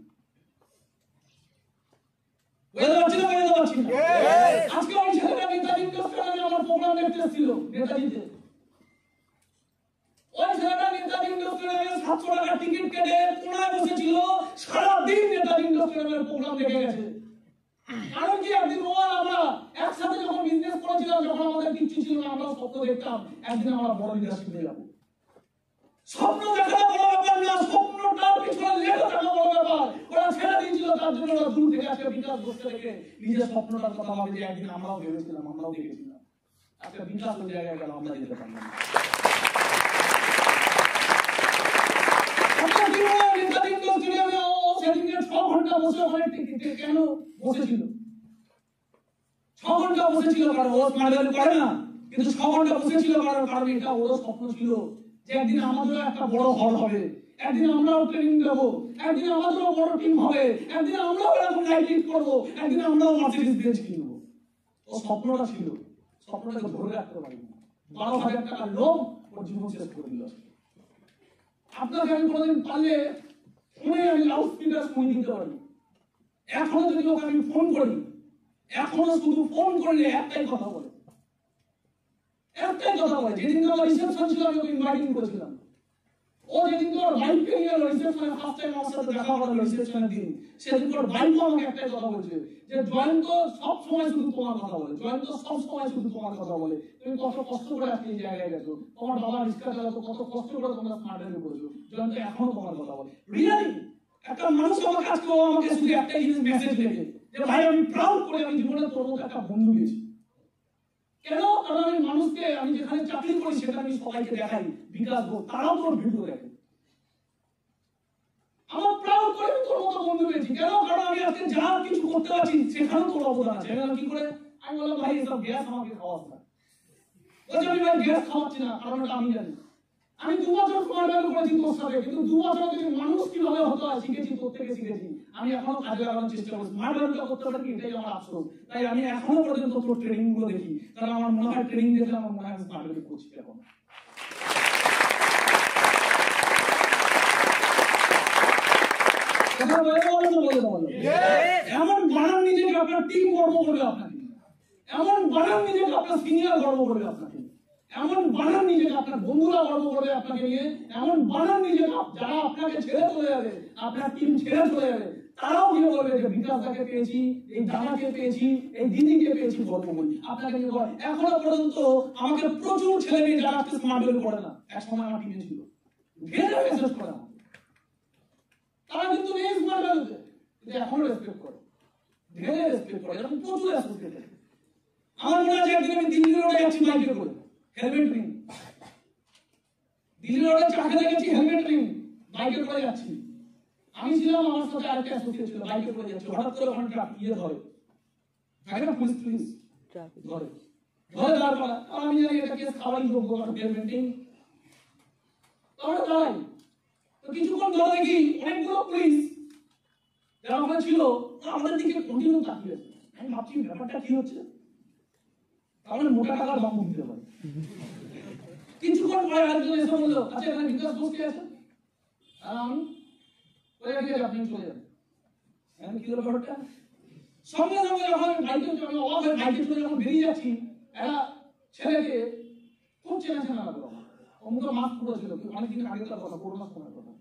আজকে ওই ছেলেটা নেতাজি ইন্ডাস্ট্রিয়ালে আমার প্রোগ্রাম দেখতে এসেছিল নেতাজিতে। ওই ছেলেটা নেতাজি ইন্ডাস্ট্রিয়ালে 700 টাকা টিকিট কেটে কোনায় বসেছিল, সারাদিন নেতাজি ইন্ডাস্ট্রিয়ালের প্রোগ্রাম দেখে গেছে। কারণ কি? একদিন ও আর আমরা একসাথে যখন বিজনেস করেছিলাম, যখন আমাদের কিছু ছিল না, আমরা স্বপ্ন দেখতাম একদিন আমরা বড় লিডারশিপে যাবো। স্বপ্ন দেখাটা বড় ব্যাপার না, স্বপ্নটার পিছনে লেগে থাকা বড় ব্যাপার। ওরা ছেড়ে দিয়েছিল, তার জন্য ওরা দূর থেকে আজকে বিকাশ বসতে থেকে নিজের স্বপ্নটার কথা ভাবে যে একদিন আমরাও ভেবেছিলাম, আমরাও দেখেছিলাম। আজকে বিকাশ ওই জায়গায় গেল, আমরা যেতে পারলাম না। সেদিনকে 6 ঘন্টা বসে ওখানে কেন বসেছিল? 6 ঘন্টা বসেছিল কারণ ও স্মার্ট ভ্যালু করে না, কিন্তু 6 ঘন্টা বসেছিল কারণ এটা ওর স্বপ্ন ছিল যে একদিন আমাদেরও একটা বড় হল হবে, একদিন আমরাও ট্রেনিং দেবো, একদিন আমাদেরও বড় টিম হবে, একদিন আমরাও এরকম লাইটিং করবো, একদিন আমরাও মার্সিডিজ বেঞ্চ কিনবো। ও স্বপ্নটা ছিল, স্বপ্নটাকে ধরে রাখতে পারিনি। 12,000 টাকার লোভ ওর জীবন শেষ করে দিল। আপনাকে আমি কোনোদিন পারলে ফোনে আমি লাউড স্পিকার শুনে দিতে পারি। এখনো যদি ওকে আমি ফোন করি, এখনো শুধু ফোন করলে একটাই কথা বলে, একটাই কথা বলে। যেদিন আমার রিসেপশন ছিল আমি ওকে ইনভাইটিং করেছিলাম, ও যেদিন তোর বাইক পেয়ে গেল রিসেপশনে, ফার্স্ট টাইম আমার সাথে দেখা করলো রিসেপশনের দিন, সেদিন তোর বাইকও আমাকে একটাই কথা বলছে যে জয়ন্ত সব সময় শুধু তোমার কথা বলে, জয়ন্ত সব সময় শুধু তোমার কথা বলে, তুমি কত কষ্ট করে আজকে এই জায়গায় গেছো, তোমার বাবা রিক্সা চালাতো, কত কষ্ট করে তোমরা স্মার্ট ভ্যালু করেছো, জয়ন্ত এখনো তোমার কথা বলে। রিয়েলি একটা মানুষ আমাকে আজকে আমাকে শুধু একটাই জিনিস মেসেজ দিয়েছে যে ভাই আমি প্রাউড করে আমি জীবনে তোর মতো একটা বন্ধু গেছি। কেন? কারণ আমি মানুষকে, আমি যেখানে চাকরি করি সেটা আমি সবাইকে দেখাই বিকাশ বোধ, তারাও তোর ভিডিও দেখে। আমার প্রাউড করে আমি তোর মতো বন্ধু পেয়েছি। কেন? কারণ আমি আজকে যা কিছু করতে পারছি সেখানেও তোর অবদান আছে। কি করে? আমি বললাম ভাই এসব গ্যাস আমাকে খাওয়াস না। বলছি আমি ভাই গ্যাস খাওয়াচ্ছি না, কারণ এটা আমি জানি। আমি 2 বছর স্মার্ট ভ্যালু করেছি তোর সাথে, কিন্তু 2 বছর থেকে মানুষ কিভাবে হতে হয় শিখেছি, তোর থেকে শিখেছি। আমি এখনো কাজে লাগানোর চেষ্টা করছি, স্মার্ট ভ্যালুটা করতে পারি, এটাই আমার আফসোস। তাই আমি এখনো পর্যন্ত তোর ট্রেনিং গুলো দেখি, কারণ আমার মনে হয় ট্রেনিং দেখলে আমার মনে হয় স্মার্ট ভ্যালু করছি এখন। এমন বানান নিজেকে আপনার টিম গর্ব করবে আপনাকে, এমন বানান নিজেকে আপনার সিনিয়র গর্ব করবে আপনাকে, এমন বানান নিজেকে, আপনার বন্ধুরা গর্ব করে আপনাকে নিয়ে, এমন বানান নিজেকে যারা আপনাকে ছেড়ে চলে যাবে, আপনার টিম ছেড়ে চলে যাবে, তারাও কি বলবে যে বিকাশদাকে পেয়েছি, এই দাদাকে পেয়েছি, এই দিদিকে পেয়েছি, গর্ব করি। আপনাকে নিয়ে বলে এখনো পর্যন্ত আমাকে প্রচুর ছেলে মেয়ে যারা আজকে স্মার্ট ভ্যালু করে না, এক সময় আমার টিমে ছিল, ঘেরে মেসেজ করে আমাকে। তারা কিন্তু নেই স্মার্ট ভ্যালুতে, কিন্তু এখনো রেসপেক্ট করে, ঘেরে রেসপেক্ট করে, এরকম প্রচুর অ্যাসোসিয়েট আছে। আমার মনে আছে একদিন আমি দিল্লি রোডে যাচ্ছি বাইকে করে, হেলমেট নিয়ে, দিল্লি রোডে চা খেতে গেছি, হেলমেট নিয়ে বাইকে করে যাচ্ছি। আমি ছিলাম, আমার সাথে আরেকটা অ্যাসোসিয়েট ছিল, বাইকে করে যাচ্ছি, হঠাৎ করে ওখানে ট্রাফিক ধরে, থাকে না পুলিশ ধরে দাঁড় করা। আর আমি জানি এটা কেস খাওয়াই যোগ্য, হেলমেটিং তাহলে দাঁড়াই। তো কিছুক্ষণ ধরে দেখি অনেকগুলো পুলিশ যারা ওখানে ছিল আমাদের দিকে কন্টিনিউ তাকিয়ে। আমি ভাবছি ব্যাপারটা কি হচ্ছে, তাহলে মোটা টাকার বাম্বু দিতে পারে। কিছুক্ষণ পরে আরেকজন এসে বললো, আচ্ছা এখানে বিকাশ ঘোষ কে আছে? আর আমি আপনি চলে যান। আমি কি হলো ব্যাপারটা, সঙ্গে সঙ্গে যখন বাইকে আমি অবাক হয়ে বাইকে চলে যখন বেরিয়ে যাচ্ছি, একটা ছেলেকে খুব চেনা চেনা লাগলো। ও মুখে মাস্ক পরেছিল, অনেকদিন আগেকার কথা, করোনার সময়ের কথা।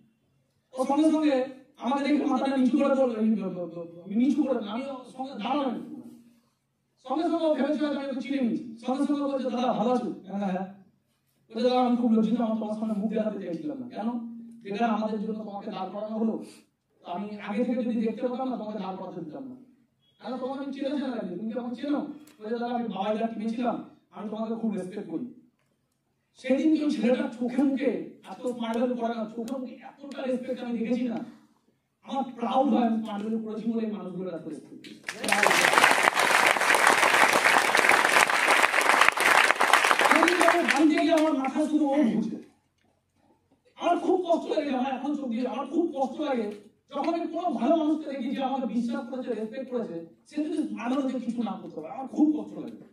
ও সঙ্গে সঙ্গে আমাকে দেখে মাথাটা নিচু করে বললো, নিচু করে আমি সঙ্গে দাঁড়ালাম, সঙ্গে সঙ্গে ও ভেবেছিল আমি ওকে চিনে নিয়েছি। সঙ্গে সঙ্গে বলছে, দাদা ভালো আছো? হ্যাঁ হ্যাঁ। বলছে, দাদা আমি খুব লজ্জিত, আমার তোমার সামনে মুখ দেখাতে চাইছিলাম না। কেন? যেটা আমাদের জন্য তোমাকে দাঁড় করানো হলো, আমি আগে থেকে যদি দেখতে পেতাম না, তোমাকে দাঁড় করাতে দিতাম না। তাহলে তোমাকে আমি চেনেছি না, তুমি কি আমাকে চেনো? বলছে, দাদা আমি বাবাইদার টিমে ছিলাম, আমি তোমাকে খুব রেসপেক্ট করি। সেদিন কেউ ছেলেটার চোখে মুখে এত স্মার্ট ভ্যালু করে না, চোখে মুখে এতটা রেসপেক্ট আমি দেখেছি না, আমার প্রাউড হয় আমি স্মার্ট ভ্যালু করেছি বলে এই মানুষগুলো এত রেসপেক্ট। আমার মাথা শুধু ও ঘুরছে, আমার খুব কষ্ট লাগে, আমার এখন চোখ দিয়ে আমার খুব কষ্ট লাগে যখন আমি কোনো ভালো মানুষকে দেখি যে আমাকে বিশ্বাস করেছে, রেসপেক্ট করেছে, সে যদি ভালো হচ্ছে কিছু না করতে পারে, আমার খুব কষ্ট লাগে।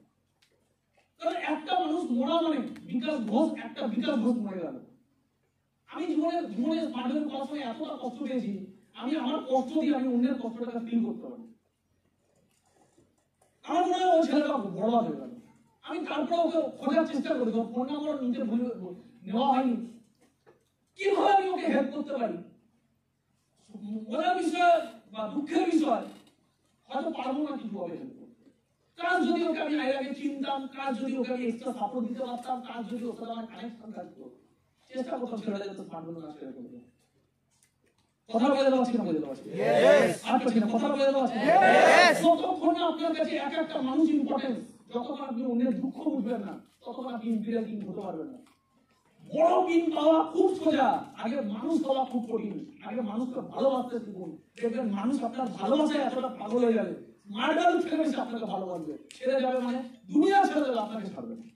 কারণ একটা মানুষ মরা মানে বিকাশ ঘোষ, একটা বিকাশ ঘোষ মরে গেল। আমি জীবনে স্মার্ট ভ্যালু করার সময় এতটা কষ্ট পেয়েছি, আমি আমার কষ্ট দিয়ে আমি অন্যের কষ্টটাকে ফিল করতে পারি। আমার মনে হয় ওই ছেলেটা বড় হয়ে গেল। আমি তারপরে ওকে খোঁজার চেষ্টা করি, ওর ফোন নাম্বার নিজে নেওয়া হয়নি, কিভাবে আমি ওকে হেল্প করতে পারি। মজার বিষয় বা দুঃখের বিষয়, হয়তো পারবো না কিছু হবে হেল্প। কাজ যদি ওকে আমি আগে চিনতাম, কাজ যদি ওকে আমি এক্সট্রা সাপোর্ট দিতে পারতাম, কাজ যদি ওকে আমার কানেকশন থাকতো, চেষ্টা করতাম ছেড়ে যেতে পারবো না, ছেড়ে করবো। কথা বলে দেওয়া ছিল, বলে দেওয়া ছিল, আরেকটা ছিল কথা বলে দেওয়া ছিল। যতক্ষণ না আপনার কাছে এক একটা মানুষ ইম্পর্টেন্ট, যতক্ষণ আপনি অন্যের দুঃখ বুঝবেন না, ততক্ষণ আপনি ইম্পিরিয়াল কিং হতে পারবেন না। বড় কিং পাওয়া খুব সোজা, আগে মানুষ হওয়া খুব কঠিন। আগে মানুষকে ভালোবাসতে শিখুন, দেখবেন মানুষ আপনার ভালোবাসায় এতটা পাগল হয়ে যাবে, মার্ডার ছেড়ে বেশি আপনাকে ভালোবাসবে, ছেড়ে যাবে মানে দুনিয়া ছেড়ে যাবে, আপনাকে ছাড়বে না।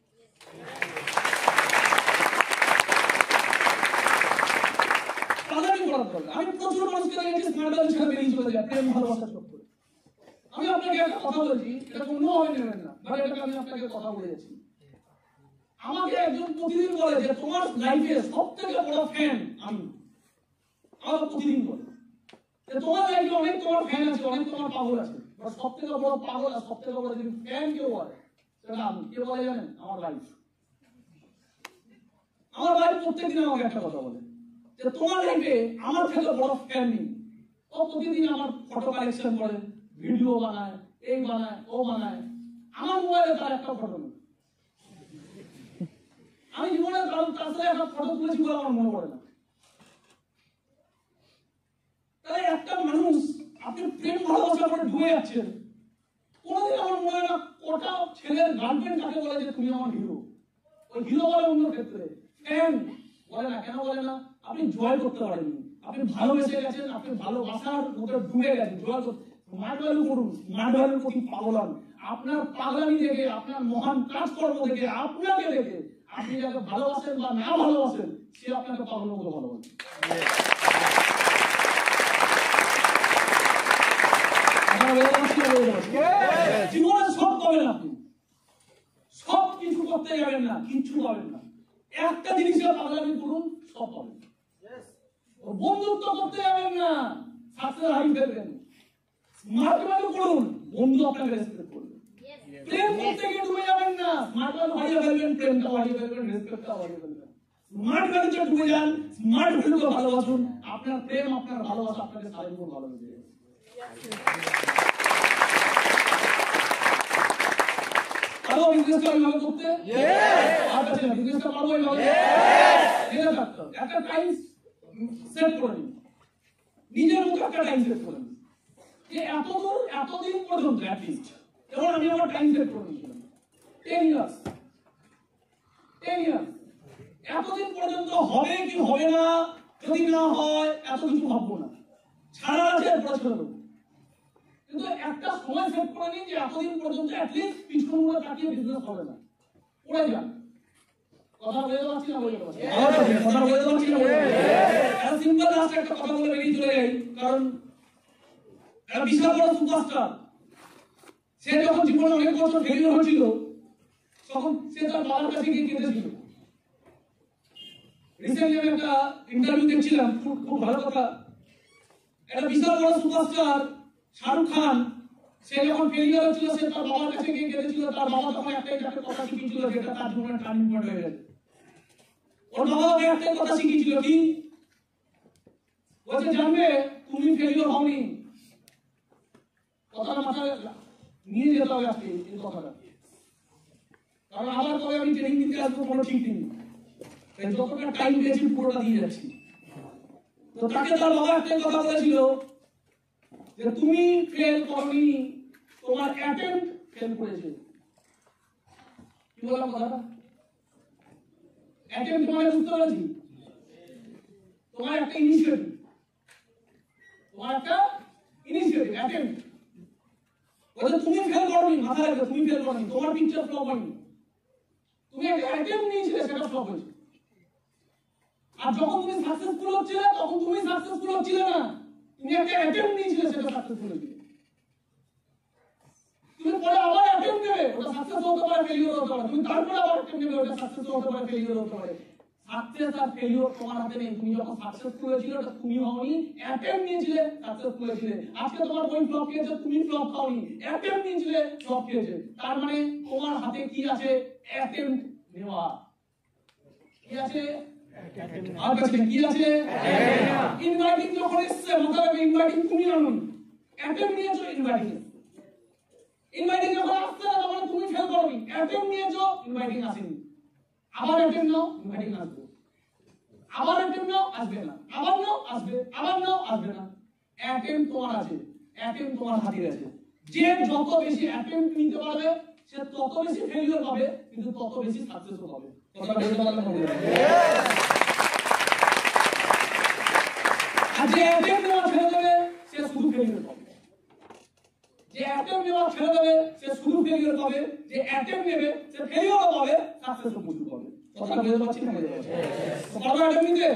আমি প্রচুর মানুষকে দেখেছি মার্ডার ছেড়ে বেরিয়ে চলে যায় প্রেম ভালোবাসার চক্করে। আমি আপনাকে একটা কথা বলছি, এটা অন্যভাবে নেবেন না, ভাই এটাকে আমি আপনাকে কথা বলে যাচ্ছি। আমাকে একজন প্রতিদিন বলে যে তোমার লাইফে সব থেকে বড় ফ্যান আমি। আমাকে প্রতিদিন বলে যে তোমার লাইফে অনেক তোমার ফ্যান আছে, অনেক তোমার পাগল আছে, সব থেকে বড় পাগল আর সব থেকে বড় যদি ফ্যান কেউ বলে সেটা আমি। কে বলে জানেন? আমার লাইফ। আমার লাইফ প্রত্যেকদিন আমাকে একটা কথা বলে যে তোমার লাইফে আমার থেকে বড় ফ্যান নেই। ও প্রতিদিন আমার ফটো কালেকশন করে, ভিডিও বানায়, এই বানায়, ও বানায়। আমার মোবাইলে তার একটা ফটো নেই। আমি জীবনে তার সাথে একটা ফটো তুলেছি বলে আমার মনে পড়ে না। তাহলে একটা মানুষ আপনি প্রেম ভালোবাসা করে ডুবে যাচ্ছেন, কোনোদিন আমার মনে হয় না কটা ছেলের গার্লফ্রেন্ড তাকে বলে যে তুমি আমার হিরো। ওই হিরো বলে অন্য ক্ষেত্রে, ফ্যান বলে না। কেন বলে না? আপনি জয় করতে পারেননি, আপনি ভালোবেসে গেছেন, আপনি ভালোবাসার মধ্যে ডুবে গেছেন। জয় করতে মার্ট ভ্যালু করুন, মার্ট ভ্যালুর প্রতি পাগল হন। আপনার পাগলামি দেখে, আপনার মহান কাজকর্ম দেখে, আপনাকে দেখে আপনি যাকে ভালোবাসেন বা না ভালোবাসেন, সে আপনাকে পাগলের মতো ভালোবাসে। জীবনে সব পাবেন, আপনি সব কিছু করতে যাবেন না, কিচ্ছু পাবেন না। একটা জিনিসের পাগলামি করুন, সব পাবেন। বন্ধুত্ব করতে যাবেন না, সাকসেস হাই ফেলবেন। স্মার্ট ভ্যালু করুন, বন্ধু আপনাকে রেসপেক্ট করবে। প্রেম করতে গিয়ে ডুবে যাবেন না, স্মার্ট ওয়ান হারিয়ে ফেলবেন, প্রেমটাও হারিয়ে ফেলবেন, রেসপেক্টটাও হারিয়ে ফেলবেন। স্মার্ট ভ্যালুতে ঢুকে যান, স্মার্ট ভ্যালুকে ভালোবাসুন, আপনার প্রেম, আপনার ভালোবাসা আপনাকে সারা জীবন ভালোবেসে যাবে। আরো বিজনেসটা এইভাবে করতে, আর কাছে না বিজনেসটা পারবো এইভাবে, জেনে থাকতে হবে। একটা টাইম সেট করে নিন, নিজের মুখে একটা টাইম সেট করে নিন যে এতদিন পর্যন্ত অ্যাটলিস্ট, যেমন আমি আমার টাইম সেট করে নিয়েছিলাম 10 ইয়ার্স, এতদিন পর্যন্ত হবে কি হবে না, যদি না হয় এত কিছু ভাববো না, ছাড়া আছে এরপরে ছেড়ে দেবো। কিন্তু একটা সময় সেট করে নিন যে এতদিন পর্যন্ত অ্যাটলিস্ট পিছনগুলো তাকিয়ে বিজনেস হবে না, পড়ে যান। কথা বলে যাচ্ছি না, বলে যাচ্ছি কথা বলে যাচ্ছি না, একটা সিম্পল লাস্ট একটা কথা বলে বেরিয়ে চলে যাই। কারণ একটা বিশাল বড় সুপারস্টার, সে যখন জীবনে অনেক বছর ফেলিওর হয়েছিল তখন সে তার বাবার কাছে গিয়ে কেঁদেছিল। রিসেন্টলি আমি একটা ইন্টারভিউ দেখছিলাম, খুব ভালো কথা। একটা বিশাল বড় সুপারস্টার শাহরুখ খান, সে যখন ফেলিওর হয়েছিল সে তার বাবার কাছে গিয়ে কেঁদেছিল। তার বাবা তখন একটাই কথা শিখিয়েছিল, যেটা তার জীবনের টার্নিং পয়েন্ট হয়ে গেছে। ওর বাবা ওকে একটাই কথা শিখিয়েছিল, কি বলছে, জানবে তুমি ফেলিওর হওনি। কথাটা মাথায় নিয়ে যেতে হবে আজকে এই কথাটা, কারণ আবার পরে আমি ট্রেনিং দিতে আসবো কোনো ঠিক নেই, যতটা টাইম পেয়েছি পুরোটা দিয়ে যাচ্ছি। তো তাকে তার বাবা একটা কথা বলেছিল যে তুমি ফেল করনি, তোমার অ্যাটেম্প্ট ফেল করেছে। কি বললাম কথাটা? অ্যাটেম্প্ট মানে বুঝতে পেরেছি, তোমার একটা ইনিশিয়েটিভ, অ্যাটেম্প্ট। বলছে তুমি ফেল করনি, মাথায় রাখবে তুমি ফেল করনি, তোমার পিকচার ফ্লপ হয়নি, তুমি একটা অ্যাটেম্প্ট নিয়েছিলে, সেটা ফ্লপ হয়েছে। আর যখন তুমি সাকসেসফুল হচ্ছিলে তখন তুমি সাকসেসফুল হচ্ছিলে না, তুমি একটা অ্যাটেম্প্ট নিয়েছিলে, সেটা সাকসেসফুল হয়েছিল। তুমি পরে আবার অ্যাটেম্প্ট নেবে, ওটা সাকসেস হতে পারে, ফেলিওর হতে পারে, তুমি তারপরে আবার অ্যাটেম্প্ট নেবে, ওটা সাকসেস হতে পারে, ফেলিওর হতে পারে। সাকসেস আর ফেলিওর তোমার হাতে নেই। তুমি যখন সাকসেসফুল হয়েছিল ওটা তুমি হওনি, অ্যাটেম্প্ট নিয়েছিলে, সাকসেসফুল হয়েছিলে। আজকে তোমার বই ফ্লপ খেয়েছে, তুমি ফ্লপ খাওনি, অ্যাটেম্প্ট নিয়েছিলে, ফ্লপ খেয়েছে। তার মানে তোমার হাতে কি আছে? অ্যাটেম্প্ট নেওয়া। কি আছে? আর কাছে কি আছে? ইনভাইটিং যখন এসছে, মতলব ইনভাইটিং তুমি আনুন, অ্যাটেম্প্ট নিয়েছো, ইনভাইটিং যখন আসছে না তখন তুমি ফেল করোনি, অ্যাটেম্প্ট নিয়েছো, ইনভাইটিং আসেনি। আবার অ্যাটেম্প্ট নাও, ইনভাইটিং আসবে, আবার অ্যাটেম্প্ট নাও, আসবে না, আবার নাও, আসবে, আবার নাও, আসবে না। অ্যাটেম্প্ট তোমার আছে, অ্যাটেম্প্ট তোমার হাতে আছে। যে যত বেশি অ্যাটেম্প্ট নিতে পারবে সে তত বেশি ফেলিওর পাবে, কিন্তু তত বেশি সাকসেসও পাবে। কথাটা বলতে পারলে হবে। আর যে অ্যাটেম্প্ট নেওয়া ছেড়ে দেবে সে শুধু ফেলিওর পাবে, যে অ্যাটেম্প্ট নেওয়া ছেড়ে দেবে সে শুধু ফেলিওর পাবে, যে অ্যাটেম্প্ট নেবে সে ফেলিওরও পাবে, সাকসেসও প্রচুর পাবে। কথাটা বুঝতে পারছি না? পারবে অ্যাটেম্প্ট নিতে?